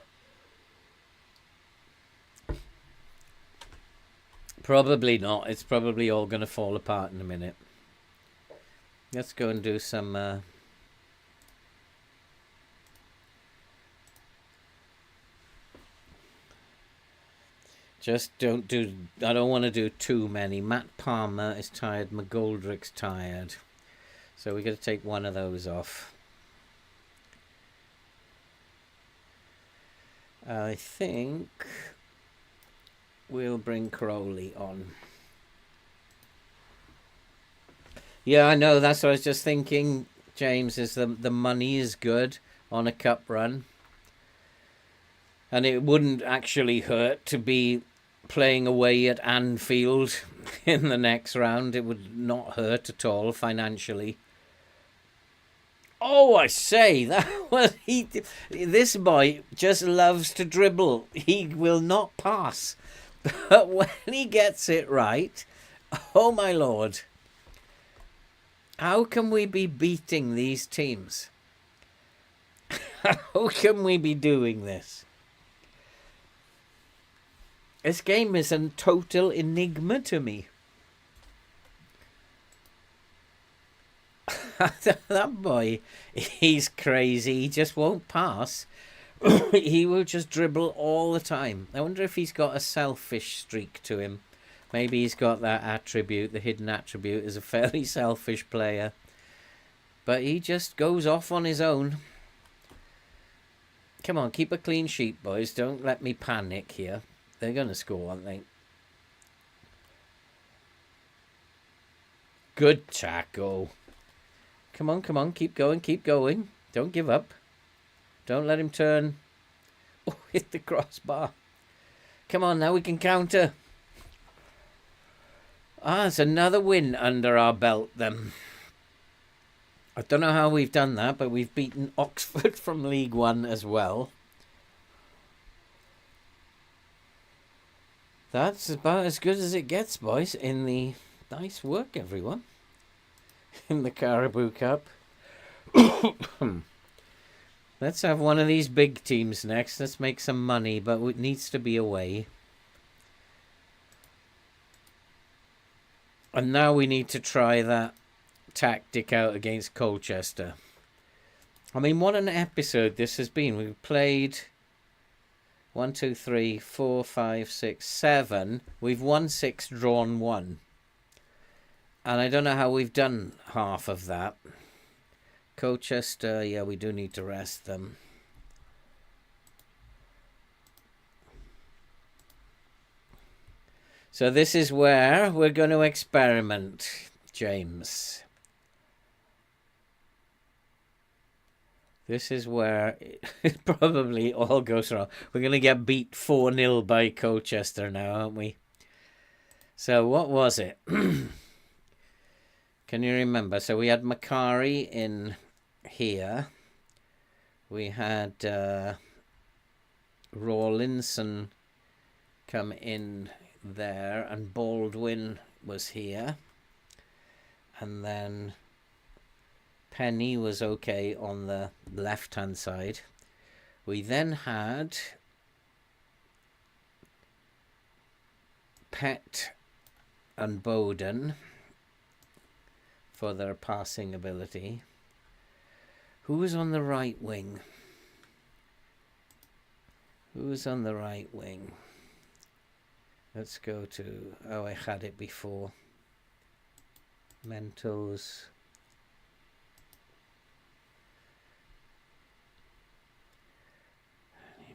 Probably not. It's probably all going to fall apart in a minute. Let's go and do some... Just don't do... I don't want to do too many. Matt Palmer is tired. McGoldrick's tired. So we're going to take one of those off. I think we'll bring Crowley on. Yeah, I know. That's what I was just thinking, James, is the money is good on a cup run. And it wouldn't actually hurt to be playing away at Anfield in the next round. It would not hurt at all financially. Oh, I say, that was this boy just loves to dribble. He will not pass. But when he gets it right, oh my lord. How can we be beating these teams? How can we be doing this? This game is a total enigma to me. That boy, he's crazy. He just won't pass. He will just dribble all the time. I wonder if he's got a selfish streak to him. Maybe he's got that attribute, the hidden attribute, is a fairly selfish player. But he just goes off on his own. Come on, keep a clean sheet, boys. Don't let me panic here. They're going to score, aren't they? Good tackle. Come on, come on. Keep going, keep going. Don't give up. Don't let him turn. Oh, hit the crossbar. Come on, now we can counter. Ah, it's another win under our belt then. I don't know how we've done that, but we've beaten Oxford from League One as well. That's about as good as it gets, boys, in the... Nice work, everyone. In the Caribou Cup. Let's have one of these big teams next. Let's make some money, but it needs to be away. And now we need to try that tactic out against Colchester. I mean, what an episode this has been. We've played 1, 2, 3, 4, 5, 6, 7. We've won 6, drawn 1. And I don't know how we've done half of that. Colchester, yeah, we do need to rest them. So this is where we're going to experiment, James. This is where it probably all goes wrong. We're going to get beat 4-0 by Colchester now, aren't we? So what was it? Can you remember? So we had Macari in here. We had Rawlinson come in there, and Baldwin was here. And then Penny was okay on the left-hand side. We then had Pett and Bowden for their passing ability. Who was on the right wing? Who was on the right wing? Let's go to... Oh, I had it before. Mentos.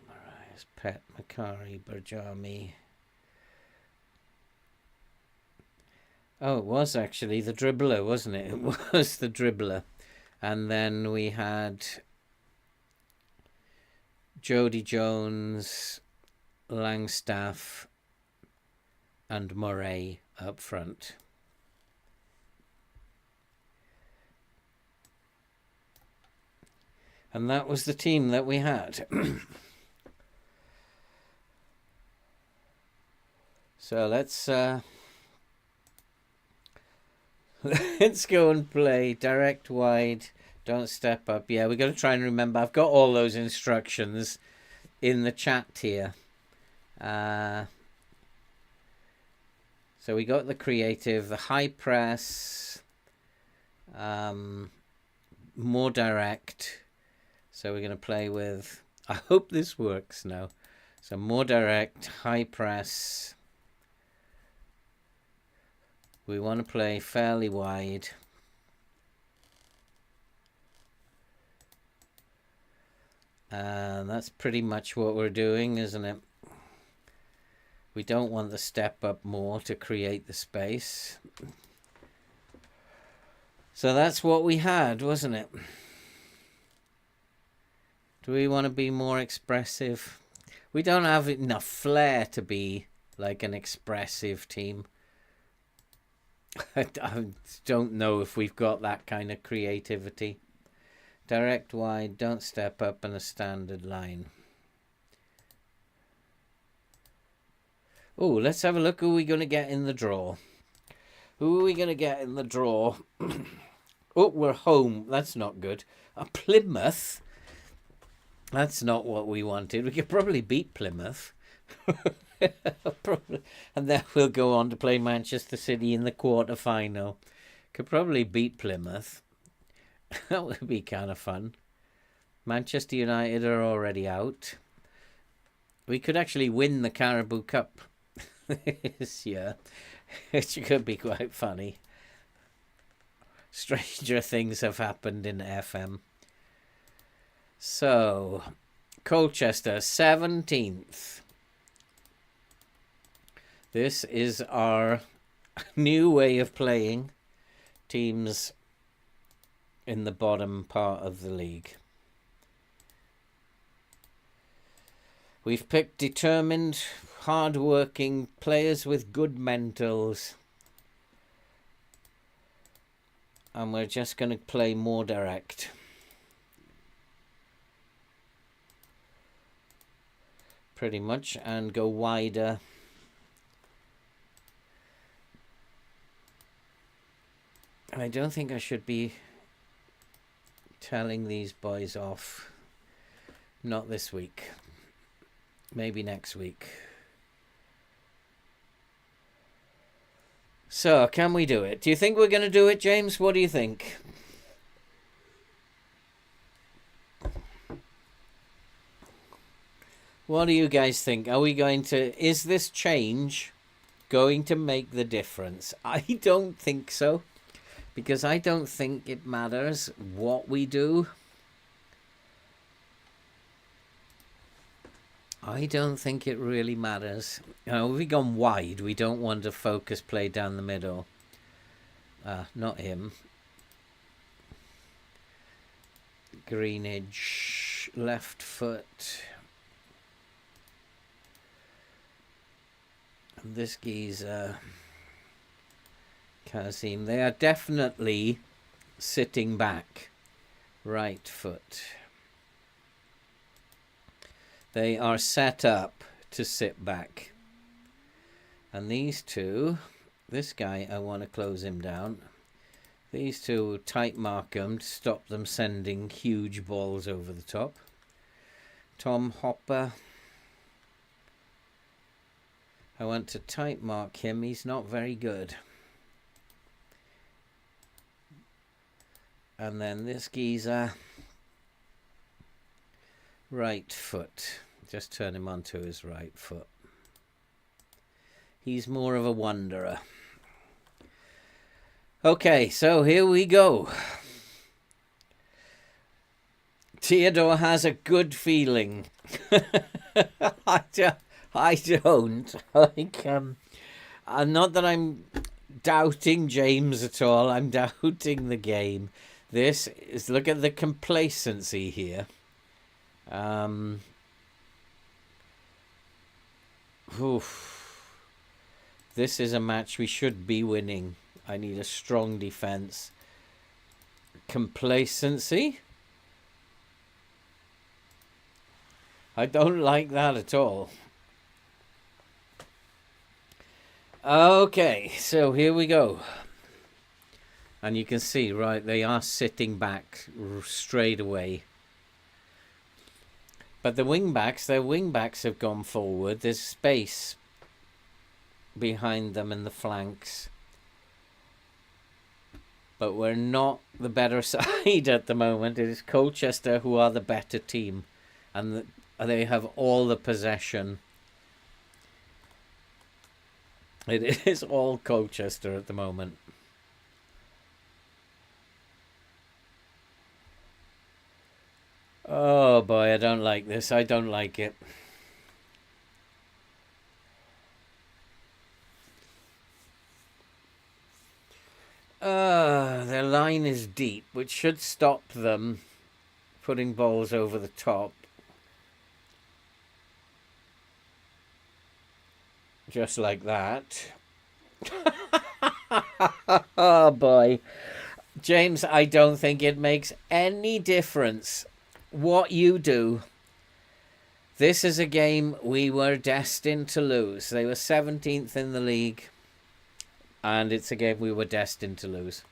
Moraes, Pet, Makari, Berjami. Oh, it was actually the dribbler, wasn't it? It was the dribbler. And then we had Jody Jones, Langstaff, and Murray up front. And that was the team that we had. So let's let's go and play direct wide, don't step up. Yeah, we got to try and remember. I've got all those instructions in the chat here. So we got the creative, the high press, more direct. So we're going to play with, I hope this works now. So more direct, high press. We want to play fairly wide. And that's pretty much what we're doing, isn't it? We don't want the step up more to create the space. So that's what we had, wasn't it? Do we want to be more expressive? We don't have enough flair to be like an expressive team. I don't know if we've got that kind of creativity. Direct wide, don't step up, and a standard line. Oh, let's have a look who we're going to get in the draw. Who are we going to get in the draw? Oh, we're home. That's not good. Plymouth. That's not what we wanted. We could probably beat Plymouth. Probably. And then we'll go on to play Manchester City in the quarter-final. Could probably beat Plymouth. That would be kind of fun. Manchester United are already out. We could actually win the Carabao Cup this year, which could be quite funny. Stranger things have happened in FM. So, Colchester, 17th. This is our new way of playing teams in the bottom part of the league. We've picked determined, hard-working players with good mentals. And we're just going to play more direct. Pretty much, and go wider. I don't think I should be telling these boys off. Not this week. Maybe next week. So, can we do it? Do you think we're going to do it, James? What do you think? What do you guys think? Are we going to... Is this change going to make the difference? I don't think so. Because I don't think it matters what we do. I don't think it really matters. We've gone wide. We don't want to focus play down the middle. Not him. Greenidge, left foot. And this geezer, Kazim. They are definitely sitting back. Right foot. They are set up to sit back. And these two, this guy, I want to close him down. These two tight mark him to stop them sending huge balls over the top. Tom Hopper. I want to tight mark him. He's not very good. And then this geezer, right foot. Just turn him onto his right foot. He's more of a wanderer. Okay, so here we go. Theodore has a good feeling. I don't. Not that I'm doubting James at all. I'm doubting the game. This is, look at the complacency here. This is a match we should be winning. I need a strong defense. Complacency? I don't like that at all. Okay, so here we go. And you can see, right, they are sitting back straight away. But the wing-backs, their wing-backs have gone forward. There's space behind them in the flanks. But we're not the better side at the moment. It is Colchester who are the better team. And they have all the possession. It is all Colchester at the moment. Oh boy, I don't like this. I don't like it. Their line is deep, which should stop them putting balls over the top. Just like that. Oh boy. James, I don't think it makes any difference what you do. This is a game we were destined to lose. They were 17th in the league. And it's a game we were destined to lose.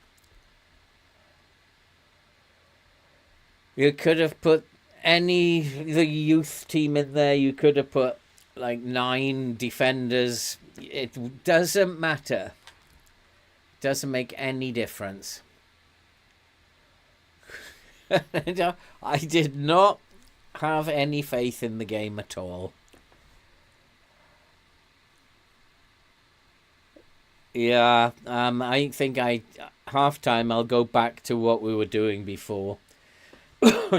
You could have put the youth team in there. You could have put like 9 defenders. It doesn't matter. It doesn't make any difference. I did not have any faith in the game at all. Yeah, I think half time I'll go back to what we were doing before.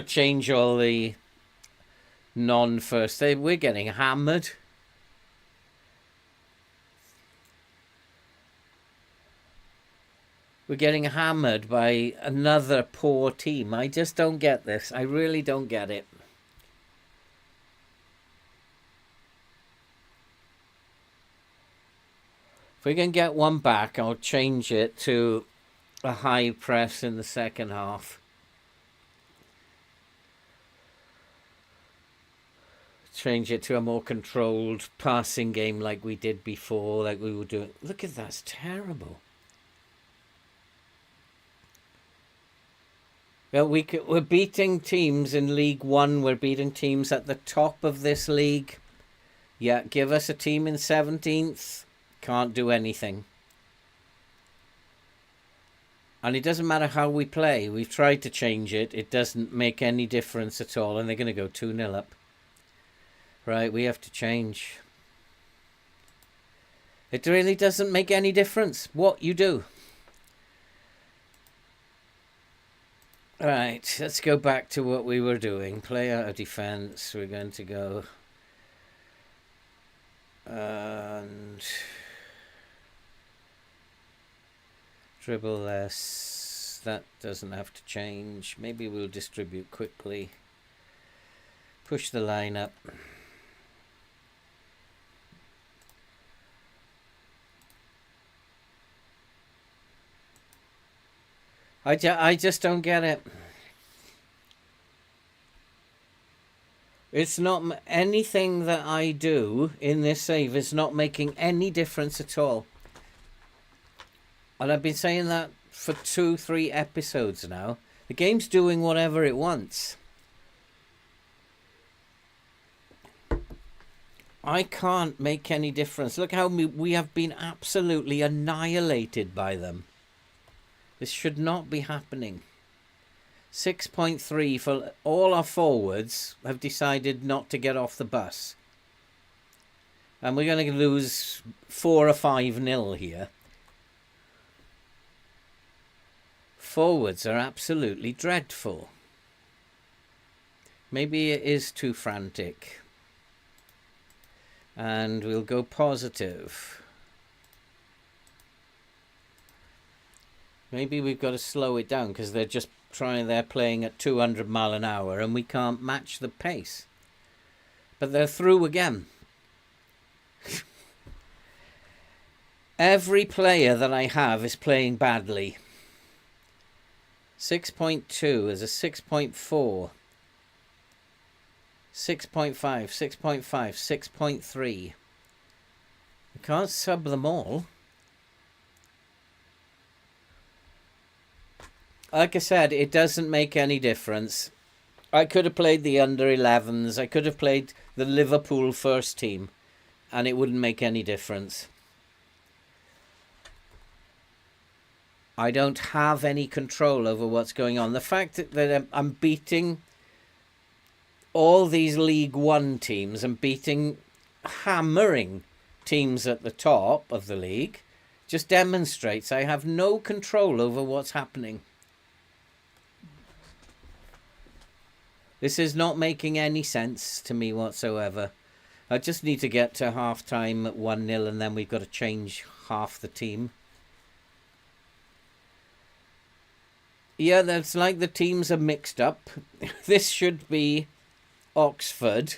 Change all the non-first. We're getting hammered. We're getting hammered by another poor team. I just don't get this. I really don't get it. If we can get one back, I'll change it to a high press in the second half. Change it to a more controlled passing game like we did before, like we were doing. Look at that, that's terrible. Well, we're beating teams in League One. We're beating teams at the top of this league. Yeah, give us a team in 17th. Can't do anything. And it doesn't matter how we play. We've tried to change it. It doesn't make any difference at all. And they're going to go 2-0 up. Right, we have to change. It really doesn't make any difference what you do. Right, let's go back to what we were doing. Play out of defence. We're going to go... And... dribble less. That doesn't have to change. Maybe we'll distribute quickly. Push the line up. I just don't get it. It's not anything that I do in this save is not making any difference at all. And I've been saying that for 2-3 episodes now. The game's doing whatever it wants. I can't make any difference. Look how we have been absolutely annihilated by them. This should not be happening. 6.3 for all our forwards have decided not to get off the bus. And we're going to lose 4 or 5-0 here. Forwards are absolutely dreadful. Maybe it is too frantic. And we'll go positive. Maybe we've got to slow it down because they're playing at 200 mile an hour and we can't match the pace. But they're through again. Every player that I have is playing badly. 6.2 is a 6.4. 6.5, 6.5, 6.3. I can't sub them all. Like I said, it doesn't make any difference. I could have played the under-11s. I could have played the Liverpool first team. And it wouldn't make any difference. I don't have any control over what's going on. The fact that I'm beating all these League One teams and hammering teams at the top of the league just demonstrates I have no control over what's happening. This is not making any sense to me whatsoever. I just need to get to half-time at 1-0 and then we've got to change half the team. Yeah, that's like the teams are mixed up. This should be Oxford,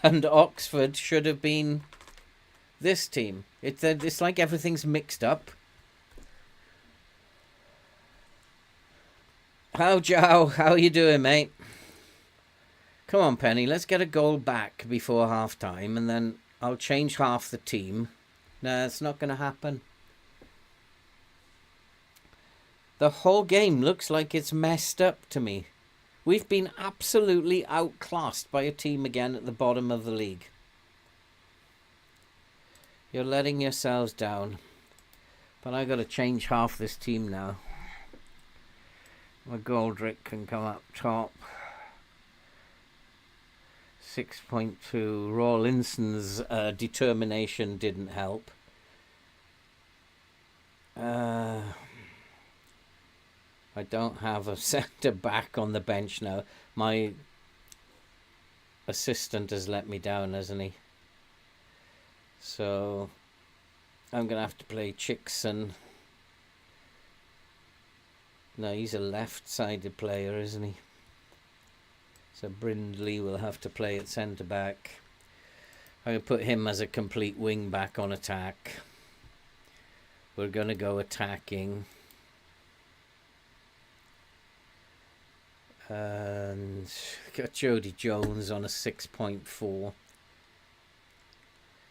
and Oxford should have been this team. It's like everything's mixed up. How are you doing, mate? Come on, Penny, let's get a goal back before half-time, and then I'll change half the team. No, it's not going to happen. The whole game looks like it's messed up to me. We've been absolutely outclassed by a team again at the bottom of the league. You're letting yourselves down. But I've got to change half this team now. McGoldrick can come up top. 6.2. Rawlinson's determination didn't help. I don't have a centre back on the bench now. My assistant has let me down, hasn't he? So I'm going to have to play Chickson. No, he's a left-sided player, isn't he? So Brindley will have to play at centre back. I'm going to put him as a complete wing back on attack. We're going to go attacking. And got Jody Jones on a 6.4.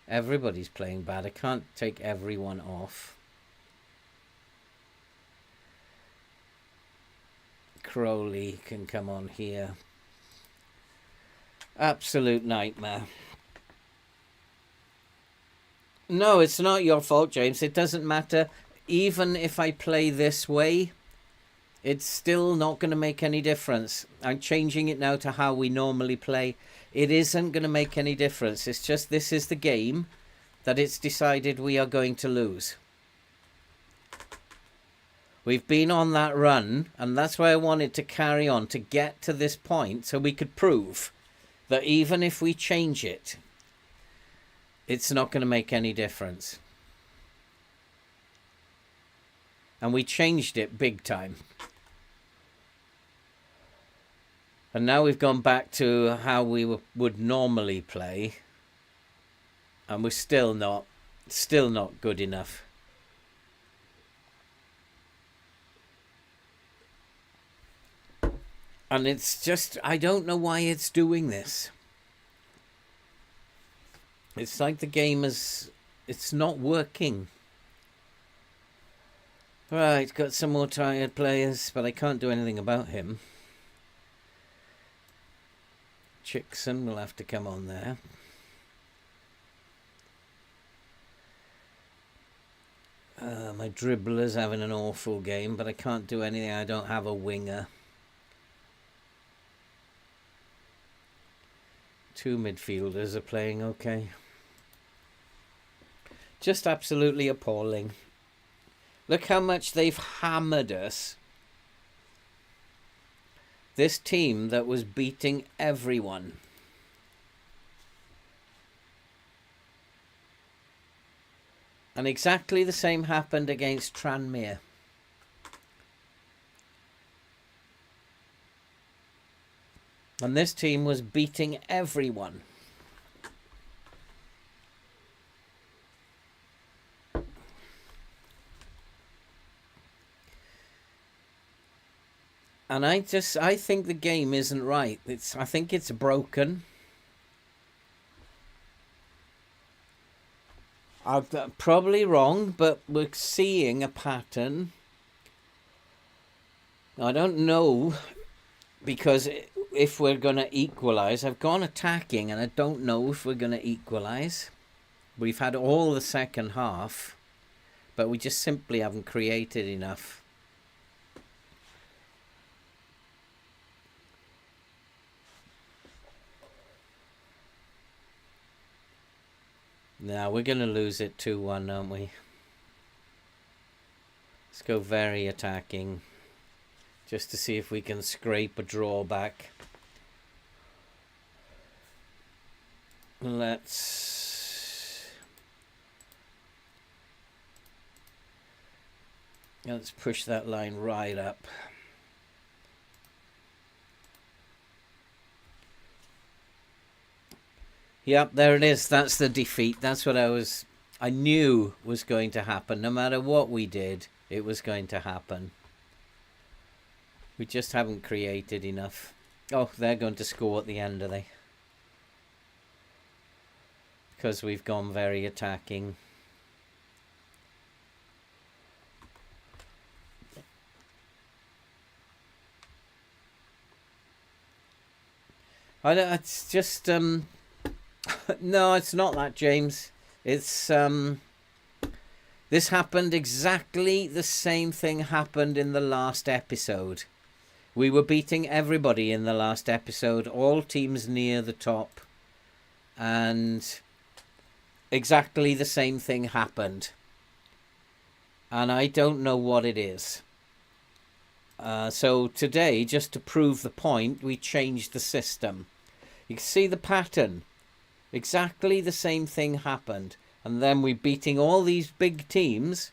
Everybody's playing bad. I can't take everyone off. Crowley can come on here. Absolute nightmare. No, it's not your fault, James. It doesn't matter. Even if I play this way, it's still not going to make any difference. I'm changing it now to how we normally play. It isn't going to make any difference. It's just this is the game that it's decided we are going to lose. We've been on that run, and that's why I wanted to carry on, to get to this point so we could prove that even if we change it, it's not going to make any difference. And we changed it big time. And now we've gone back to how we would normally play. And we're still not good enough. And it's just, I don't know why it's doing this. It's like the game is, it's not working. Right, got some more tired players, but I can't do anything about him. Chickson will have to come on there. My dribbler's having an awful game, but I can't do anything. I don't have a winger. Two midfielders are playing okay. Just absolutely appalling. Look how much they've hammered us. This team that was beating everyone. And exactly the same happened against Tranmere. And this team was beating everyone. And I think the game isn't right. I think it's broken. I'm probably wrong, but we're seeing a pattern. I don't know, because if we're going to equalise, I've gone attacking and I don't know if we're going to equalise. We've had all the second half, but we just simply haven't created enough. Now we're going to lose it 2-1, aren't we? Let's go very attacking, just to see if we can scrape a draw back. Let's push that line right up. Yep, there it is. That's the defeat. That's what I knew was going to happen. No matter what we did, it was going to happen. We just haven't created enough. Oh, they're going to score at the end, are they? Because we've gone very attacking. It's just no, it's not that, James. It's this happened exactly the same thing happened in the last episode. We were beating everybody in the last episode, all teams near the top, and exactly the same thing happened. And I don't know what it is. So today, just to prove the point, we changed the system. You can see the pattern. Exactly the same thing happened. And then we're beating all these big teams.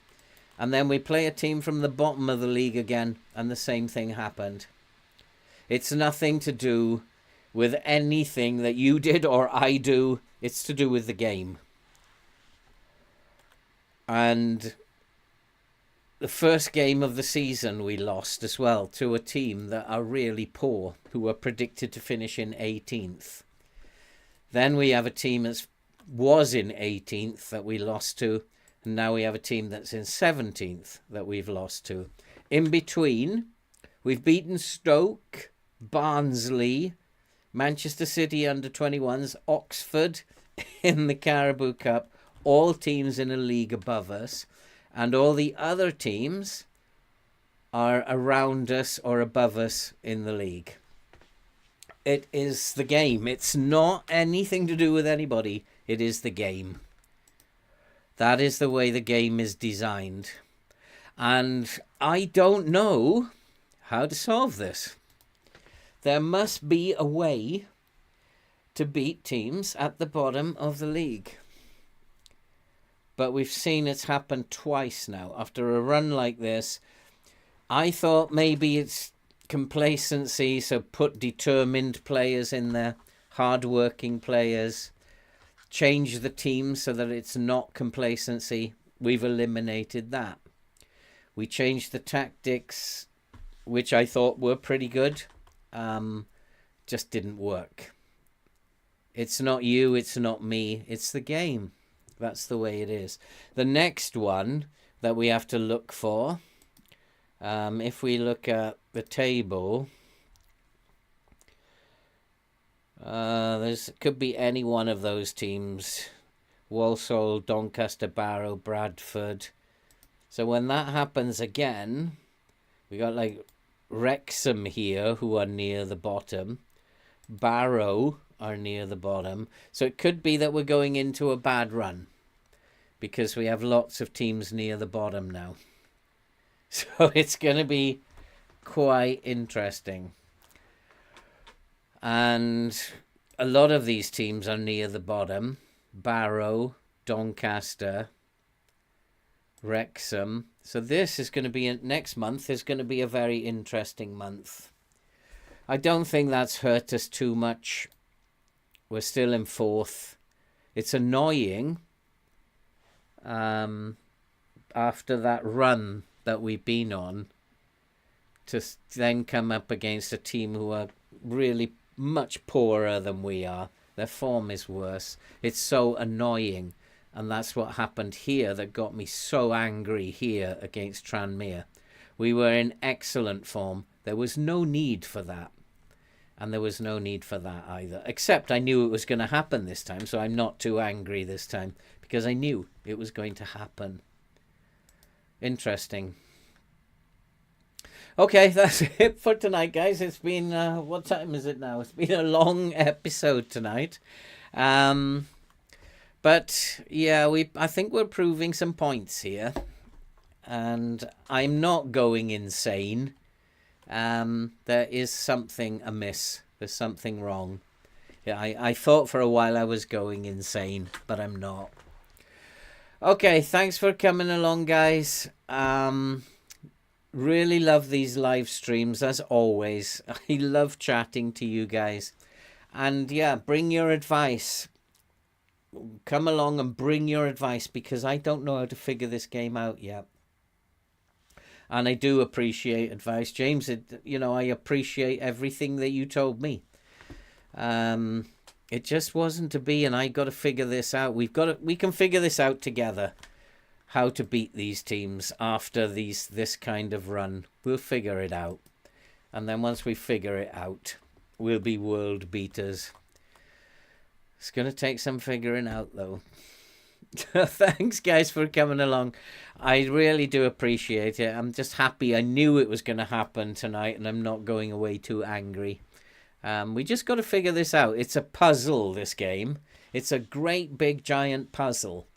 And then we play a team from the bottom of the league again. And the same thing happened. It's nothing to do with anything that you did or I do. It's to do with the game. And the first game of the season we lost as well to a team that are really poor, who were predicted to finish in 18th. Then we have a team that was in 18th that we lost to, and now we have a team that's in 17th that we've lost to. In between, we've beaten Stoke, Barnsley, Manchester City under-21s, Oxford in the Carabao Cup, all teams in a league above us, and all the other teams are around us or above us in the league. It is the game. It's not anything to do with anybody. It is the game. That is the way the game is designed. And I don't know how to solve this. There must be a way to beat teams at the bottom of the league. But we've seen it's happened twice now. After a run like this, I thought maybe it's complacency, so put determined players in there, hard-working players, change the team so that it's not complacency. We've eliminated that. We changed the tactics, which I thought were pretty good, just didn't work. It's not you, it's not me, it's the game. That's the way it is. The next one that we have to look for, if we look at the table, could be any one of those teams. Walsall, Doncaster, Barrow, Bradford. So when that happens again, we got like Wrexham here, who are near the bottom. Barrow are near the bottom. So it could be that we're going into a bad run because we have lots of teams near the bottom now. So it's going to be quite interesting. And a lot of these teams are near the bottom. Barrow, Doncaster, Wrexham. So this is going to be, next month is going to be a very interesting month. I don't think that's hurt us too much. We're still in fourth. It's annoying after that run that we've been on to then come up against a team who are really much poorer than we are. Their form is worse. It's so annoying. And that's what happened here that got me so angry here against Tranmere. We were in excellent form. There was no need for that. And there was no need for that either. Except I knew it was going to happen this time, so I'm not too angry this time. Because I knew it was going to happen. Interesting. Okay, that's it for tonight, guys. It's been, what time is it now? It's been a long episode tonight. But yeah, I think we're proving some points here. And I'm not going insane. There is something amiss. There's something wrong. Yeah, I thought for a while I was going insane, but I'm not. Okay, thanks for coming along, guys. Really love these live streams, as always. I love chatting to you guys. And yeah, bring your advice. Come along and bring your advice, because I don't know how to figure this game out yet. And I do appreciate advice. James, I appreciate everything that you told me. It just wasn't to be, and I got to figure this out. We can figure this out together. How to beat these teams after this kind of run. We'll figure it out. And then once we figure it out, we'll be world beaters. It's going to take some figuring out, though. Thanks, guys, for coming along. I really do appreciate it. I'm just happy. I knew it was going to happen tonight, and I'm not going away too angry. We just got to figure this out. It's a puzzle, this game. It's a great, big, giant puzzle.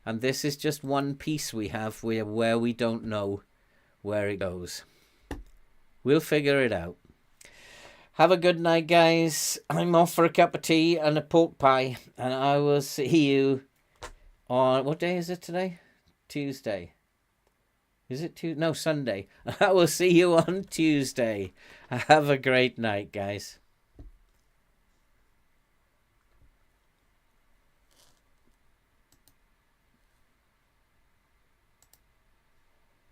And this is just one piece we have where we don't know where it goes. We'll figure it out. Have a good night, guys. I'm off for a cup of tea and a pork pie. And I will see you on... What day is it today? Tuesday. Is it Tuesday? No, Sunday. I will see you on Tuesday. Have a great night, guys.